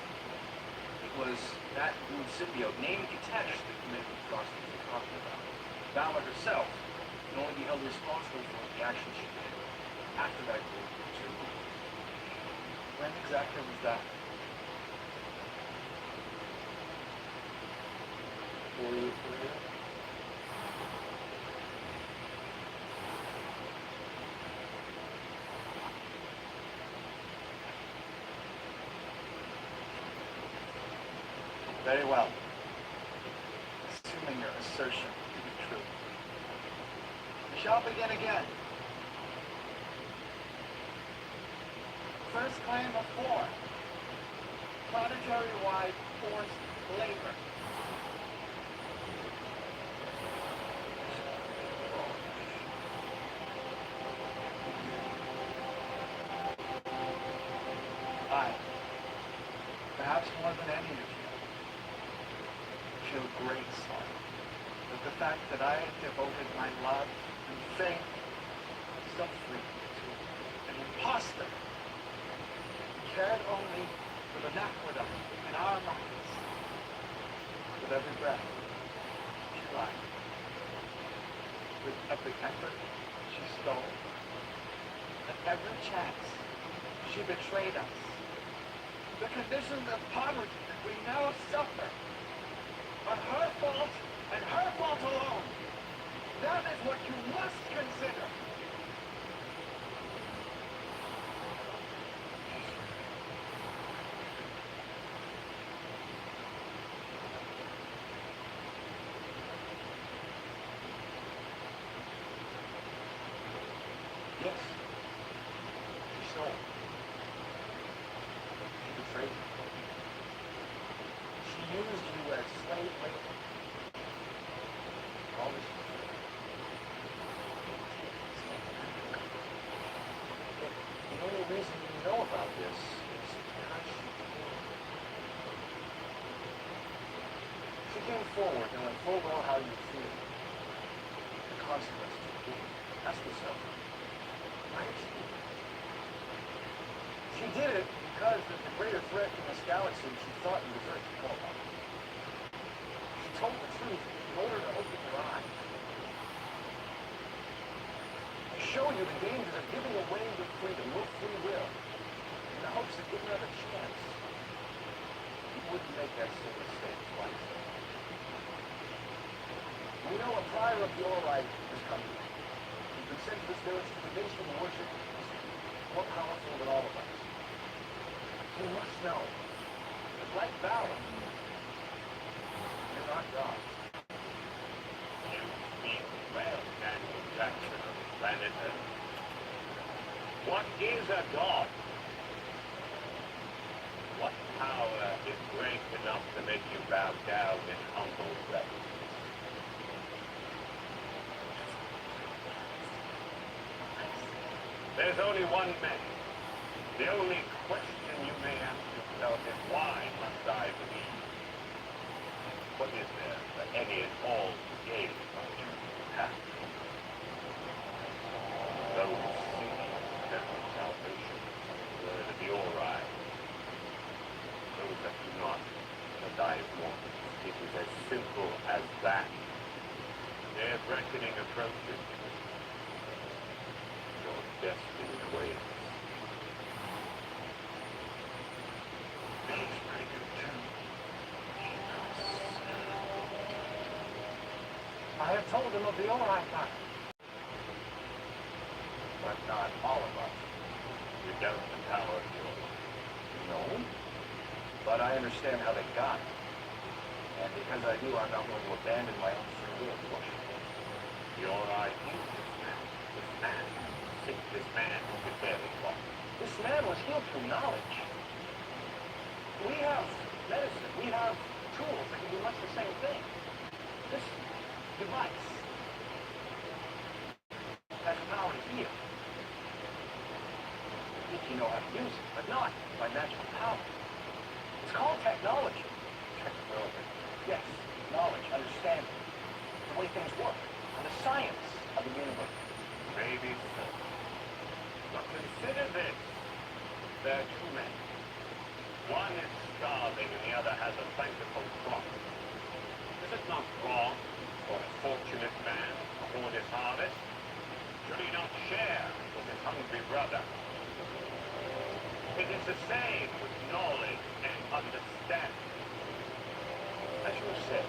It was that moon symbiote named Katesh that committed the atrocities we're talking about. Bala herself can only be held responsible for the actions she did after that World War II. When exactly was that? 4 years later. Very well. Assuming your assertion to be true. We shall begin again. First claim of 4. Planetary-wide forced labor. I, perhaps more than any of you, feel great sorrow that the fact that I had devoted my love and faith so freely to an imposter who cared only for the aqueduct in our markets. With every breath she lied. With every effort she stole. At every chance she betrayed us. The conditions of poverty that we now suffer are her fault and her fault alone. That is what you must consider. Yes, she stole. She betrayed you. She used you as slave labor. All this. The only reason you know about this is because she came forward and let full well how you feel. The consequences of being. Ask yourself, why did she do it? She did it because there's a greater threat in this galaxy she thought you deserved to know about. She told the truth in order to open your eyes. To show you the dangers of giving away your freedom, your free will, in the hopes of giving her a chance. You wouldn't make that same mistake twice. We know a prior of your right has come here. He's been sent to this village to convince you to worship more powerful than all of us. You must know that like Valor, you're not God. You speak well, Daniel Jackson of planet Earth. What is a god? What power is great enough to make you bow down in humble reverence? There's only one man. The only question you may ask yourself is why must I believe? What is there for any and all to gain from you? Those seeking eternal salvation, word of your eyes. Those that do not, shall die of want. It is as simple as back. Their reckoning approaches. Your destiny waits. He's pretty good too. I have told him of the Ori Pact. But not all of us. You doubt the power of yours. No. But I understand how they got it. And because I do, I'm not going to abandon my own free will push. Your idea this man. See, this man who could barely walk. This man was healed through knowledge. We have medicine. We have tools that can do much the same thing. This device has the power to heal. If you know how to use it, but not by natural power. It's called technology. Technology. Yes, knowledge, understanding, the way things work, and the science of the universe. Maybe so. But consider this. There are two men. One is starving and the other has a plentiful crop. Is it not wrong for a fortunate man to hoard his harvest? Should he not share with his hungry brother? It is the same with knowledge and understanding. As you said,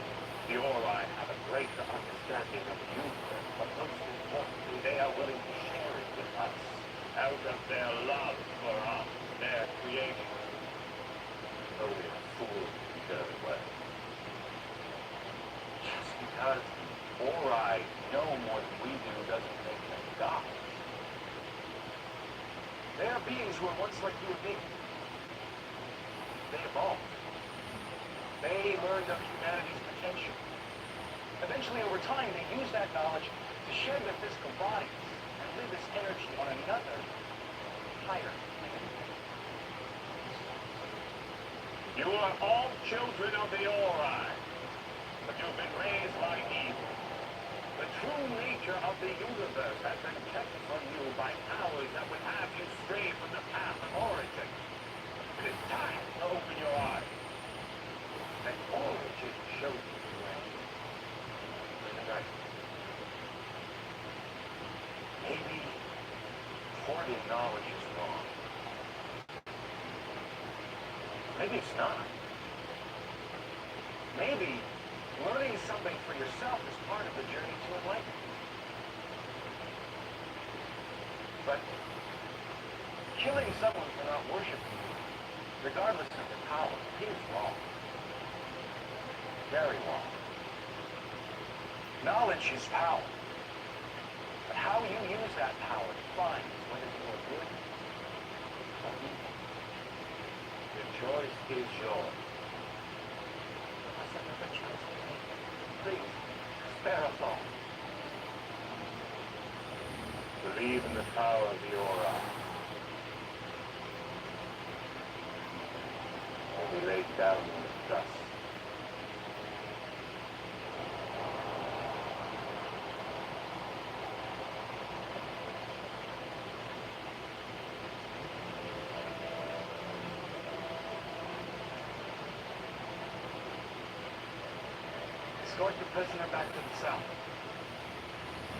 the Ori have a greater understanding of the universe, but most importantly, they are willing to share it with us out of their love for us, their creation. Only a fool can go away. Just because Ori know more than we do doesn't make them gods. They are beings who were once like you and me. They evolved. They learned of humanity's potential. Eventually, over time, they used that knowledge to shed their physical bodies and live this energy on another, higher plane. You are all children of the Ori, but you've been raised by evil. The true nature of the universe has been kept from you by powers that would have you stray from the path of origin. It is time to open your eyes. Let origin show you the way. Tonight. Maybe hoarding knowledge is wrong. Maybe it's not. Maybe learning something for yourself is part of the journey to enlightenment. But killing someone for not worshiping you, regardless of their power, is wrong. Very wrong. Knowledge is power. But how you use that power defines whether you are good or evil. The choice is yours. What's that other choice to make? Please, spare us all. Believe in the power of the Ori. Or be laid down in the dust. Escort the prisoner back to the cell.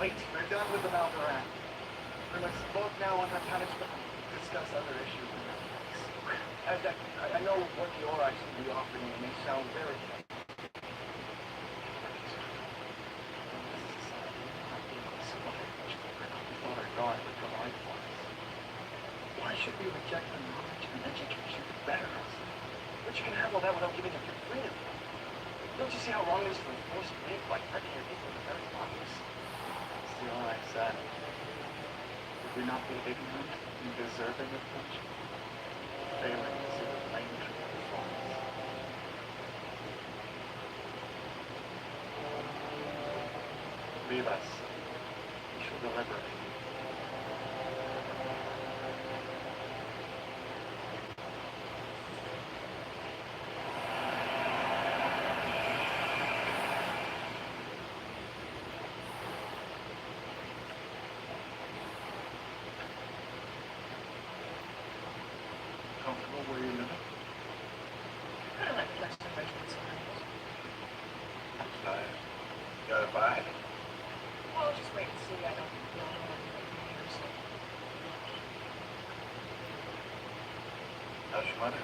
Wait, we're done with the Maldoran. We must both now on our punishment discuss other issues in this place. I know what the Ori seem to be offering you may sound very tempting. Why should we reject the knowledge and education to better us? But you can have all that without giving up your freedom. Don't you see how wrong it is to enforce belief by threatening your people with very obvious? It's the Ori said. Would we not be ignorant and deserving of punishment? Failing to see the plain truth before us. Leave us. We shall deliberate. Comfortable where you live? I like less adventurous times. I'm tired. gotta buy. Well, just wait and see. I don't know anything from here, so. How's your mother?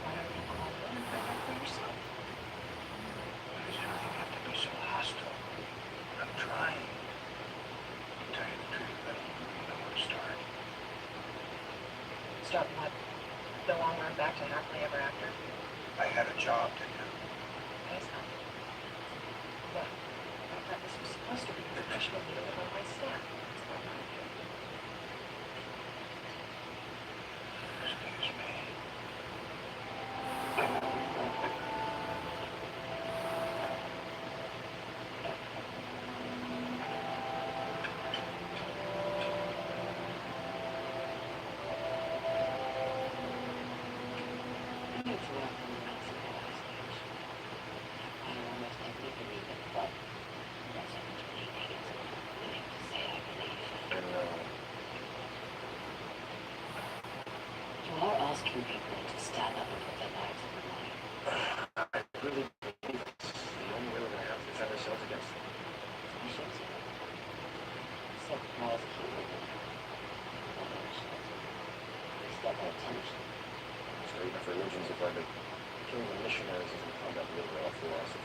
Why don't you call them and find out for yourself? Why does everything have to be so hostile? I'm trying. To tell you the truth, I don't really know where to start. Start what? The long run back to happily ever after? I had a job to do. Yes, huh? Well, I thought this was supposed to be a professional meeting with all my staff. It's not my idea. Excuse me. You need to walk them around some more stage. I don't almost make me believe it, but that's how much belief he is. Willing to say I believe. And, You are asking people to stand up and put their lives on the line. I really believe it's the only way we're gonna have to defend ourselves against them. You should see. Except Paul's human. He's got no attention. So even if religions have learned that killing the missionaries isn't combat with overall philosophy.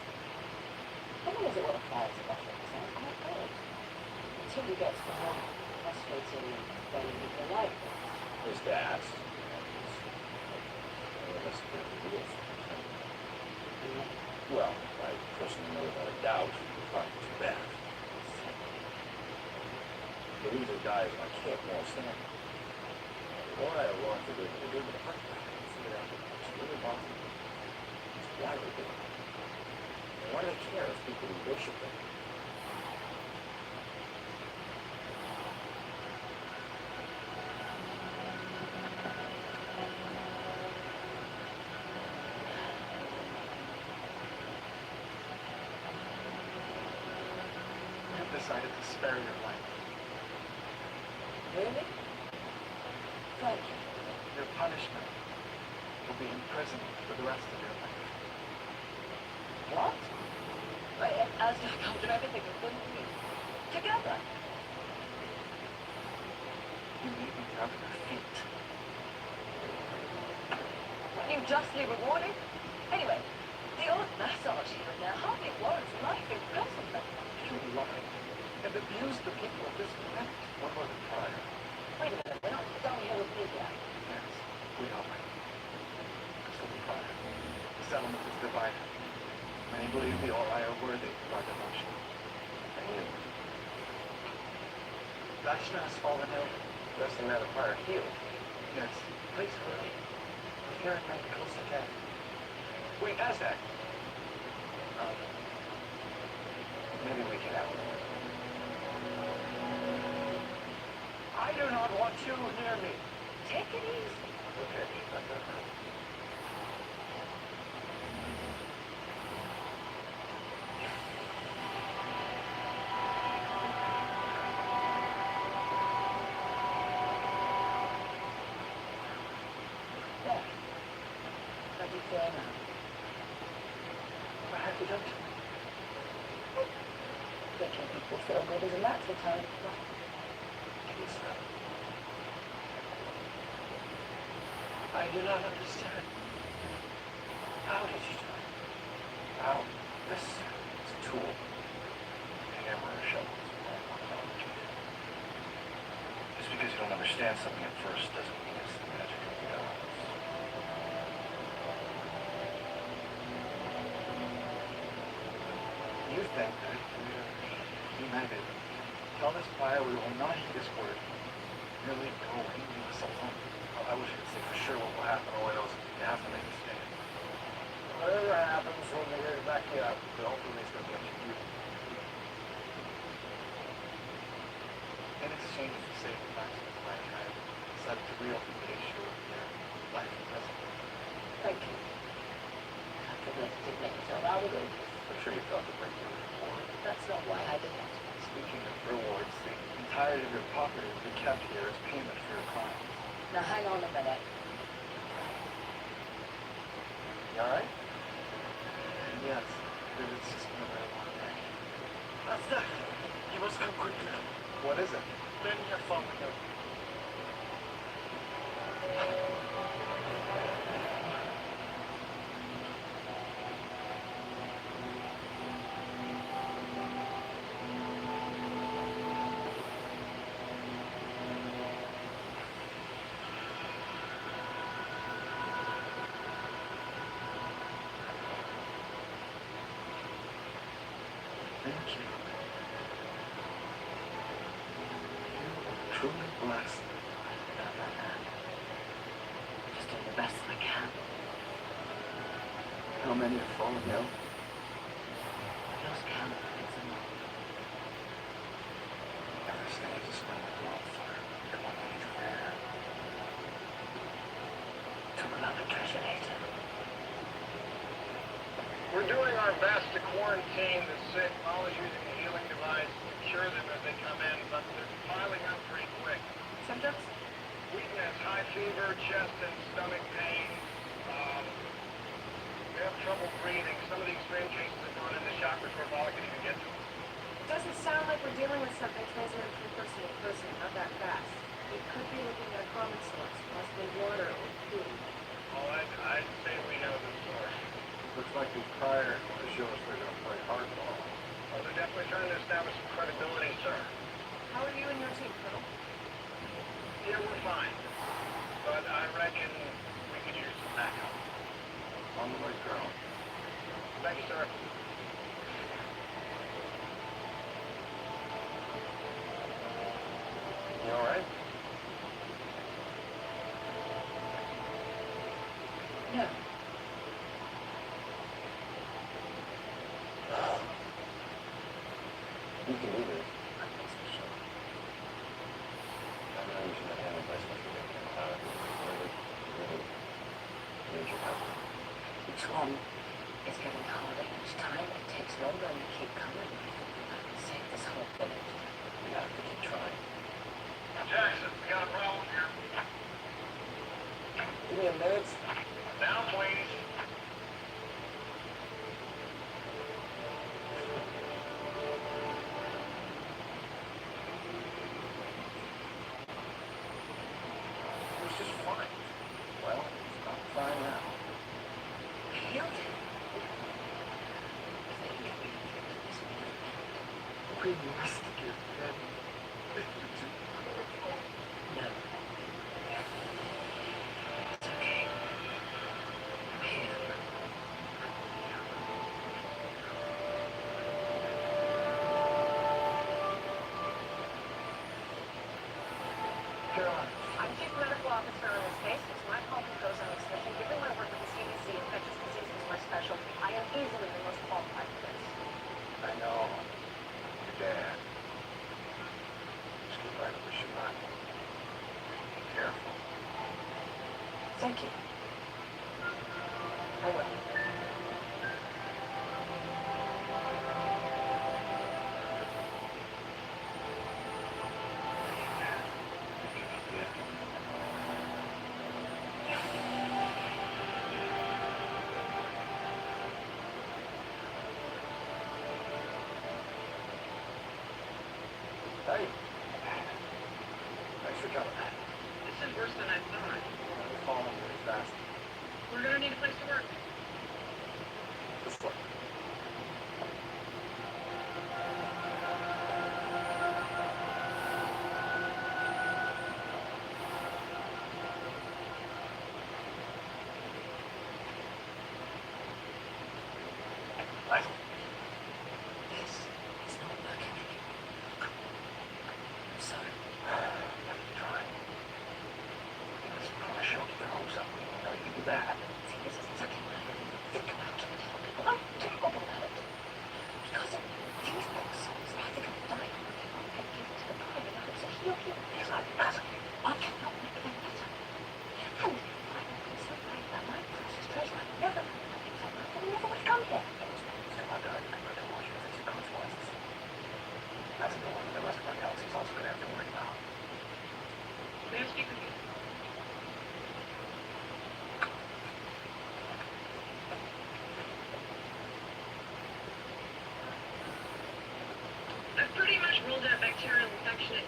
How long does it want to fly as a buffet? Sounds quite good. Until you get to home, frustrating and burning with your life. There's that. That's the real thing. Well, I personally know without a doubt, it's not too bad. But either dies and I can't more stand. Why I want to do it, but the heart figure out what's really bothering me. It's why they do it. And why do they care if people who worship them? You've decided to spare your life. Really? Thank you. Your punishment will be imprisonment for the rest of your life. What? As I told you everything we've been through. Together. You need me out of your feet. Weren't you justly rewarded? Anyway, the old massage here and there hardly warrants life imprisonment. You lied and abused the people of this planet. What about the prior? Wait a minute, we're not down here with me yet. Yes, we are. Because of the prior. The settlement is divided. Many believe the Ori are worthy of our devotion. And you. Dashna has fallen ill. Less than that, the prior healed. Yes, please hurry. Here it might be close to death. Wait, Aztec! Maybe we can help. I do not want you near me. Take it easy. Okay. There. How do you feel now? What have you done to me? Making people feel good is a natural kind of thing. Please, I do not understand. how did you do it? How? This is a tool. A hammer or shovel. Just because you don't understand something at first doesn't mean it's the magic of the gods. You think that if we are united, tell this prior we will not heed his word, merely go and leave us alone. Well, I wish I could say for sure what will happen. All I know is you have to make a stand. Whatever happens, we'll be here to back you up. But ultimately it's going to be up to you. In exchange for saving lives of mankind, decided to reopen the issue of their life in prison. Thank you. I couldn't did make it so outrageous. I'm sure you felt the break your reward. That's not why I did it. Speaking of rewards, the entirety of your property will be kept here as payment for your crimes. Now hang on a minute. You alright? Yes. It's just been a very long day. Master, you must come quickly. What is it? Men have fallen ill. Thank you. You are truly blessed. Just doing the best I can. How many have fallen ill? I lost count. It's a lot. Every stage is when the world fire. Come on, I need your hair. Talk about the treasure later. We're doing our best to quarantine the sick, always using a healing device to cure them as they come in, but they're piling up pretty quick. Symptoms? Weakness, high fever, chest and stomach pain. We have trouble breathing. Some of the extreme cases have gone into shock before Bala can even get to them. It doesn't sound like we're dealing with something transmitted from person to person, not that fast. We could be looking at a common source, possibly water or food. Oh, I'd say we know the source. Looks like these priors want to show us they're going to play hardball. Well, they're definitely trying to establish some credibility, sir. How are you and your team, Colonel? Yeah, we're fine. But I reckon we could use some backup. On the way, Colonel. Thank you, sir. You all right? No. You can do this. I'm not so sure. I know you should not handle by special victim. Really need your help. Each one is getting harder each time. It takes longer and you keep coming. I can save this whole village. We have to keep trying. Jackson, we got a problem here. Give me a minute. Now, please. It was just fine. Well, it's not fine now. Healed it. If they can get me to this We must get them. No. It's okay. I'm here. Caroline. I'm chief medical officer on this case. It's my call to goes on extension. Given my work with the CDC, infectious disease is my specialty. I am easily the most qualified for this. I know. Your dad. Just get right up with your mind.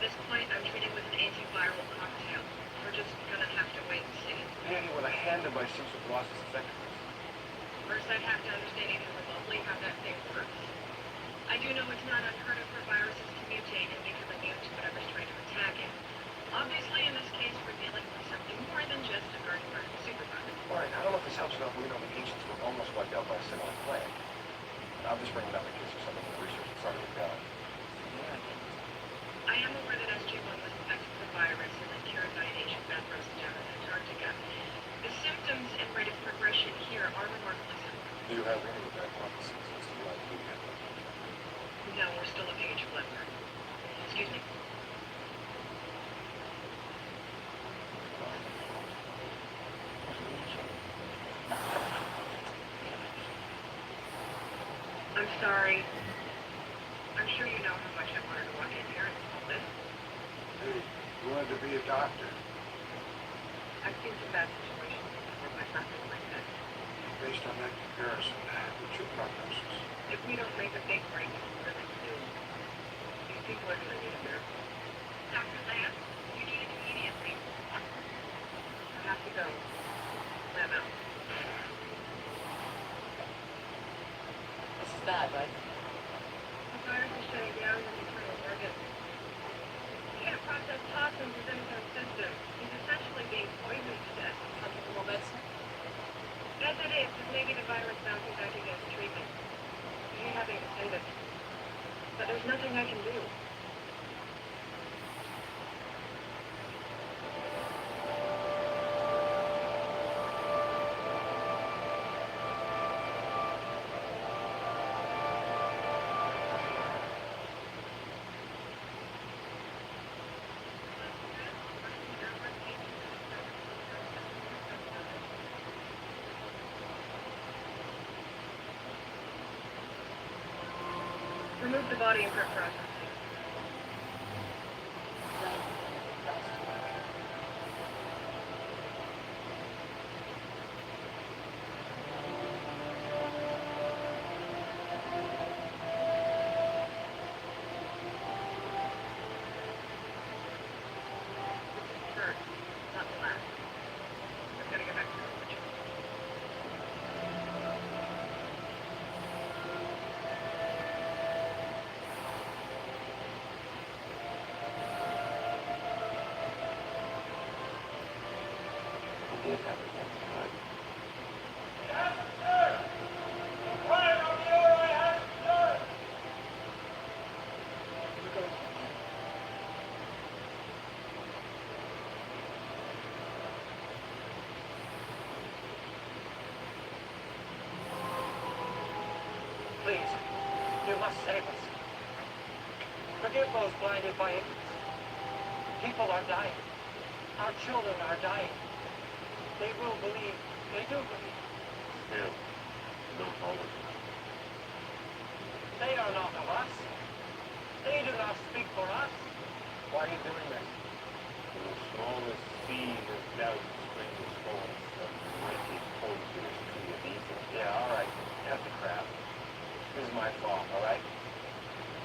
this point, I'm treating with an antiviral cocktail. We're just gonna have to wait and see. Andy, with a hand device seems to have lost its effectiveness. First, I'd have to understand even remotely how that thing works. I do know it's not unheard of for viruses to mutate and become immune to whatever's trying to attack it. Obviously, in this case, we're dealing with something more than just a garden-burning superbug. Alright, I don't know if this helps enough. We know the ancients were almost wiped out by a similar plague. I'm just bringing it up in case there's something in the research that's already been done. I am aware that SG-1 was infected with the virus and then cured by an ancient bat frozen down in Antarctica. The symptoms and rate of progression here are remarkably similar. Do you have any hypotheses as to why you get them? No, we're still looking at your blood work. Excuse me. I'm sorry. I'm sure you know how much I wanted to walk in here and all this. Hey, you wanted to be a doctor. I've seen some bad situations before, but nothing like this. Based on that comparison, what's your prognosis? If we don't make a big break really soon, these people are going to need a miracle. Dr. Lamb, you need it immediately. I have to go. Lamb out. This is bad, right? The virus is shutting down his internal organs. He can't process toxins within his own system. He's essentially being poisoned to death. Something more medicine? As it is, his negative virus bouncing back against treatment. I hate having to say this, but there's nothing I can do. Remove the body and prep process. First, not last. I've got to get back to the kitchen. We did everything we could. Please, you must save us. Forgive those blinded by ignorance. People are dying. Our children are dying. They will believe. They do believe. Still, not all of them. They are not of us. They do not speak for us. Why are you doing this? From the smallest seed of doubt springs forth a mighty poisonous tree of evil. Yeah, all right. Cut the crap. This is my fault, all right?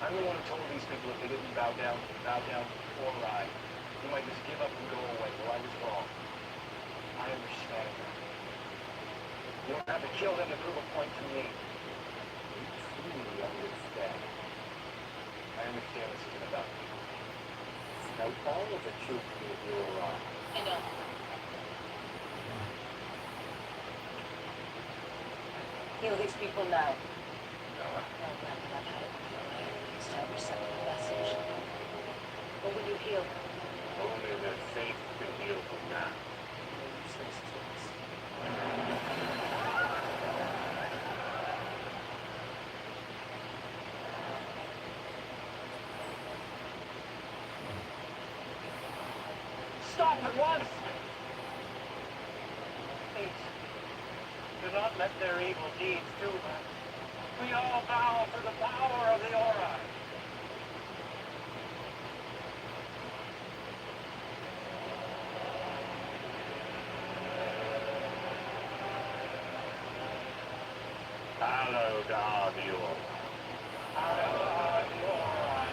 I'm the one who told these people if they didn't bow down or lie, you might just give up and go away. Well, I was wrong. I understand now. You don't have to kill them to prove a point to me. You truly understand. I understand this isn't about me. Now, all of the truth in your eyes. I know. Heal these people now. Establish some message. What will you heal? Only their faith can heal them now. Stop at once! Please, do not let their evil deeds do that. We all bow to the power of the Aura. Hallowed are the Aura. Hallowed are the Aura.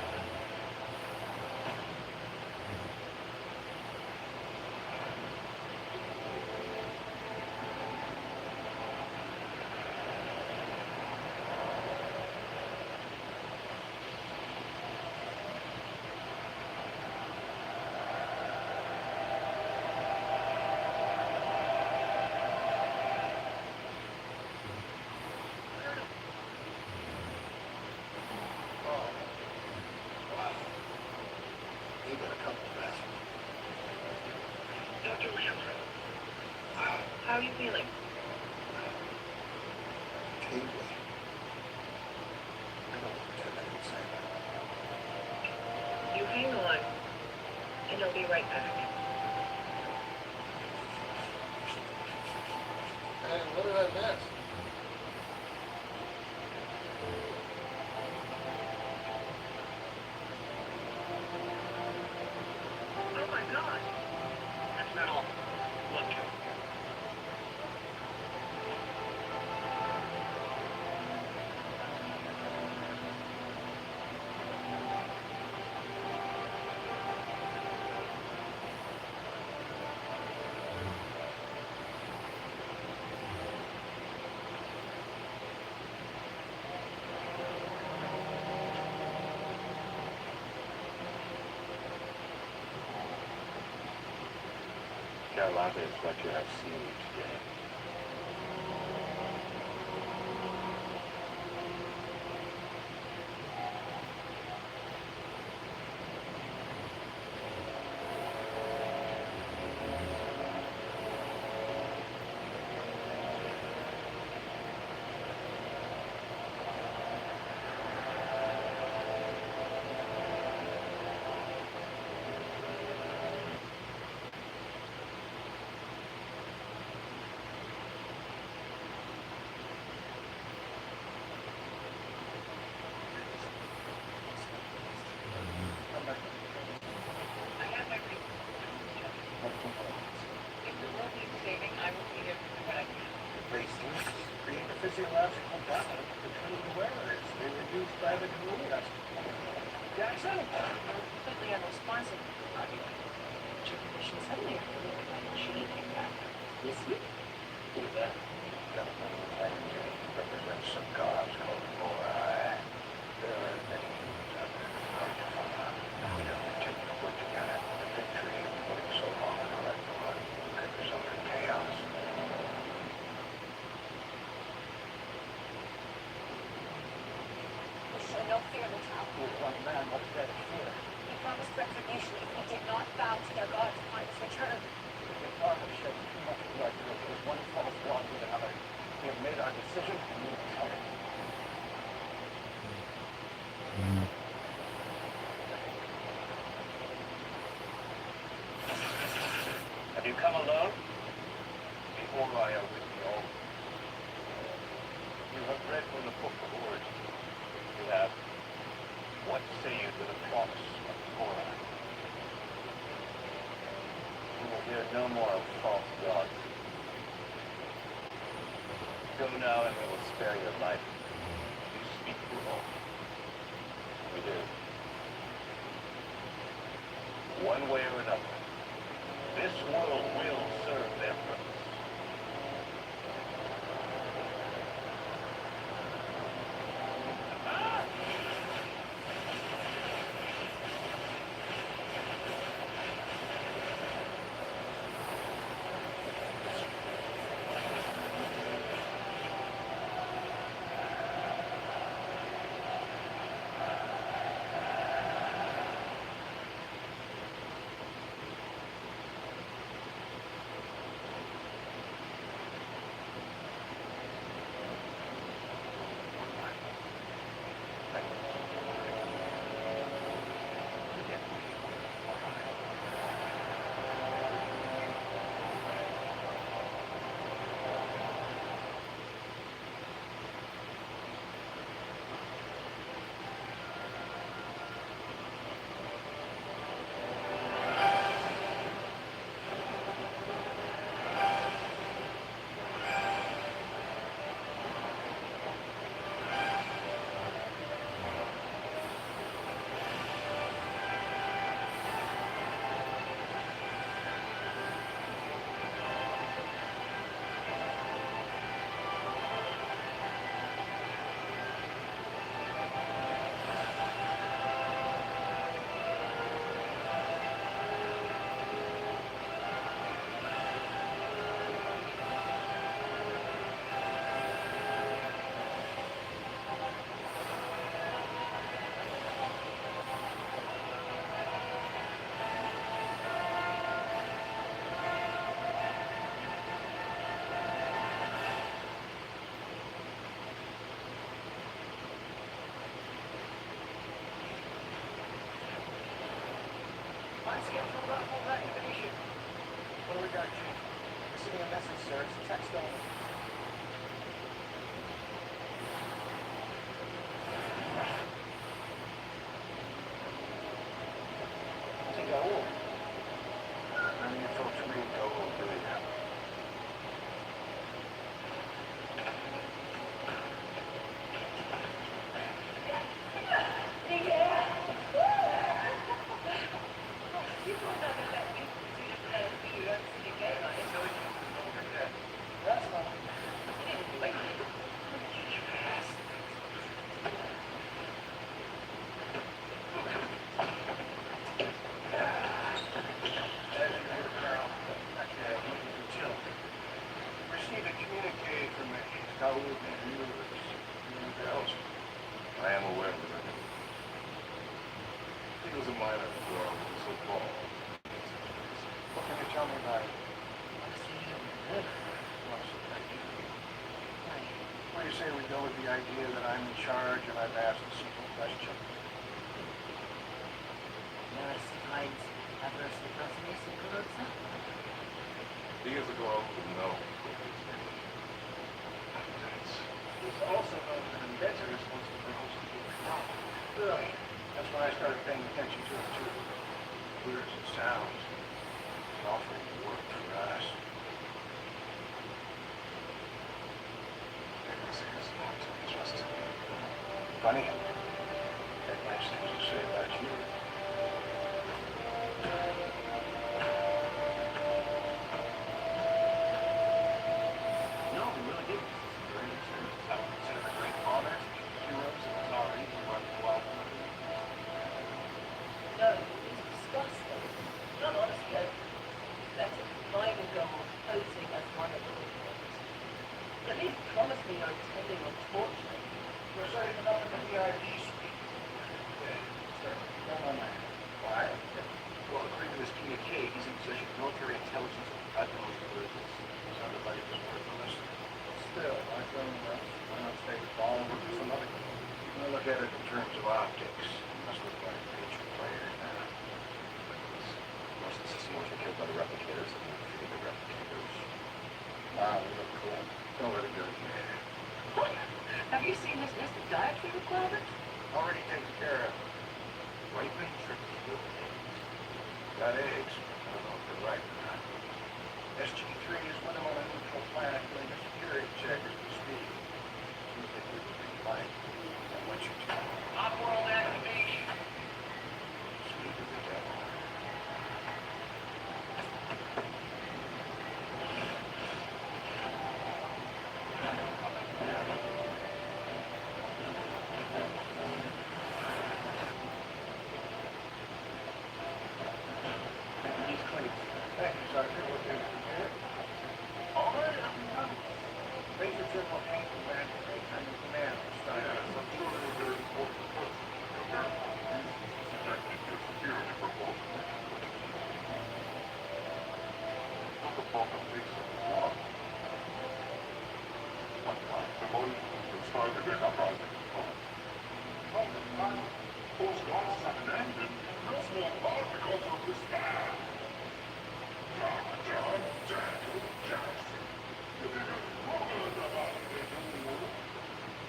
and I'll be right back. And what did I miss? Oh my god. That's not all. Look, Joe. Carlotta is what you have seen today. I have my reasons. If the world needs saving, I will be here to do what I can. Bracelets create a physiological balance between the wearers. They reduce private mood. Jackson? Completely unresponsive. Suddenly I feel like my cheek came back. Miss me? Do that. Gentlemen, I represent some gods called Borai. There are many we don't continue to work together. The victory of putting so long in the right blood could result in chaos. We show no fear, Natal. One man, what's that fear? He promised retribution if we did not bow to their gods upon his return. The God has shed too much blood to replace one false god with another. We have made our decision and we will tell it. Have you come alone? Before I open the old. You have read from the book of words. You have. What say you to the promise of Torah? You will hear no more of false gods. Go now and we will spare your life. You speak for all. We do. One way or another, this world will serve their purpose. schedule that full activation. What do we got, Chief? Receiving a message, sir. It's text only. Gaul. None of you folks read Gaul, do you? You thought that would let me see the players for you don't see the game. I didn't know it. That's not. Wait. Received a communique from the Gaul viewers. Anything else? I am aware of it. He was a minor for so long. What can you tell me about it? What do you say we go with the idea that I'm in charge and I've asked a simple question? Years ago, I wouldn't know. He's also known as an inventor responsible for hosting the Really? That's when I started paying attention to it too. Words and sounds. It's offering to work for us. It's not just funny. Had nice things to say about you. No, we really didn't. Very serious. I would consider a great father, heroes, and was already one well. No, it's disgusting. Not honestly, that's a minor goal posing as one of the victims. At least promise me you're intending on torturing. We're setting it up in the VIP suite. Yeah, sir. No. Why? Well, according to this communique, he's in possession of military intelligence of the utmost importance. Sounded like it was worth a listen. Still, I don't know. Why not stay with ball and work for some other guy? I look at it in terms of optics. It must look like a major player now. Most of the system was killed by the replicators and defeated the replicators. Wow, we look cool. Don't let it go. What? Have you seen this list of dietary requirements? Already taken care of. Ripening triple eggs. Got eggs. I don't know if they're right or not. SG-3 is with them on a neutral planet doing a security check as we speak. You think we would be like? And what you do? Off-world activation. Sweet as the devil. He's clean. Thank you, Sergeant. What can you do? All right, I'm Major General Hank Command, I'm in command of Stargate. I'm sure it was very important person. Security proposal. Not the problem makes it wrong. The motive was started in a project. Post lost an engine. That's more hard because of this man. John Daniel Jackson. You did it wrong about it.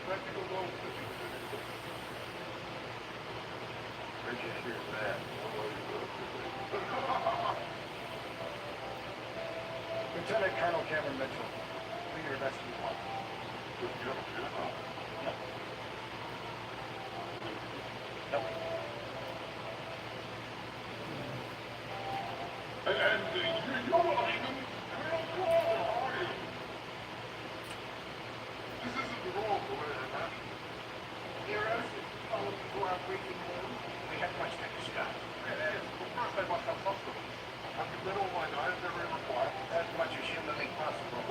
Practical knowledge that you did it. Where'd you hear that? Lieutenant Colonel Cameron Mitchell, leader of SG-1. And you're Washington, are you? This isn't the role the way I imagined it. Heroes, follow before our briefing room. We have much to discuss. But first I must have substance. Have you read all my dietary requirements? As much as humanly possible.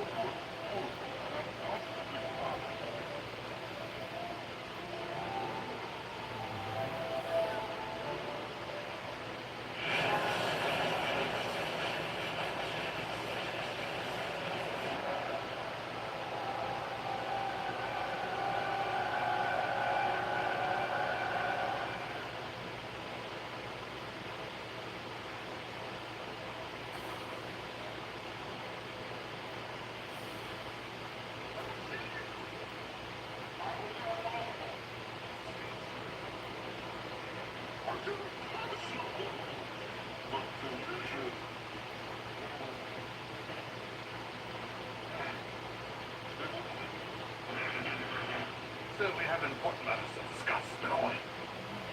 Still, we have important matters to discuss, don't we?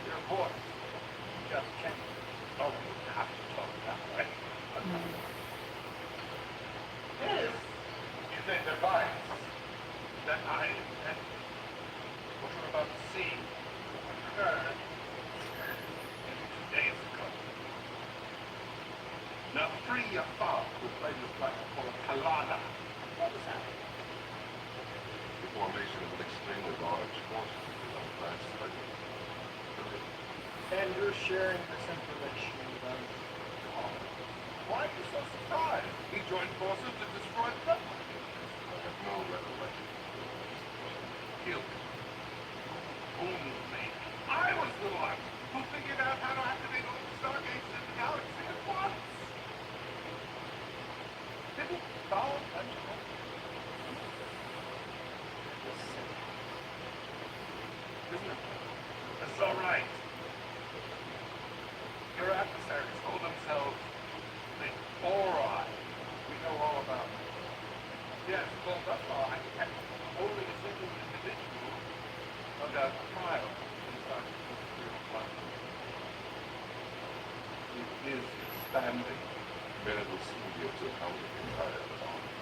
Your report. Just can't. Oh, we have to talk that way. This is a device that I invented. What you're about to see occurred 2 days ago. Now, free your father who played this planet called Kalana. What was that? The formation of an extremely large force field on Planet's surface. And you're sharing this information with us. Why are you so surprised? We joined forces to destroy the government. I have no recollection. Killed me. Wounded me. I was the one who figured out how to activate all the Stargates in the galaxy at once. Didn't follow that. Isn't it? That's all right. Your adversaries call themselves the Ori. We know all about them. Yes, well, that's all. I detect only a single individual under trial inside the material platform. It is expanding. Medical studio to account for the entire arms.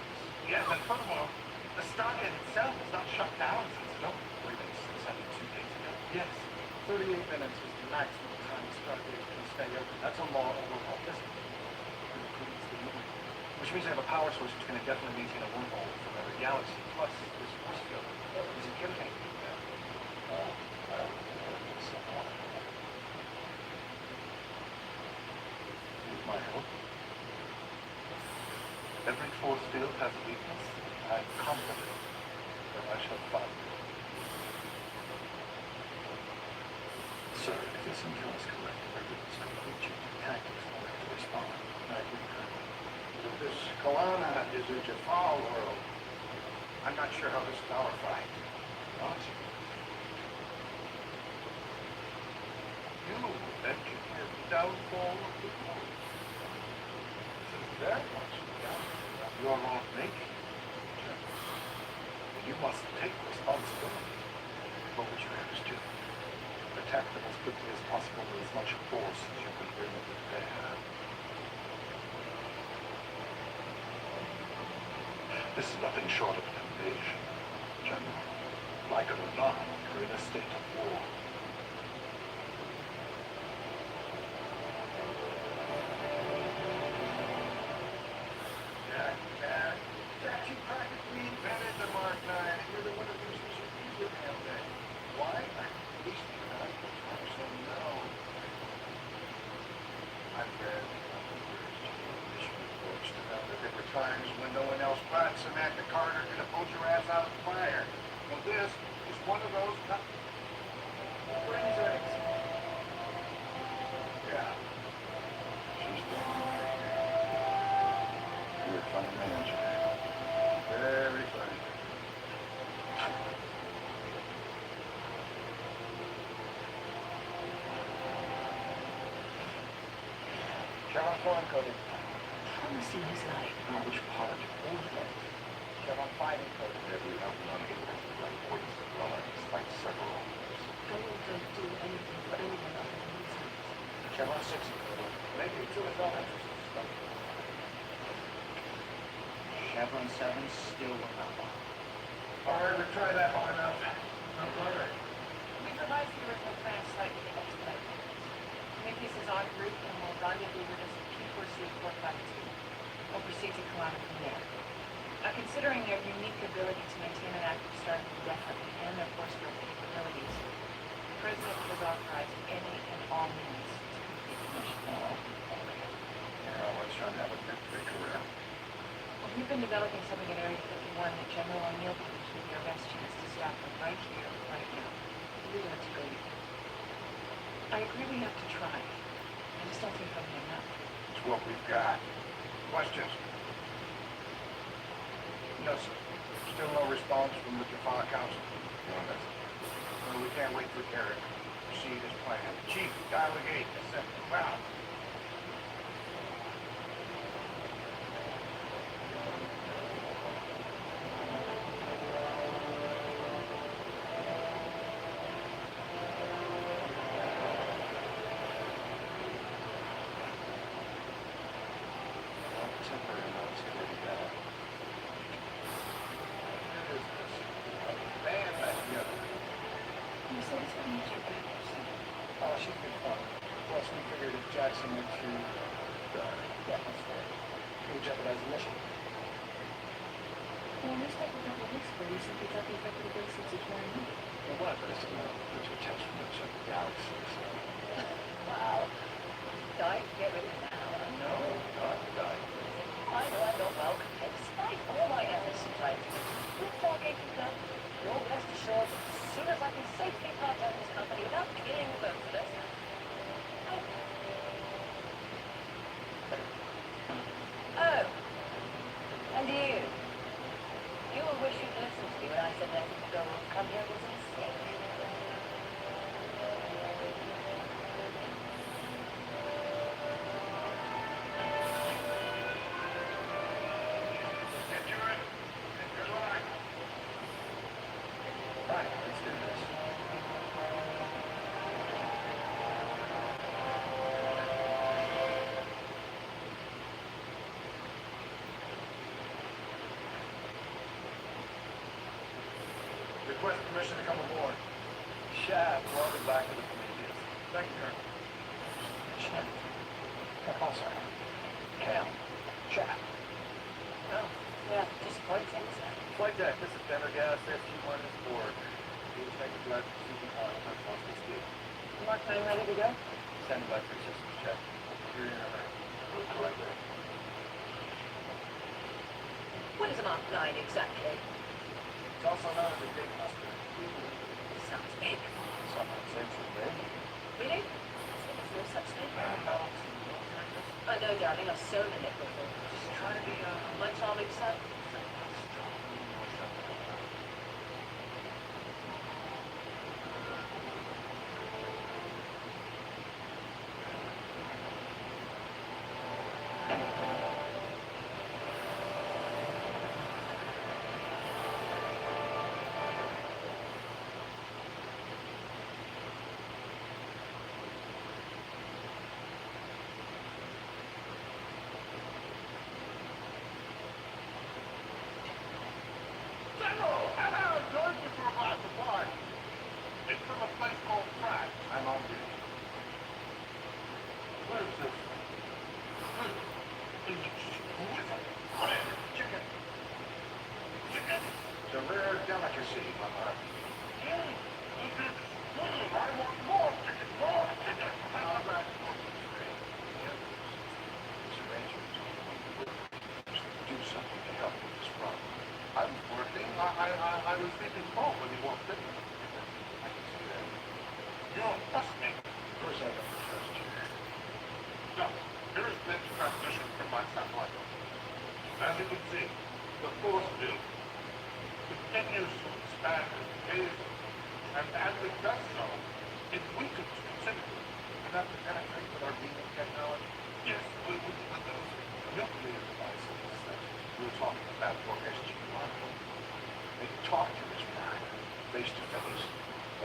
Yes, and furthermore, the Stargate itself is not shut down since it opened. Wait, it's only 2 days ago. Yes, 38 minutes is the maximum time the Stargate can stay open. That's a law of wormhole physics. Which means they have a power source which can indefinitely maintain a wormhole from every galaxy. Plus, this force field isn't killing anything there. I don't know someone. With my help? Every force field has a weakness. I'm confident that I shall find it. Sir, if this intel is correct, everything's complete. Your tactics will have to respond. I concur. But this Kalana is a Jafar world. I'm not sure how this is our fight. Not You engineered the downfall of the world. This is very much down your own making, General. And you must take responsibility. what would you have us do? Attack them as quickly as possible with as much force as you can bring to bear. This is nothing short of an invasion, General. Like it or not, you're in a state of war. Jack, you practically invented the Mark 9, and you're the one who thinks we should use the damn thing. Why? At least you and I so no. I've read mission reports to know that there were times when no one else but Samantha Carter could have pulled your ass out of the fire. Well, this is one of those. What are his orders? Yeah. She's doing okay. You're a funny man, Jack. Very funny. Chevron 4 encoded. I want to see his light. Now, which part? Old light. Chevron 5 encoded. Every outline of the right orders of lines, like several orders. I won't do anything for anyone other than himself. Chevron 6 encoded. Maybe to his own interests. Chevron 7 still will not work. All right, we'll try that one enough. Don't worry. We revised the original plan slightly to expedite things. Make pieces en route and will rendezvous with us at P4C Port Latitude. We'll proceed to Kalana from there. Now, considering their unique ability to maintain an active start indefinitely and their force field capabilities, the President has authorized any and all means to complete the mission. Yeah, let's try to have a good career. Well, we've been developing something in Area 51 that General O'Neill believes will be our best chance to stop them right here, right now. We want to go with it. I agree we have to try. I just don't think it'll be enough. It's what we've got. Questions? No, sir. Still no response from the Jafar Council. No message. Well, we can't wait for Eric to see his plan. Chief, dial the gate. Set the ground. Temporary notes here. What is this? Man, that's the other. You said it's going to make you better. Oh, she's been fun. Plus, we figured if Jackson went to the atmosphere, it would jeopardize the mission. Well, this type of double hits where you simply got the effect of the basics of trying to Well, what? But it's, there's a test from outside the galaxy, so. Wow. Guy, get rid of it now. No, not die. I know I'm not welcome here, despite all my efforts to try to get with Stargate concerned. You'll rest assured that as soon as I can safely part out this company without killing both of us. Oh. And you? You will wish you'd listened to me when I said letting the girl come here was a mistake. Right, let's do this. Request permission to come aboard. Shaft, welcome back to the Prometheus. Thank you, Colonel. Chef. Oh, sorry. Cam. Chap. Oh, yeah, disappointing, isn't it? Flight deck, this is Stargate SG-1 is aboard. We'll take a drive to Susan Hall and response to Steve. Mark, I'm ready to go. Standing by for systems check. You're in our Correct. What is a Mark 9 exactly? It's also known as a big mustard. Sounds big. Some would say it's big. Really? There's no such thing. Oh, no, darling, I've sewn in it before. Just trying to be, My charming son. It's from a place called Pratt. I'm on duty. What is this? Chicken. Chicken. It's a rare delicacy, Mama. I want more chicken, more chicken. How about this arrangement do something to help with this problem? I was working. I was thinking, oh, when you won't fit. I can see that. You don't trust me. Of course I don't trust you. No, here is Ben's transmission from my satellite. As you can see, the force field continues to expand and phase, and as it does so, it weakens considerably. Enough to penetrate with our beaming technology? Yes, with those nuclear devices that we were talking about for SG-1. They talk to this prime, face to face.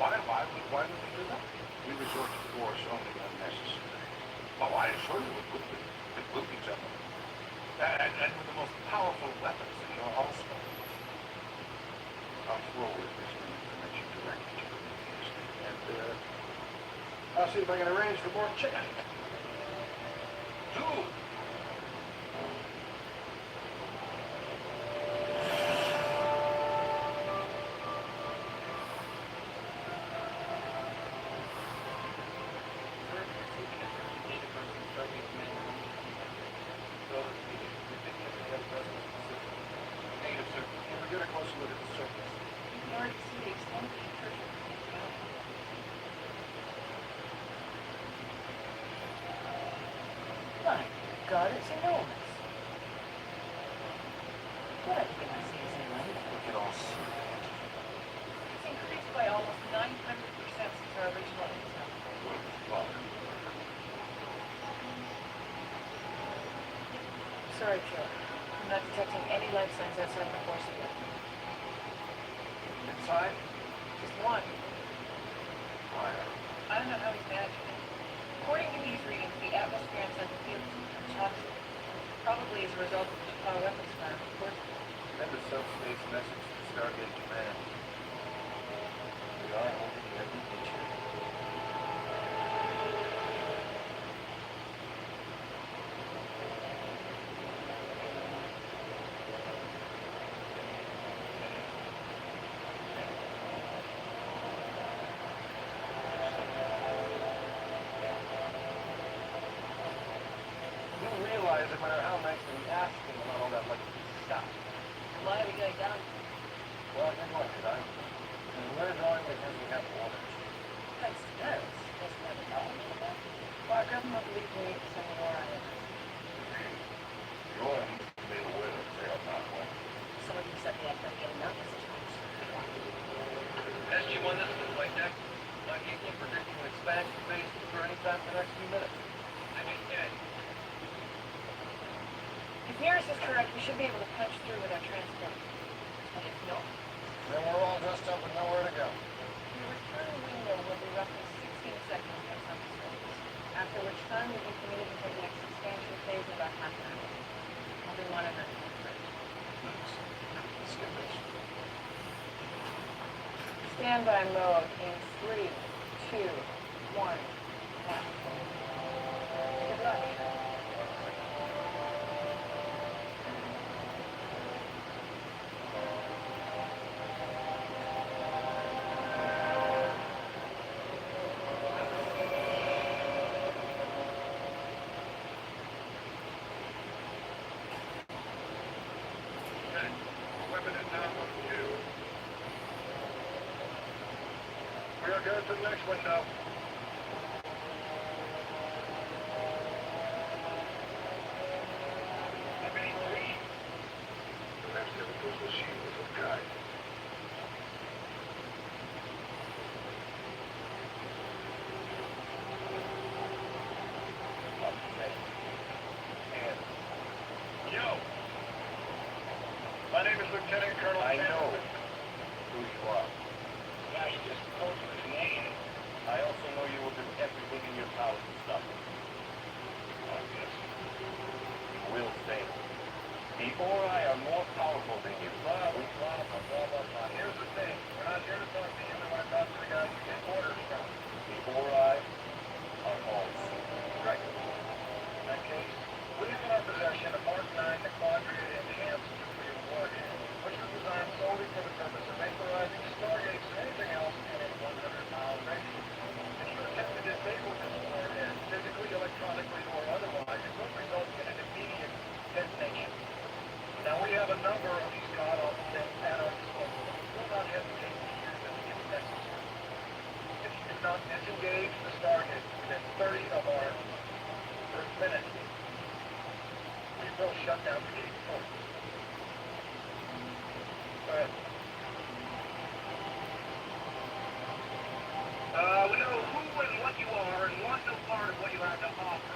Why would we do that? We resort to force only when necessary. Oh, I assure you it will be gentlemen. And with the most powerful weapons in your arsenal. I'll forward this information directly to the Prometheus. And, I'll see if I can arrange for more chicken. Dude! Negative, sir. Can we get a closer look at the surface? You can already see the extent of the incursion. My God, it's enormous. What I think I see is anyway. We can all see that. It's increased by almost 900 Sorry, Joe. I'm not detecting any life signs outside the force field. Inside? Just one. Fire. I don't know how he's managing it. According to these readings, the atmosphere inside the field is toxic. Probably as a result of the Chicago weapons fire, of course. Send a subspace message to Stargate Command. We are holding every picture. You realize no matter how nicely we ask him about all that, like, stop. Why are we going down? Well, you're going to die. And we're going because we have orders. That's nuts. That's not a problem. Well, our government believes we need to send a war on it. Roy needs to be aware of their not. Someone who set me up by getting out of this house. SG-1, this is the flight deck. You're predicting an expansion phase for any time for the next few minutes. I mean, yeah. If Nearest is correct, we should be able to punch through with our transport. But if not, Then we're all dressed up and nowhere to go. the return window will be roughly 16 seconds from some surface, after which time we'll be permitted to take the next expansion phase in about half an hour. I'll be monitoring it first. Let's get this. Standby mode in 3, 2, 1, now. Good luck. Weapon is down on 2. We are going to the next window. Opening 3. Perhaps chemicals will shield us of guide. Yo! My name is Lieutenant Colonel I Tank. know who you are. Yeah, you just told me his name. I also know you will do everything in your power to stop it. Oh, yes. You will fail. People or I are more powerful than you. Blah, blah, blah, blah, blah. Here's the thing. We're not here to talk to you. We want to talk to the guys you get orders from. People or I are all Right. In that case, we have in our possession a Mark 9 quadrant enhanced nuclear warhead, which was designed solely for the purpose of vaporizing stargates or anything else in a 100-mile radius. If you attempt to disable this warhead, physically, electronically, or otherwise, it will result in an immediate detonation. Now, we have a number of these god-awful things at our disposal. We will not hesitate to use them if necessary. If you do not disengage the Stargate within 30 of our first minute, we will shut down the gate for you. Go ahead. We know who and what you are and want no part of what you have to offer.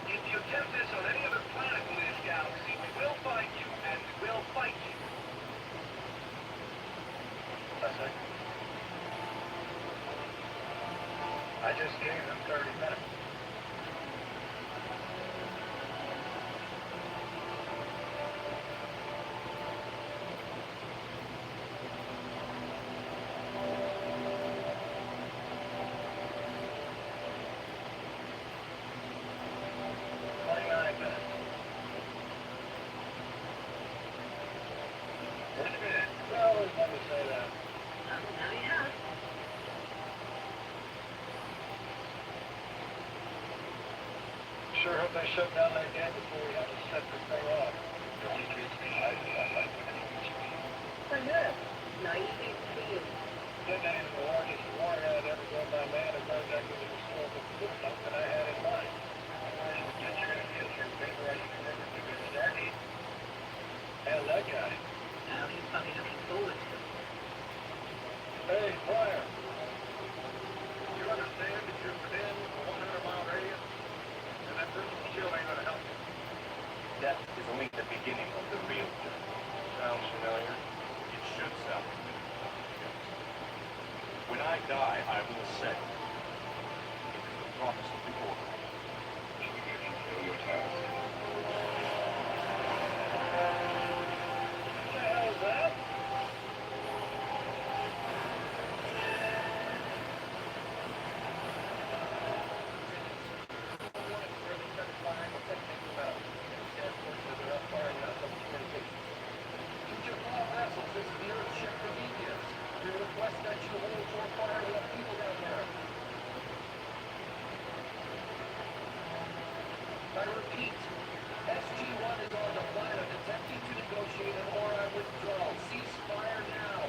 If you attempt this on any other planet in this galaxy, we will find you and we will fight you. Leslie? I just gave them 30 minutes. Sure hope they shut down that gate before we have to set this thing off. Don't treat me like that. Pretty good. 90 feet to you. Detonated the largest warhead ever built by man in contact with the historical footnote that I had in mind. Get your ideas from vaporizing the river to the Stargate. And that guy. Now he's probably looking forward to it. Hey, Pryor. You understand that you're within a 100-mile radius? And that person's chill ain't gonna help you. That's I repeat, SG-1 is on the planet attempting to negotiate an Ori withdrawal. Ceasefire now.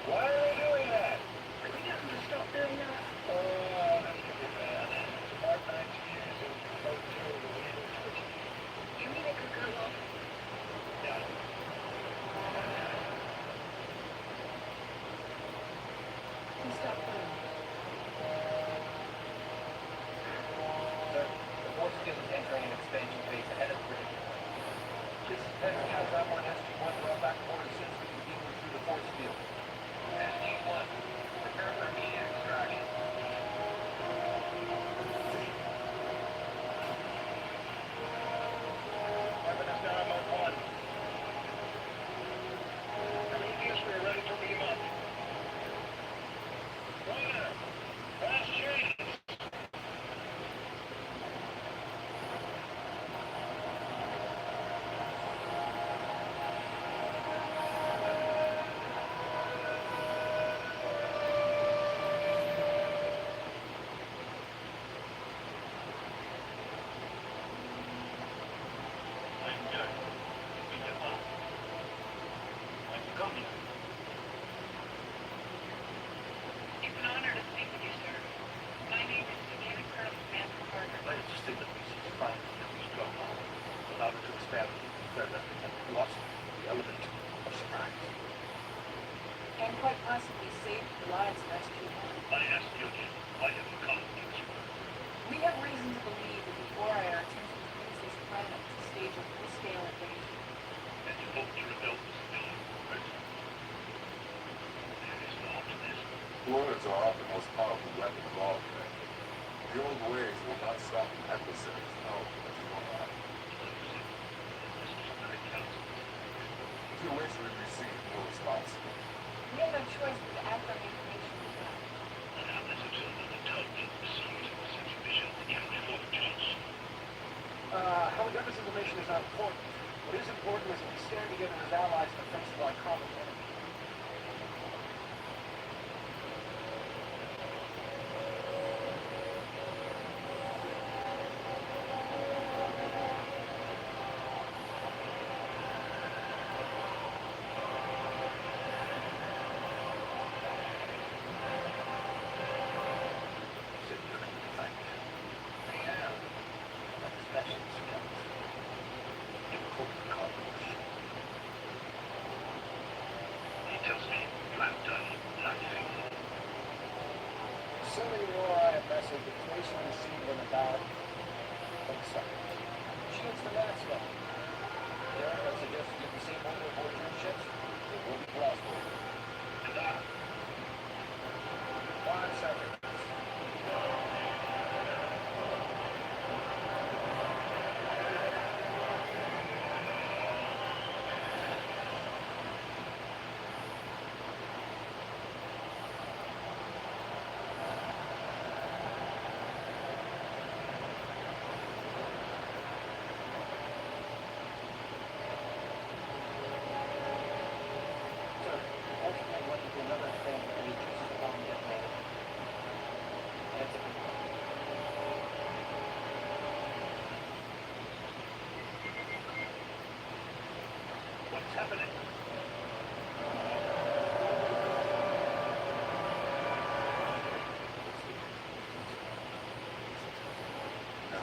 Why are they doing that? Could we get them to stop doing that? Oh, that's gonna be bad. Our 90 years of O2 will be twitchy. You mean it could go off? Yeah. Please stop playing. Sir, the force field is entering an expansion phase ahead of the bridge. Please have that one SG-1 brought back forward as soon as we can beam them through the force field. SG-1, prepare for immediate extraction. Weapon is down on 1. Prometheus, we are ready to beam up. Runner, fast change. I'm good. We get up. Why'd you come here? It's an honor to speak with you, sir. My name is Lieutenant Colonel Samantha Carter. I just think that we should find who's gone wrong, allow it to expand further, and lost the element of surprise. And quite possibly saved the lives of SG-1. I asked you again, why have you come to this world? We have reason to believe that the Ori are attempting to use this planet to stage a full-scale invasion. And you hope to rebel the civilian person. There is more to this. Words are often the most powerful weapon of all, Frank. The old ways will not stop an adversaries. No, but you will not. This is very council. If you wish, we receive no response. We have no choice but to act on the information we have. And how this observer the tug receives the situation can before the judge. How we got this information is not important. What is important is that we stand together as allies in the face of our common enemy. Said you're going to fight. Yeah. But special skills. You cook the cockroach. He tells me you have done nothing. Sending the Ori a message that Tracy received in about 1 second. She hits the mast button. Derek, I suggest you get the same order aboard your ships. It will be blasted. And that 5 seconds. Sir, ultimately went into another thing and he just bomb detonated. That's it. what's happening? No.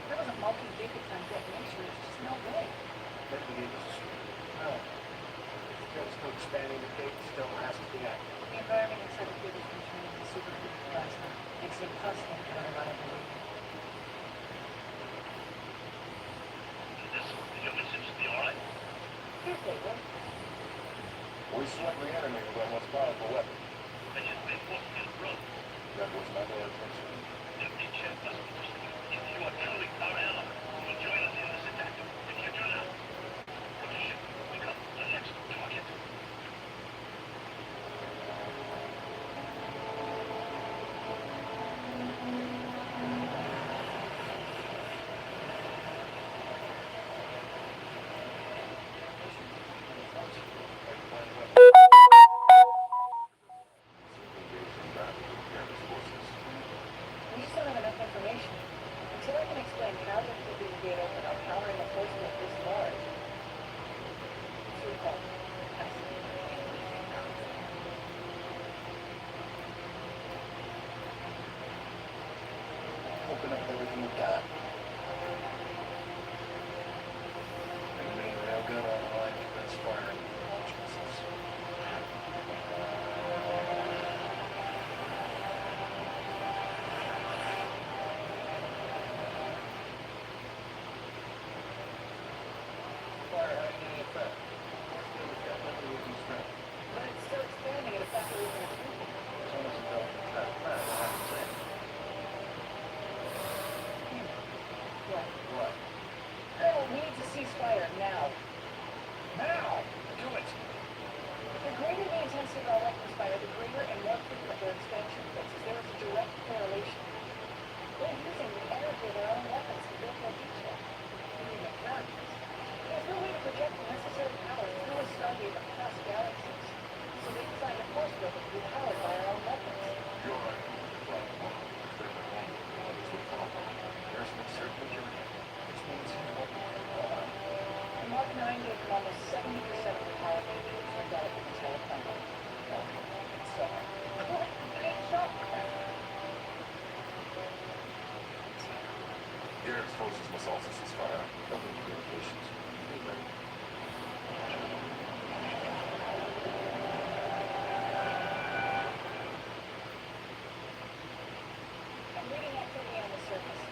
There was a multi-gigaton detonation. There's just no way. Then we gave us a screw. No. Still expanding the gate still has to be active. The environment inside the grid has been turned into supercritical plasma. Makes it impossible to run a lot of relief. This your message to the alright? Here, David. We struck the enemy with our most powerful weapon. And you've been forced to road. That was not our intention. Deputy Chair must be proceeding. If you are truly our ally, you will join us in this attack. If you do not, your ship will become the next target. open up everything we got. And being real good on the line for this fire and launch missiles. Fire having any effect? Force field has definitely losing strength. But it's still expanding at a factor of 3. It's almost a double that fast, I have to say. What? What? Colonel, we need to cease fire now. Now! Do it! The greater the intensity of our weapons fire, the greater and more frequent their expansion phases. There is a direct correlation. They're using the energy of their own weapons to build their beachhead. There's no way to project the necessary power through a Stargate across galaxies. So they designed a force field to be powered by our own weapons. You're right. There's an circle journey, which means The Mark 9 gave them almost 70% of the power they needed to develop the entire planet. So, big shock. Your explosives must also cease fire. Open communications. Be ready. I'm reading activity on the surface.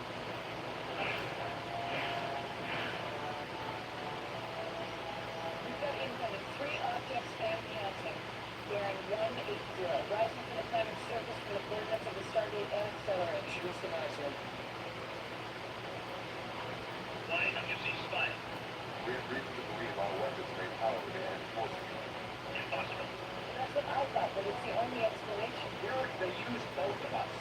We've got incoming 3 objects and counting. Bearing 180. Rising from the planet's surface from the coordinates of the Stargate and accelerating. Shields the maximum. Why did you cease fire? We have reason to believe our weapons may power the enemy forces. Impossible. That's what I thought, but it's the only explanation. Here, they use both of us.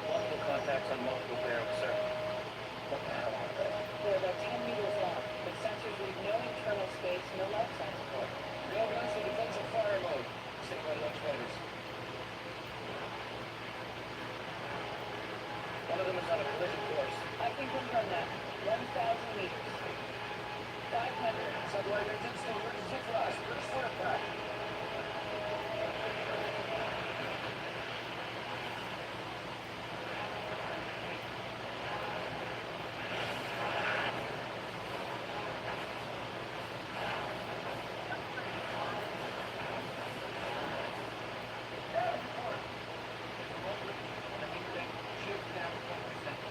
Multiple contacts on multiple bearings, sir. What the hell are they? They're about 10 meters long, but sensors leave no internal space, no life sign support. Real guns in defensive fire mode. Stay by launch fighters. One of them is on a collision course. I can confirm that. 1,000 meters. 500. Subway engines still emergency flash. British fire back.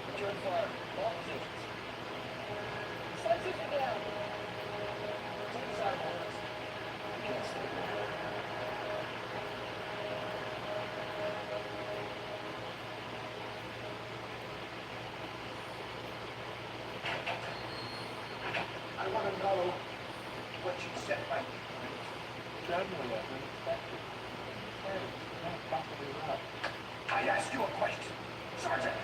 Return fire. All positions. Sensors are down. Take the sidewalks. You can't stay there. I want to know what you said by Generally, I've been expected. Not properly right. I asked you a question, Sergeant.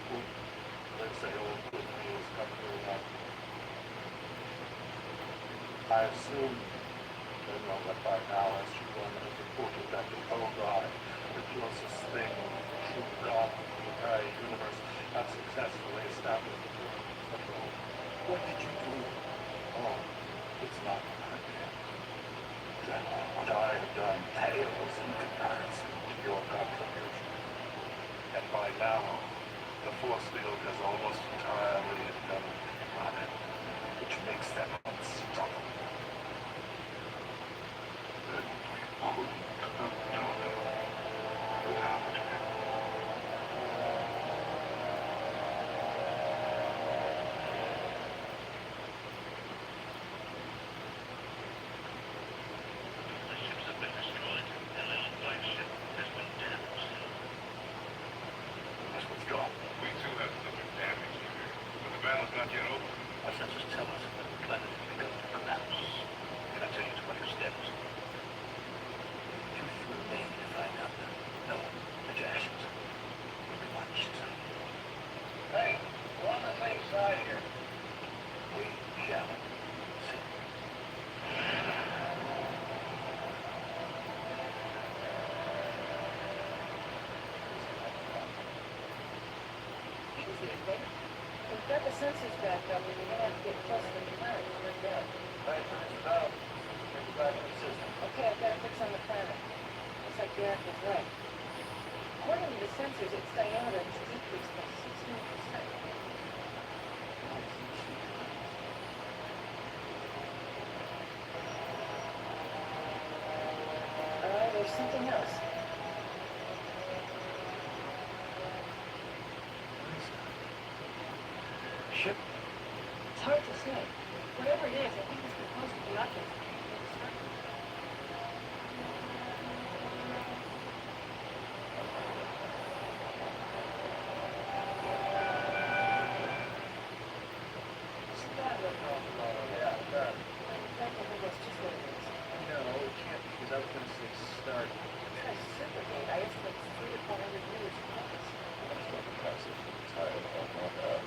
Well, let's say old good news come through now. I assume they know that by now SG-1 has reported that the Ogai, the closest thing to true God in the entire universe, have successfully established the control. What did you do? Oh, it's not what I did. General, what I have done pales in comparison to your contribution. And by now, the force field has almost entirely enveloped the planet, which makes them unstoppable. Then we couldn't have done it without me. The ships have been destroyed, and the on-flight ship has been damaged. Let's withdraw. We too have suffered damage here, but the battle's not yet over. Our sensors tell us that the planet has begun to collapse. Can I tell you to understand us? Truth will remain to find out. No, that your actions will be watched. Hey, we're on the same side here. We shall see. We've got the sensors back up, and we may have to get closer to the planet to bring down. Right, it's out. Get back in the system. Okay, I've got a fix on the planet. looks like Derek was right. According to the sensors, its diameter has decreased by 16%. There's something else. Ship? It's hard to say. Whatever it is, I think it's composed of the objects. I was going to say start. Supergate, I estimate it's 300 to 400 meters across. That's not impressive. It's higher than all my God.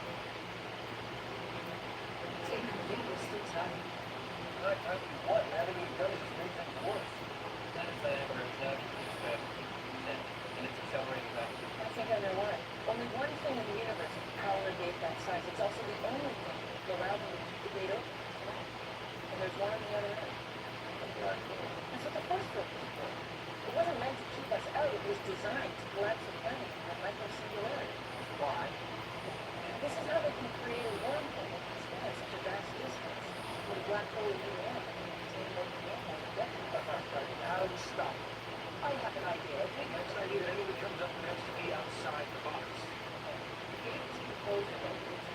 It's inconvenient, it's high. What? Having any guns is made things worse. That is diameter is actually faster and it's accelerating rapidly. I think I know why. Only one thing in the universe can power a gate that size. It's also the only thing that will allow them to keep the gate open. And there's one on the other end. That's what the first book was for. It wasn't meant to keep us out. It was designed to collapse the planet in a micro-singularity. Why? This is how they can create a wormhole that can span such a vast distance. With a black hole in the air that can contain more than 100 decades. How do we stop it? I have an idea. I think Next idea that anyone comes up with has to be outside the box. the gate is composed of electrons.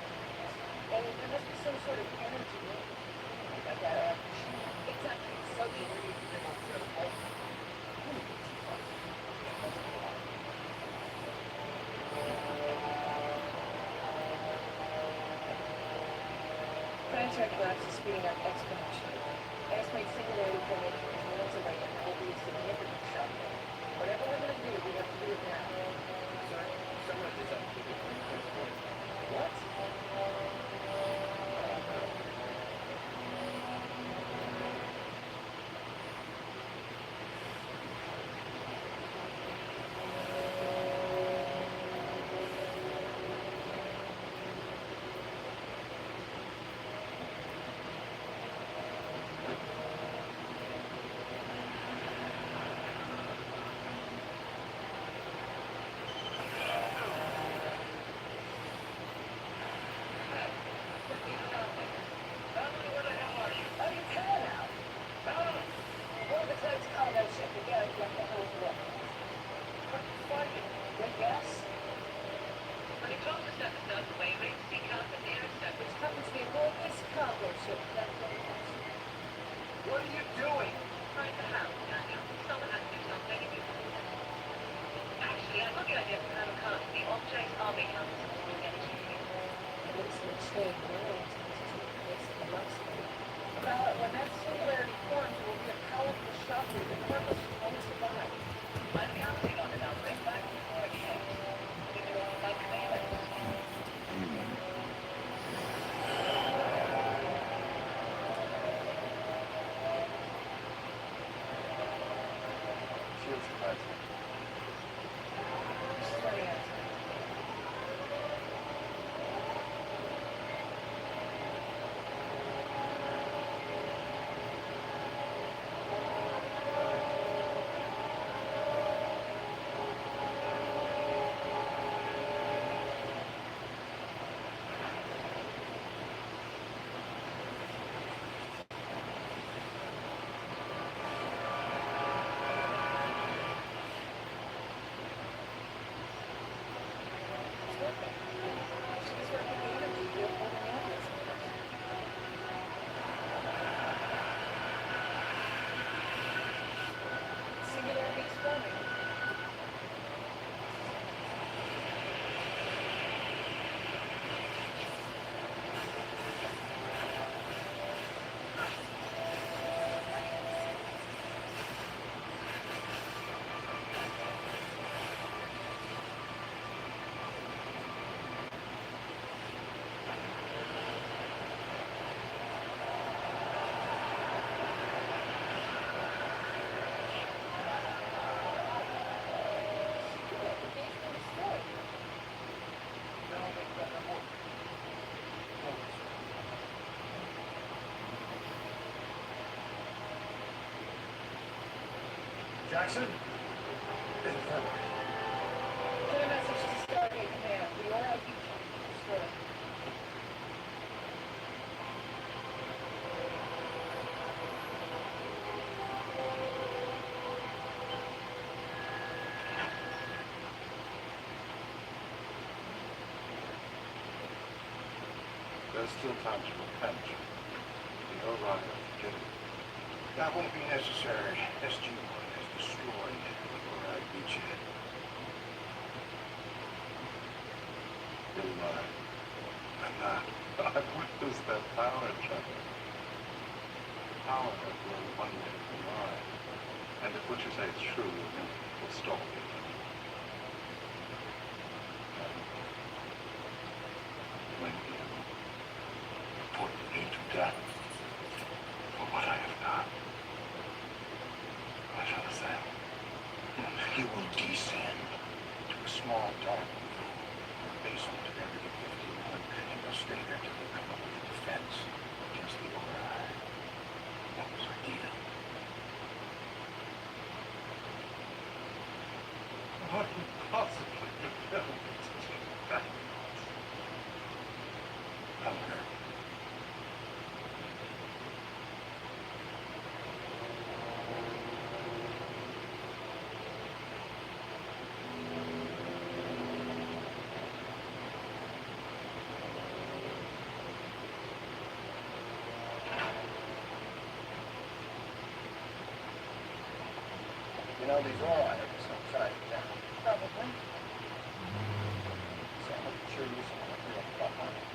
And there must be some sort of energy in it. Like that. Exactly. So the energy is the most sort of like. Planetary collapse is speeding up exponentially. I estimate singularity formation is minutes away and there will be a significant shock. Whatever we're going to do, we have to do it now. Sorry, someone is up to the What? What are you doing? Trying to help, Daniel. Someone has to do something. Actually, I've got the idea for how to cut the object army comes with energy. It looks like staying world well, when that singularity forms, it will be a powerful shock wave that purpose will only survive. I'm counting on it. I'll bring back before it hits. Give it all my clearance. Shields capacity. Starting out. Singularity is forming. Jackson? Send a message to Stargate Command. The RIP check is destroyed. There's still time to repent. The Orion forget it. That won't be necessary. SG-1 has destroyed where I beat you. You're lying. I'm not. I've witnessed that power travel. Power has grown one way from mine. And if what you say is true, we'll stall it. When you put me to death for what I have done, I shall ascend. You will descend to a small dark room, basement of area 51, and you'll stay there till you come up with a defense against the Orion. That was our deal. What could possibly compel me to do that? Hunger. You know, these all items upside down. Probably. So I'm curious on what real fuck on it.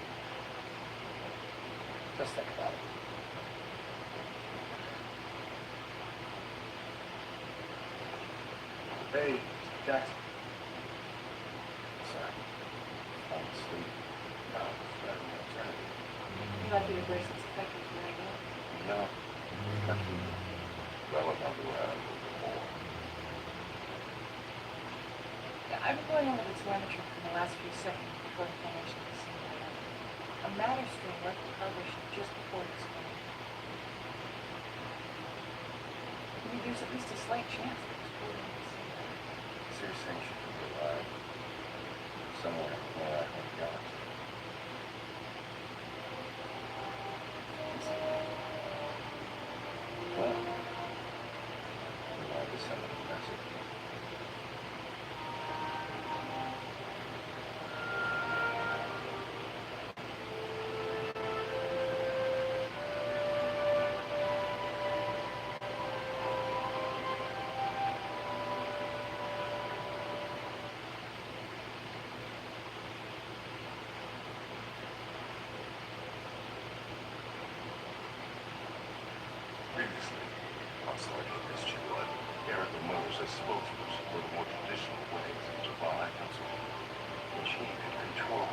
Just think about it. Hey, Mr. Jackson. Sorry. Falling asleep. No, it's better than alternative. You like your bracelets effective right now? No. Well, I wonder where I will go more. Yeah, I've been going over the telemetry from the last few seconds before the formation of the simulator. A matter stream left the published just before it exploded. I mean, there's at least a slight chance of exploding the simulator. Seriously, she could be alive. Somewhere where I have galaxy. Well, I just send them a message. Previously, on Stargate SG-1, Erica Motors as spokesperson for the more traditional ways of divine counsel, which he could control.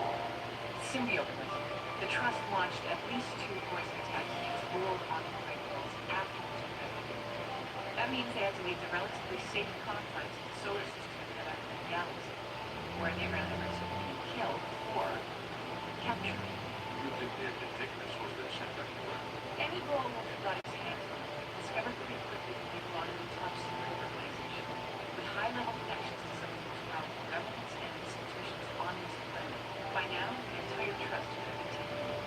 Symbiotically, the Trust launched at least 2 poison attacks against world-occupied worlds after the tornado. That means they had to leave the relatively safe confines of the solar system and out of the galaxy, where they ran the risk of being killed or captured. You think the ridiculous was their center? Any role that got his hands on it discovered pretty quickly that they belonged in a top secret organization with high-level connections to some of the most powerful governments and institutions on this planet. By now, the entire Trust could have been taken over.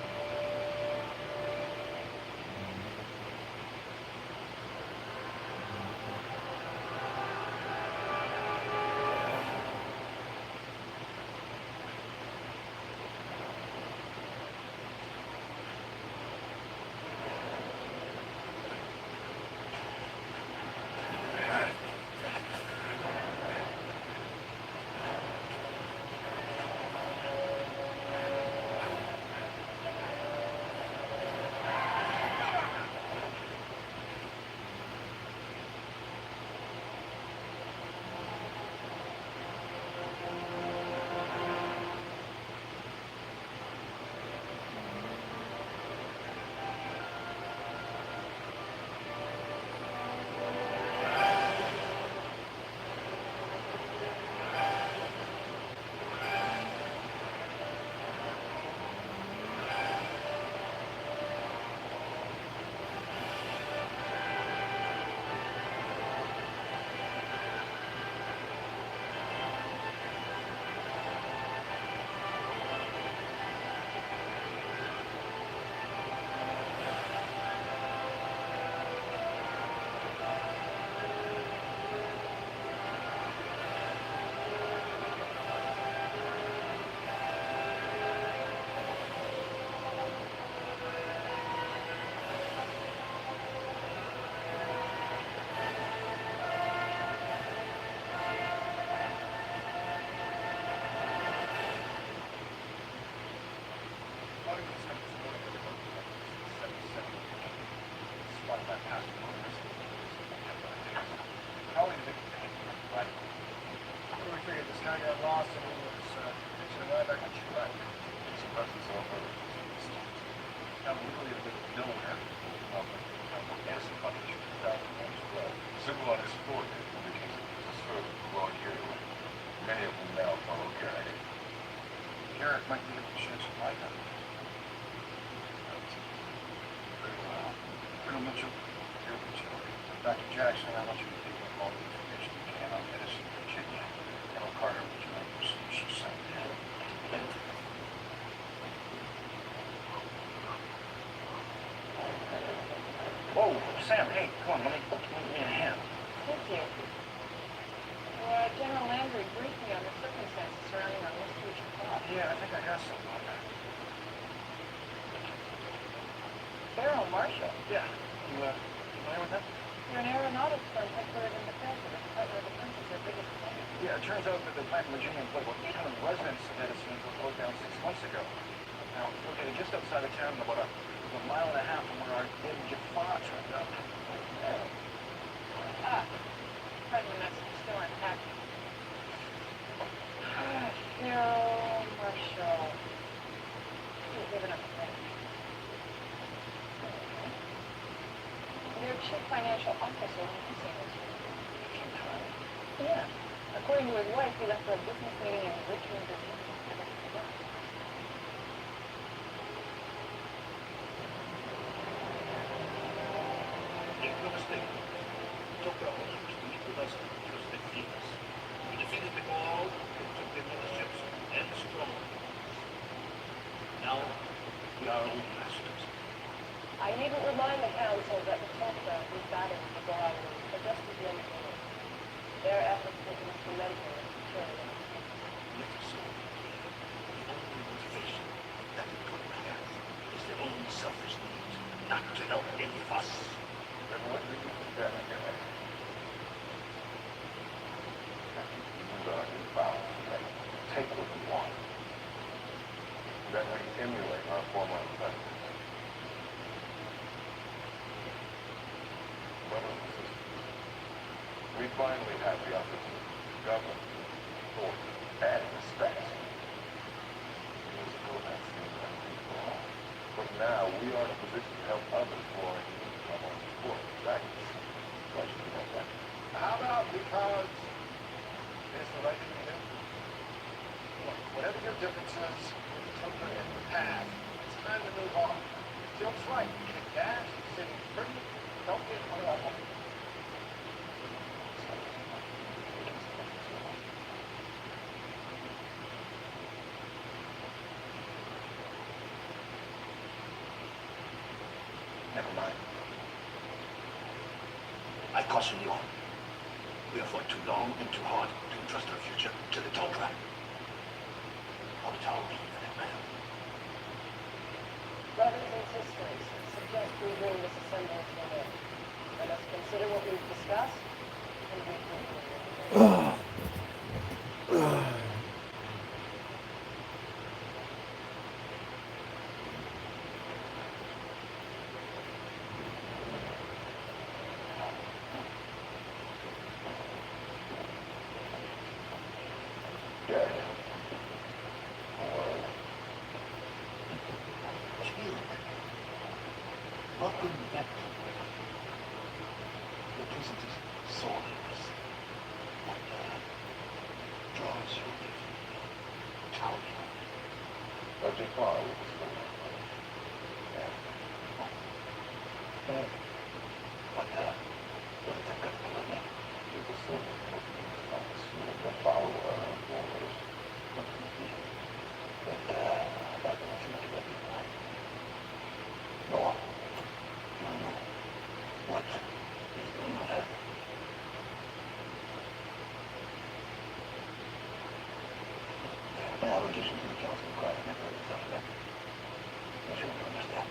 Boston was fixing to ride back on track. Some presents over. I'm really a bit of nowhere. Innocent contribution to that as well. Simple on his support indicates that this is further belong here. Many of them now follow Garrett. Garrett might be able to shed some light on it. Very well. Colonel Mitchell, you're Mitchell. Dr. Jackson, I want you to give them all the information you can on Edison, Virginia. Colonel Carter, would you like to see she sent in? Whoa, Sam, hey, come on, let me give me a hand. Thank you. General Landry briefed me on the circumstances surrounding our mystery plot. Yeah, I think I got something on that. Beryl Marshall. Yeah, you familiar with that? You're an aeronautics firm headquartered in the Defense, the Department of Defense is their biggest client. Yeah, it turns out that the plant in Virginia employed about 800 residents of Edison until it closed down 6 months ago. Now, it's located just outside of town, about a mile and a half from where our dead Jafar turned up. Pardon the message, still unpacked. Beryl Marshall. You've given up a thing. Their chief financial officer when he seen this year. Yeah. According to his wife, he left for a business meeting in Richmond, Virginia. Make no mistake. Took our homes to meet with us because they feed us. We defeated them all and took their motherships and strongholds. Now, we are our own masters. I needn't remind the council that the Tulsa is battling the Galatians for just as many years. Their efforts will be instrumental in securing them. Never saw the only motivation that the good have is their own selfish needs, not to help any of us. Then what do you think that again? Use our new powers, right? Take what we want. Then we emulate our former offenders. Brothers and sisters, we finally have the opportunity to govern, authority, and respect. Years ago, that seemed unthinkable. But now we are in a position to help others who are in need of our support. Right? Why should we know that? How about because it's the right thing to do? Look, whatever your differences, something in the past, it's time to move on. Jill's right. Kick ass, city free, don't get hung up on it. Never mind. I caution you all. We have fought too long and too hard to entrust our future to the dog rat. How to tolerate that man. Brothers and sisters, suggest we bring this assembly to an end. Let us consider what we've discussed and reconvene. Jack. Welcome back. The present is soulless. What draws you away from the tower? Dr. Farr with us. What is that got to do with me? There's a silver the follower of Warriors. But I don't want you to let me know. No. What is going on? My allegation to the council of God never is something that I should understand.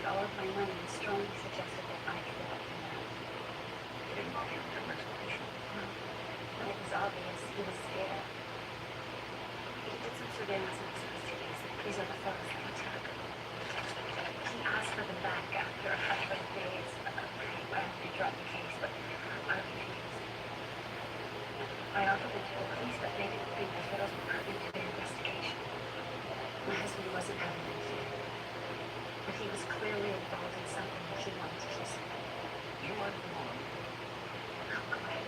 wanted all of my money and strongly suggested that I give it up to him. He didn't offer you an explanation. When it was obvious, he was scared. He did some surveillance on his custodies. These are the photos that he took. He asked for them back after a couple of days. They dropped the case, but I refused. I offered them to the police, but they didn't think the photos were pertinent to their investigation. My husband wasn't having anything. But he was clearly involved in something that he wanted to keep secret. Do you mind if I'm on? Oh, go ahead.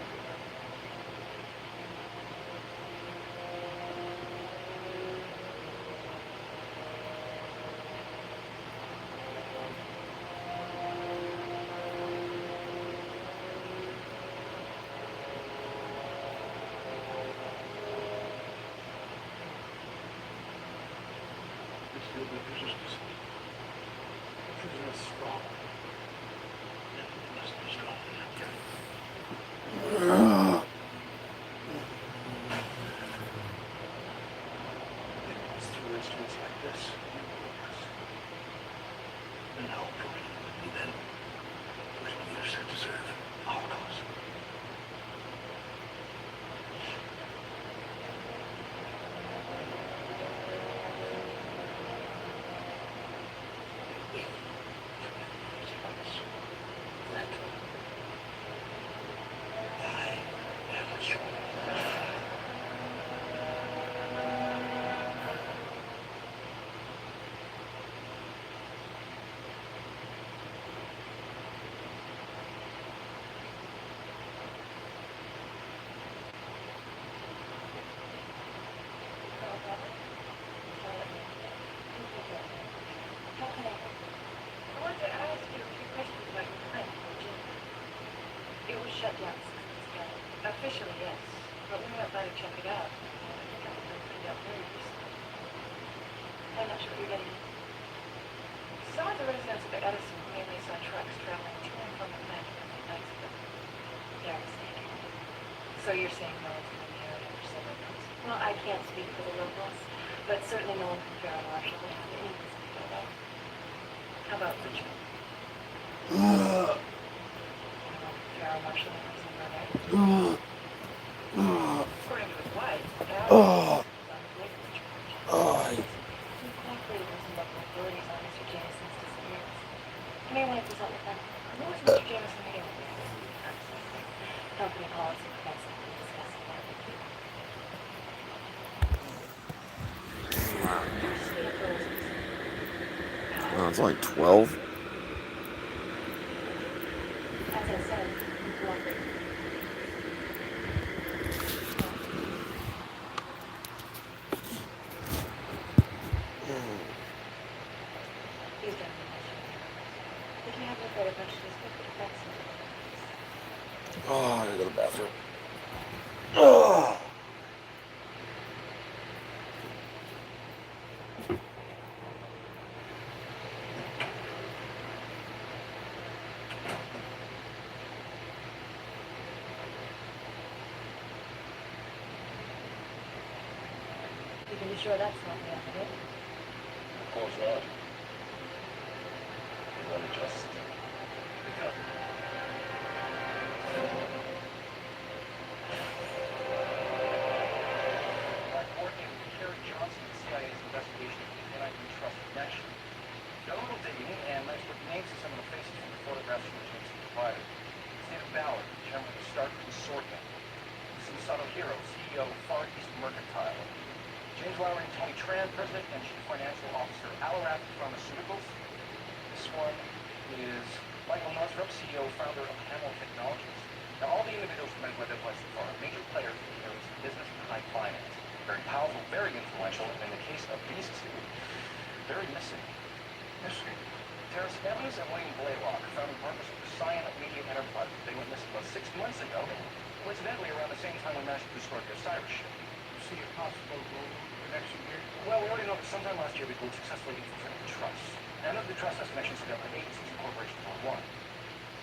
It's still the resistance. It's not strong. It must be strong. It's through instruments like this. And how important it would be then for leaders that deserve our cause. How can I help? I wanted to ask you a few questions about your friend, Jim. It was shut down 6 months ago. Officially, yes. But we went by to check it out. I think I was pretty up very recently. I'm not sure if you're getting it. Some of the residents of Edison mainly saw trucks traveling to and from the plant a few nights ago. Yeah, I was thinking. So you're saying no one's been in the area for several months? Well, I can't speak for the locals, but certainly no one from Faro Marshall would have any reason to go there. How about Richmond? Faro Marshall lives in Burbank. According to his wife, Al was on his way to Richmond. He's thankfully there's some local authorities on Mr. Jameson's disappearance. You may want to consult with them. Who was Mr. Jameson again? Company policy prevents them from discussing that with you. Oh, it's like 12. As I said, he's lovely. He's done me much. If you have no further questions, feel free to text me. Oh, I gotta go to the bathroom. Oh. You can be sure that's not the end of it. Of course not. You want to just become. By coordinating with Kerry Johnson and CIA's investigation of the antitrust connection. Got a little digging and managed to put names to some of the faces from the photographs from the Jameson provided. Stephen Ballard, chairman of the Stark Consortium. Sumisato Hiro, CEO of Far East Mercantile. James Lowry and Tony Tran, president and chief financial officer, Alarat Pharmaceuticals. This one is Michael Northrup, CEO, founder of Hamel Technologies. Now, all the individuals who have been identified so far are major players in the areas of business and high finance. Very powerful, very influential, and in the case of these two, very missing. Missing. Terrence Evans and William Blaylock, founding partners of Cyan Media Enterprises. They went missing about 6 months ago, coincidentally around the same time we managed to destroy the Osiris ship. See a possible global connection here? Well, we already know that sometime last year we both successfully infiltrated the trust. And of the trust has connections to government agencies and corporations worldwide.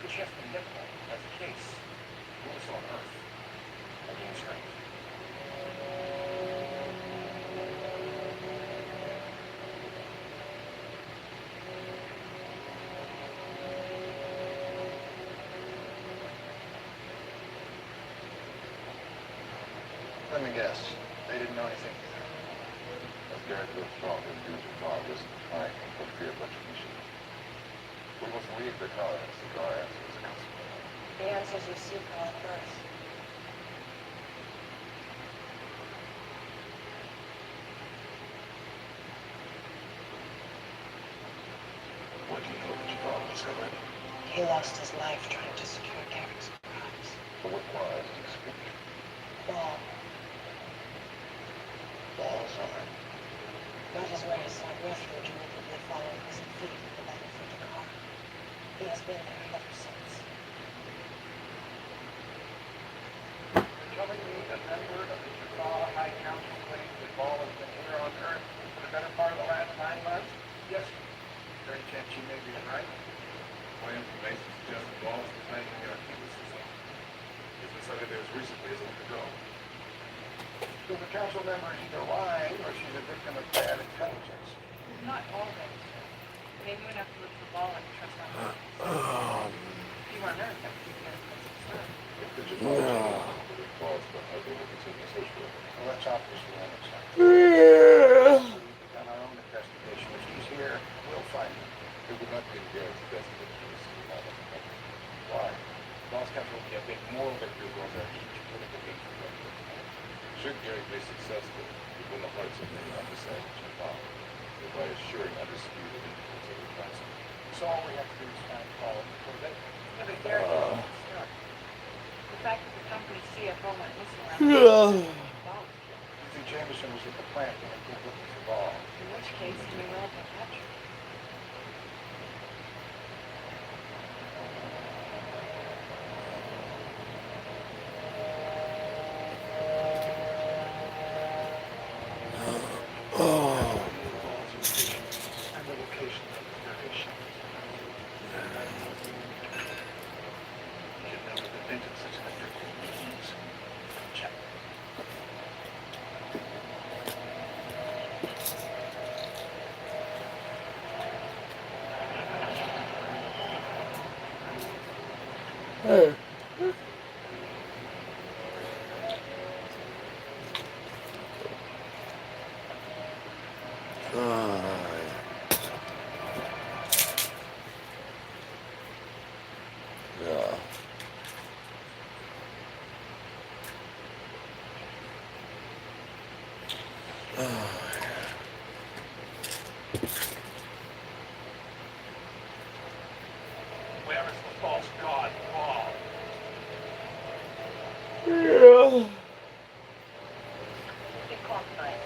Good chance to get them. That's the case. Move us on Earth. I gain strength. Let me guess. They didn't know anything either. As Garrett goes strong, his dudes are trying to listen to Frank and put fear bunch of machines. We must leave the car as the car answers the customer. The answers you seek are on Earth. What do you know that your father discovered? He lost his life trying to secure Garrett's crimes. For what prize do you speak? Ball. Balls on. That is where he sought refuge, immediately following his defeat in the battle for Dakar. He has been there ever since. You're telling me a member of the Jaffa High Council claims that Ball has been here on Earth for the better part of the last 9 months? Yes. Is there any chance you may be right? My information suggests that Ball is residing in our Cuba system. He's been studied there as recently as a week ago. So the council member is either lying or she's a victim of bad intelligence. Not always. Maybe we have to look for Ball and trust our minds. If you want to know, that would be the best place to start. If the Jaffa falls behind, they will continue search for him. Well, that's obviously unacceptable. We've done our own investigation. If he's here, we'll find him. It would not be in Garrett's best interest to see him out of the country. Why? Ball's country will be a big moral victory as well as a huge political gain for them. Should Garrett be successful, he win the hearts of many undecided Jaffa, thereby assuring undisputed influence over the council. So all we have to do is find Paul before they... Yeah, but Garrett doesn't start. The fact that the company's CFO went missing around Ball was killed. You think Jameson was at the plant when they came looking for Ball? In which case, he may well have been captured. And the location of the variation. You've never invented such an effective means. Check. Where is the false god, Ball? Big clock night.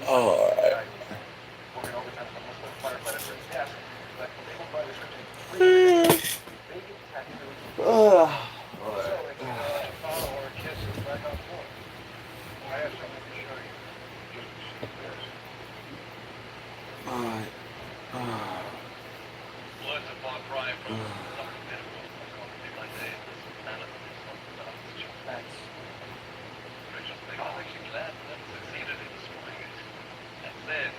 Alright. Working overtime for most of the firefighters at his desk, but they will by description big tattoo. So it's a follow or a kiss is back on board. I have something to show you. Just see this. Alright. Words of far cry from something medical. I'm going to be my day. This planet is something that I'm just Thanks. gracious thing. I'm actually glad that I succeeded in destroying it. And then,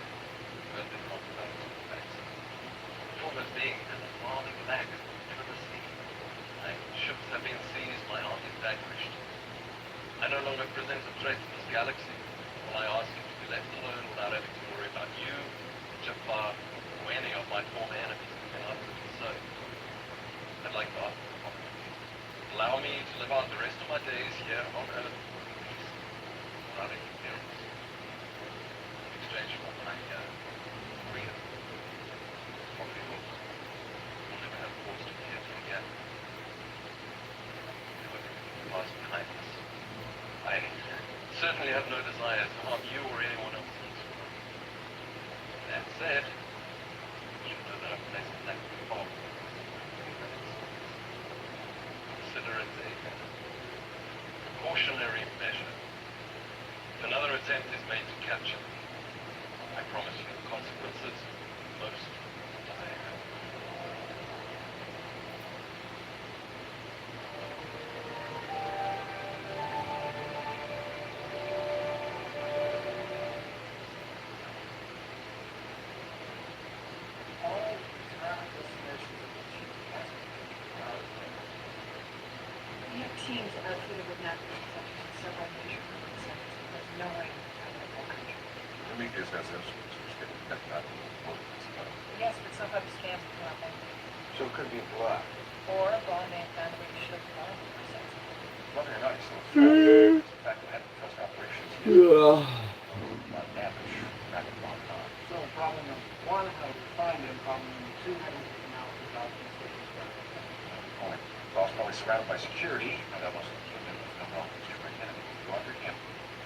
well, they talked about some facts. Former being and a falling back to the sea. My ships have been seized, my army vanquished. I no longer present a threat to this galaxy. Will I ask you to be left alone without having to worry about you, Jafar, or any of my former enemies looking after me? So, I'd like to ask you, allow me to live out the rest of my days is outfitted with napkins protection and several major cooking centers. There's no way to cover the whole country. Prometheus has instruments which can detect that Yes, but some type of scams come up and So it could be blood. or a bond name found where you should have gone for sense. Not very nice. In fact, I had to trust operations. Not damage. Back at one time. So problem number one, how to find him. Problem number two, how to get him out without mistaking Point. Ball's probably surrounded by security, and that wasn't human with no knowledge to our enemy. Go after him.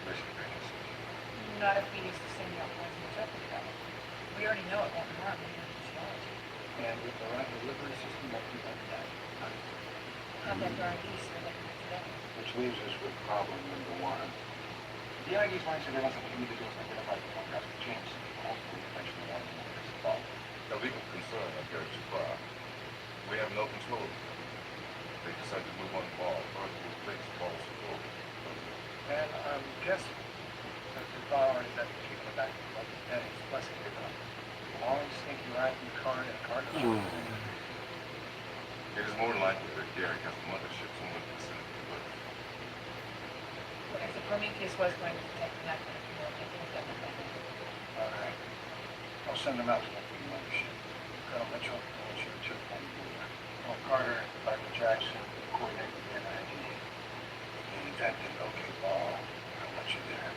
Risk of bringing us. Not if we use the same poison interpret about it. We already know it won't harm the physiology. And with the right delivery system, that can help that. Contact R&D so they can today. Which leaves us with problem number one. The ID's mind surveillance of individuals identified with demographic change. Hopefully, eventually one of them will be involved. The legal concern that goes too far. We have no control. They decide to move on ball, or to replace balls support. And I'm guessing that the power is that keep in the back of the luggage and it's blessing it up. Long stinky ride in the car and a car. It is more likely that Gary has the mothership somewhere in the vicinity of Earth. If the Prometheus was going to protect the necklace, we were taking a step back. All right. I'll send them out to look for the mothership. Colonel Mitchell, I want you to check on the border. Well, Carter, Dr. Jackson, coordinate with the NID. And that didn't locate Ball. I'll let you there.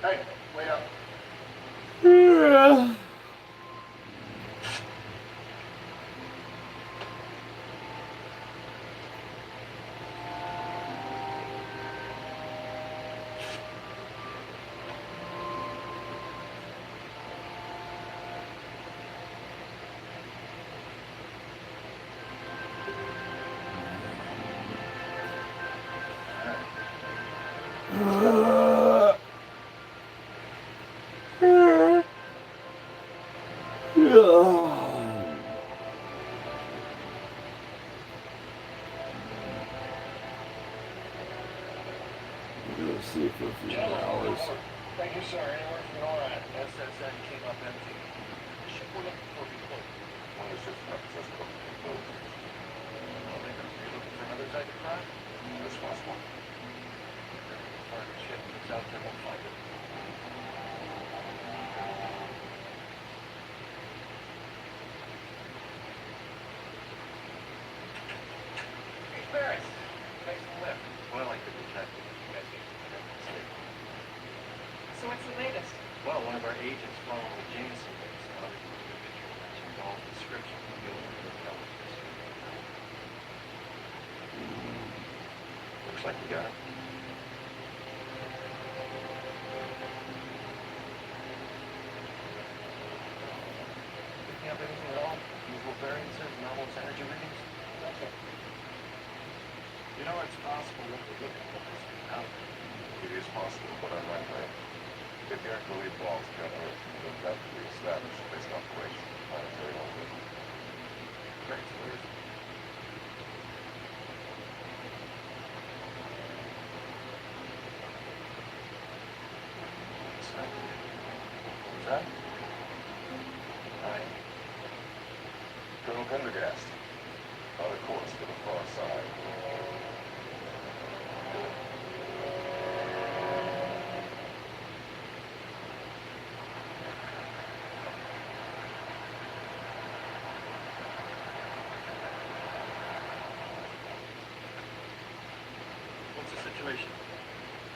Hey, wait up. Let's see for a few more hours. Thank you, sir. Anywhere from NORAD. SSN came up empty. The ship we're looking for before. One is just not accessible to the boat. Well, they could be looking for another type of crime. That's possible. Target ship that's out there, we'll find it. Hey, Ferris. Thanks for the lift. Well, I could detect it. You guys need to make a mistake. So what's the latest? Well, one of our agents following the Jameson case spotted an individual matching all the description of the owner of the television. Looks like we got it. Picking up anything at all? Usual variances, anomalous energy readings? Nothing. You know, it's possible that we're looking for this out. It is possible, but unlikely. If the Hercules balls got Earth, then that would be established based on operations of planetary orbit. Great, so where is it? What's that? Aye. Colonel Pendergast. On a course to the far side. What's the situation?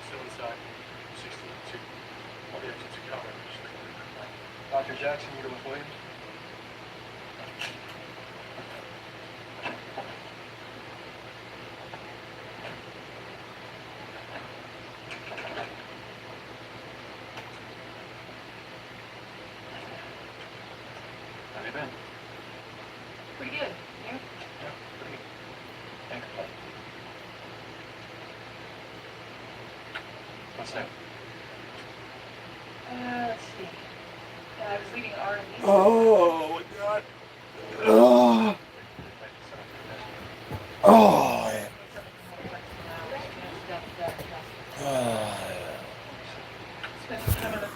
Still inside. 16-2. All the exits are covered. Dr. Jackson, you with Williams? How have you been? Pretty good. You? Yeah, pretty good. Can't complain. What's new? Let's see. I was leading R&D. Oh my god. Oh, oh yeah. Spent some time on the